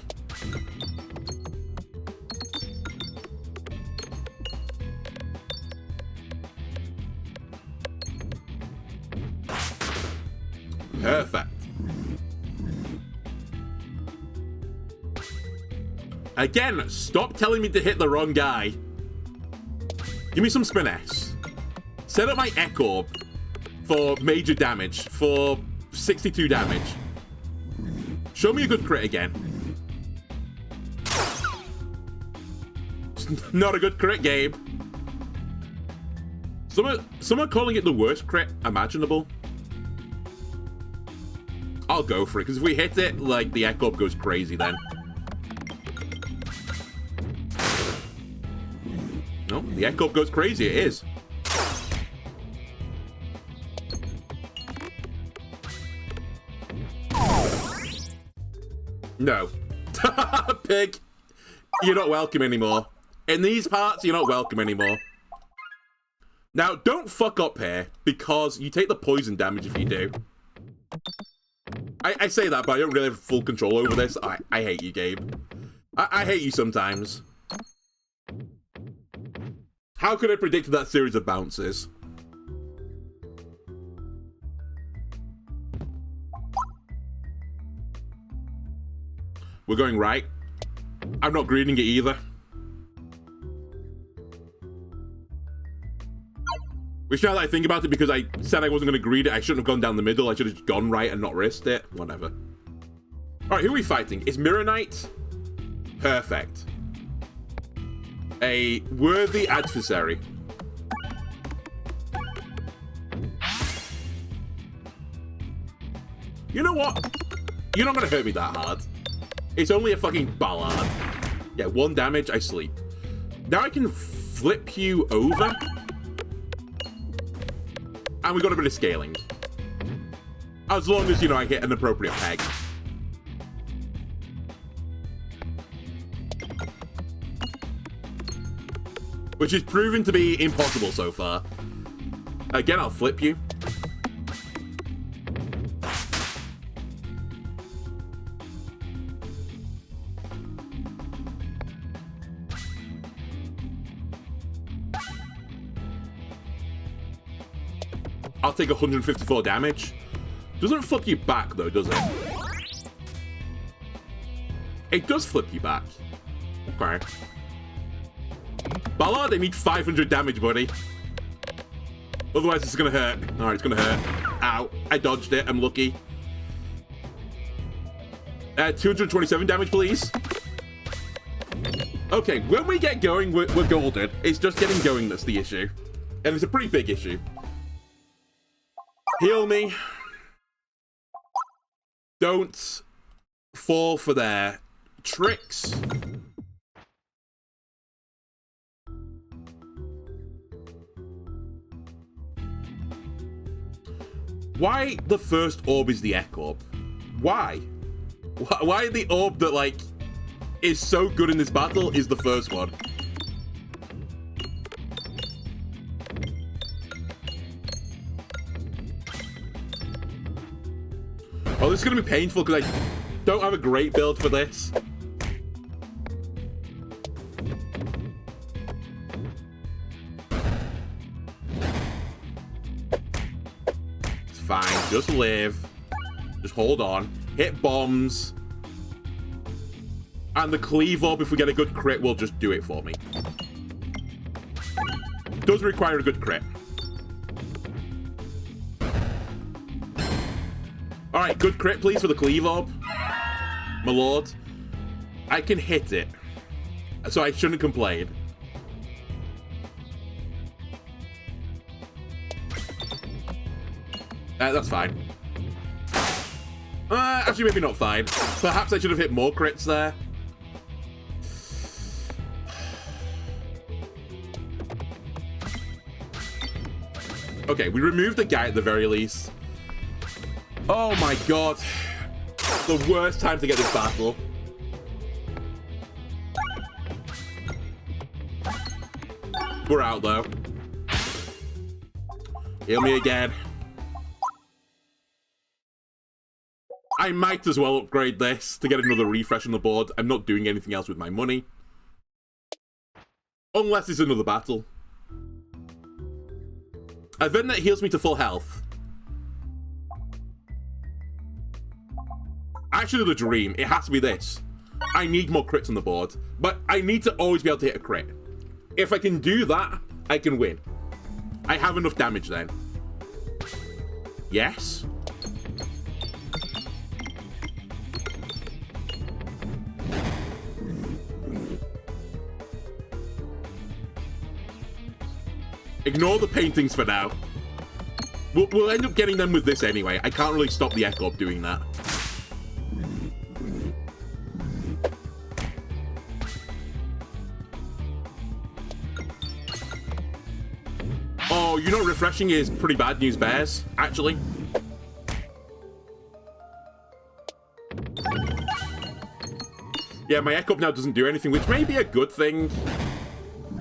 Perfect. Again, stop telling me to hit the wrong guy. Give me some Spiness. Set up my Echo for major damage, for 62 damage. Show me a good crit again. Not a good crit, Gabe. Some are calling it the worst crit imaginable. I'll go for it, because if we hit it, like, the Echo goes crazy then. No, the Echo goes crazy, it is. No. Pig, you're not welcome anymore. In these parts, you're not welcome anymore. Now, don't fuck up here, because you take the poison damage if you do. I say that, but I don't really have full control over this. I hate you, Gabe. I hate you sometimes. How could I predict that series of bounces? We're going right. I'm not greening it either. Which, now that I think about it, because I said I wasn't going to green it, I shouldn't have gone down the middle. I should have just gone right and not risked it. Whatever. Alright, who are we fighting? Is Mirror Knight? Perfect. A worthy adversary. You know what? You're not going to hurt me that hard. It's only a fucking ballad. Yeah, 1 damage, I sleep. Now I can flip you over. And we got a bit of scaling. As long as, you know, I hit an appropriate peg. Which is proven to be impossible so far. Again, I'll flip you. I'll take 154 damage. Doesn't flip you back, though, does it? It does flip you back. Okay. Ballard, I need 500 damage, buddy. Otherwise, it's gonna hurt. Alright, it's gonna hurt. Ow. I dodged it. I'm lucky. 227 damage, please. Okay, when we get going, we're golden. It's just getting going that's the issue. And it's a pretty big issue. Heal me. Don't fall for their tricks. Why the first orb is the Ek orb? Why? Why the orb that, like, is so good in this battle is the first one? Oh, this is going to be painful because I don't have a great build for this. It's fine. Just live. Just hold on. Hit bombs. And the cleave orb, if we get a good crit, will just do it for me. Does require a good crit. Alright, good crit, please, for the cleave orb. My lord. I can hit it. So I shouldn't complain. That's fine. Actually, maybe not fine. Perhaps I should have hit more crits there. Okay, we removed the guy at the very least. Oh my god. The worst time to get this battle. We're out, though. Heal me again. I might as well upgrade this to get another refresh on the board. I'm not doing anything else with my money. Unless it's another battle. Event that heals me to full health. Actually, the dream. It has to be this. I need more crits on the board. But I need to always be able to hit a crit. If I can do that, I can win. I have enough damage then. Yes. Ignore the paintings for now. We'll end up getting them with this anyway. I can't really stop the Ek orb doing that. Oh, you know, refreshing is pretty bad news, bears, actually. Yeah, my Ek orb now doesn't do anything, which may be a good thing.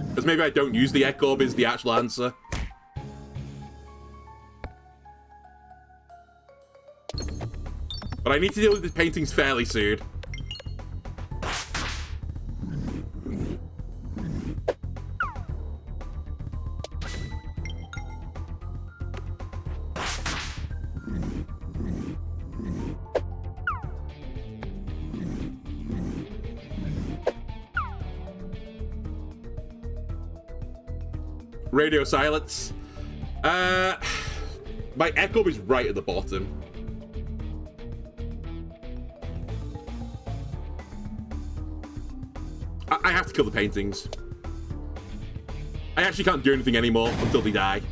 Because maybe I don't use the Ek orb is the actual answer. I need to deal with the paintings fairly soon. Radio silence. My echo is right at the bottom. I have to kill the paintings. I actually can't do anything anymore until they die.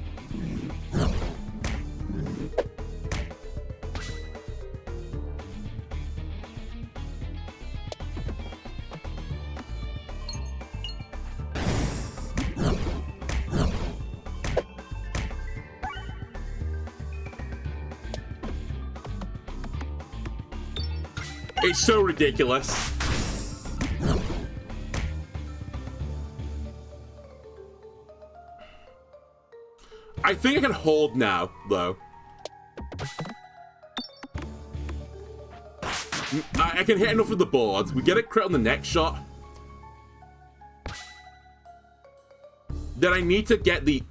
It's so ridiculous. I think I can hold now, though. I can hit enough of the board. We get a crit on the next shot. Then I need to get the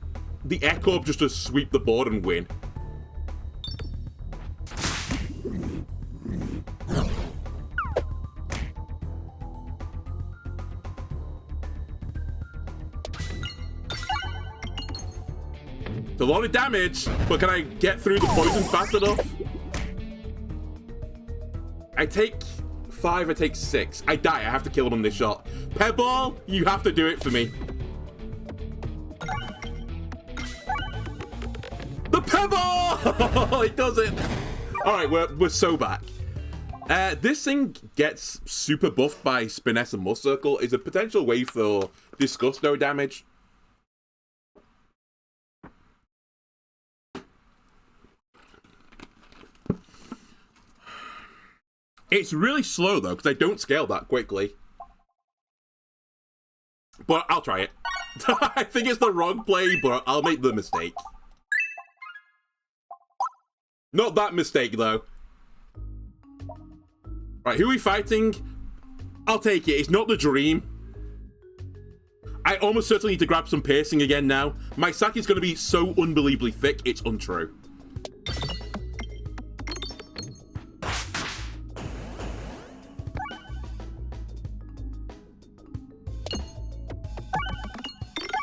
echo up just to sweep the board and win. It's a lot of damage, but can I get through the poison fast enough? I take 5, I take 6. I die, I have to kill him on this shot. Pebble, you have to do it for me. The pebble! It does it. Alright, we're so back. This thing gets super buffed by Spiness and Must Circle. Is a potential way for Disgusto damage. It's really slow, though, because I don't scale that quickly. But I'll try it. I think it's the wrong play, but I'll make the mistake. Not that mistake, though. Right, who are we fighting? I'll take it. It's not the dream. I almost certainly need to grab some piercing again now. My sack is going to be so unbelievably thick, it's untrue.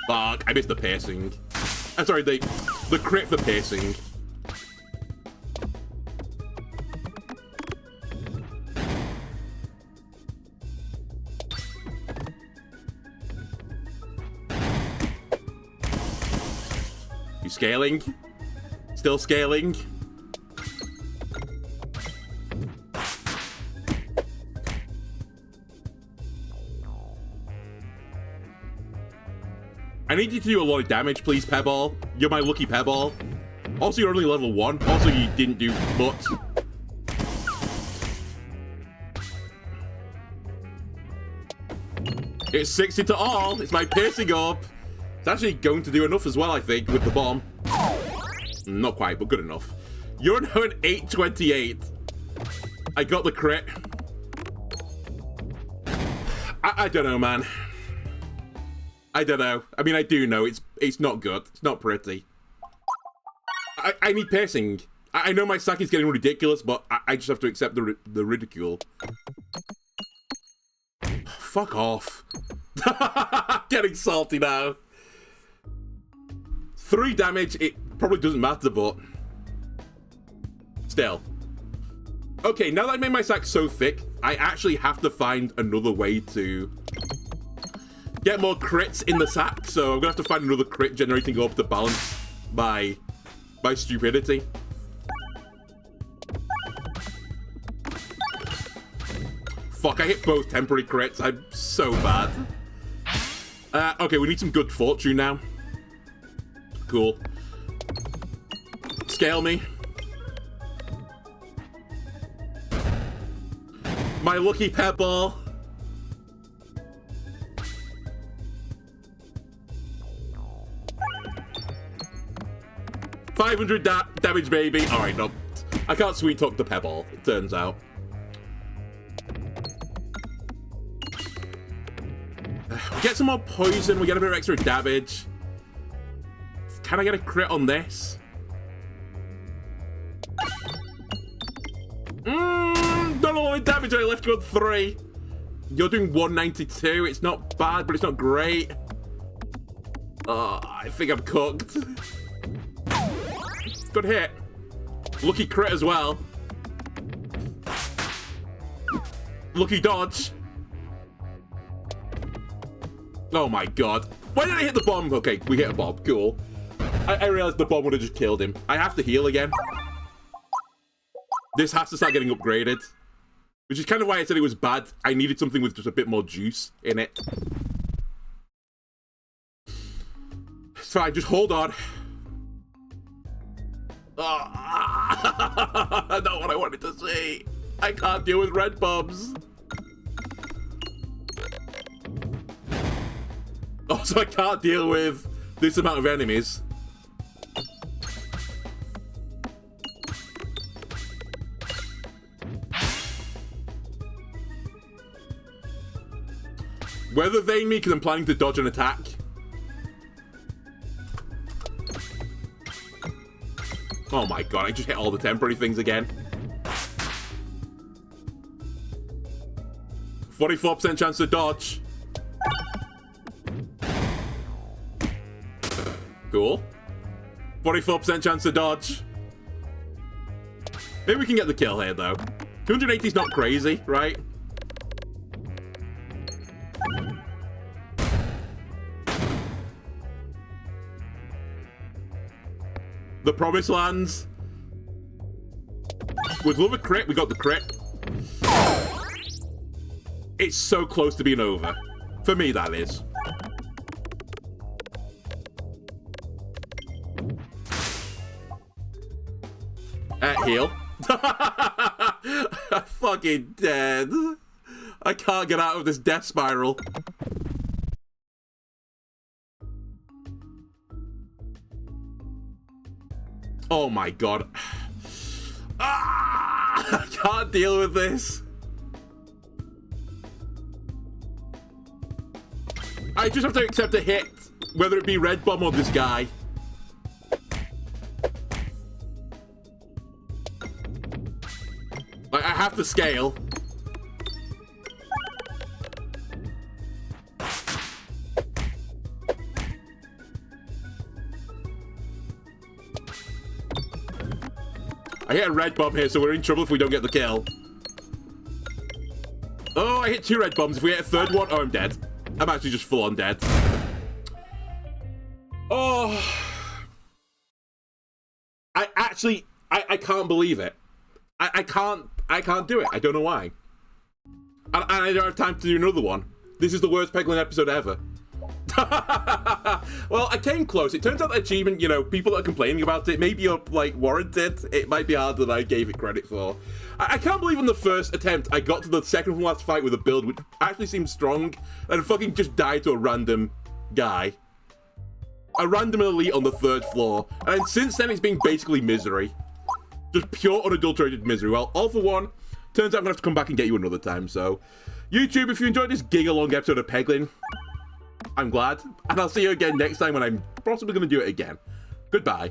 Fuck, I missed the piercing. I'm sorry, the crit for piercing. You scaling? Still scaling? I need you to do a lot of damage, please, Pebble. You're my lucky Pebble. Also, you're only level 1. Also, you didn't do much. It's 60 to all. It's my piercing orb. It's actually going to do enough as well, I think, with the bomb. Not quite, but good enough. You're now an 828. I got the crit. I don't know, man. I don't know. I mean, I do know. It's not good. It's not pretty. I need piercing. I know my sack is getting ridiculous, but I just have to accept the ridicule. Fuck off. Getting salty now. 3 damage. It probably doesn't matter, but still. Okay, now that I made my sack so thick, I actually have to find another way to get more crits in the sack, so I'm gonna have to find another crit generating orb to balance my stupidity. Fuck, I hit both temporary crits. I'm so bad. Okay, we need some good fortune now. Cool. Scale me. My lucky pebble. $500 damage, baby. All right, no. I can't sweet talk the Pebble, it turns out. We get some more poison, we get a bit of extra damage. Can I get a crit on this? Don't know what damage I left you on 3. You're doing 192. It's not bad, but it's not great. I think I'm cooked. Good hit. Lucky crit as well. Lucky dodge. Oh my god. Why did I hit the bomb? Okay, we hit a bomb. Cool. I realized the bomb would have just killed him. I have to heal again. This has to start getting upgraded. Which is kind of why I said it was bad. I needed something with just a bit more juice in it. It's fine, just hold on. Oh, not what I wanted to see. I can't deal with red bombs. Oh, so I can't deal with this amount of enemies. Weather vane me because I'm planning to dodge an attack. Oh my god, I just hit all the temporary things again. 44% chance to dodge. Cool. 44% chance to dodge. Maybe we can get the kill here, though. 280 is not crazy, right? The Promised Lands. With love a crit, we got the crit. It's so close to being over. For me, that is. Heal. I'm fucking dead. I can't get out of this death spiral. Oh my god. I can't deal with this. I just have to accept a hit, whether it be Red Bomb or this guy. Like, I have to scale. I hit a red bomb here, so we're in trouble if we don't get the kill. Oh, I hit 2 red bombs. If we hit a 3rd one, oh, I'm dead. I'm actually just full on dead. Oh. I can't believe it. I can't do it. I don't know why. And I don't have time to do another one. This is the worst Peglin episode ever. Well, I came close. It turns out the achievement, you know, people that are complaining about it, maybe you're, like, warranted. It might be harder than I gave it credit for. I can't believe on the first attempt, I got to the second from last fight with a build which actually seemed strong, and fucking just died to a random guy. A random elite on the 3rd floor. And since then, it's been basically misery. Just pure, unadulterated misery. Well, all for one. Turns out I'm going to have to come back and get you another time, so... YouTube, if you enjoyed this giga-long episode of Peglin, I'm glad. And I'll see you again next time when I'm possibly going to do it again. Goodbye.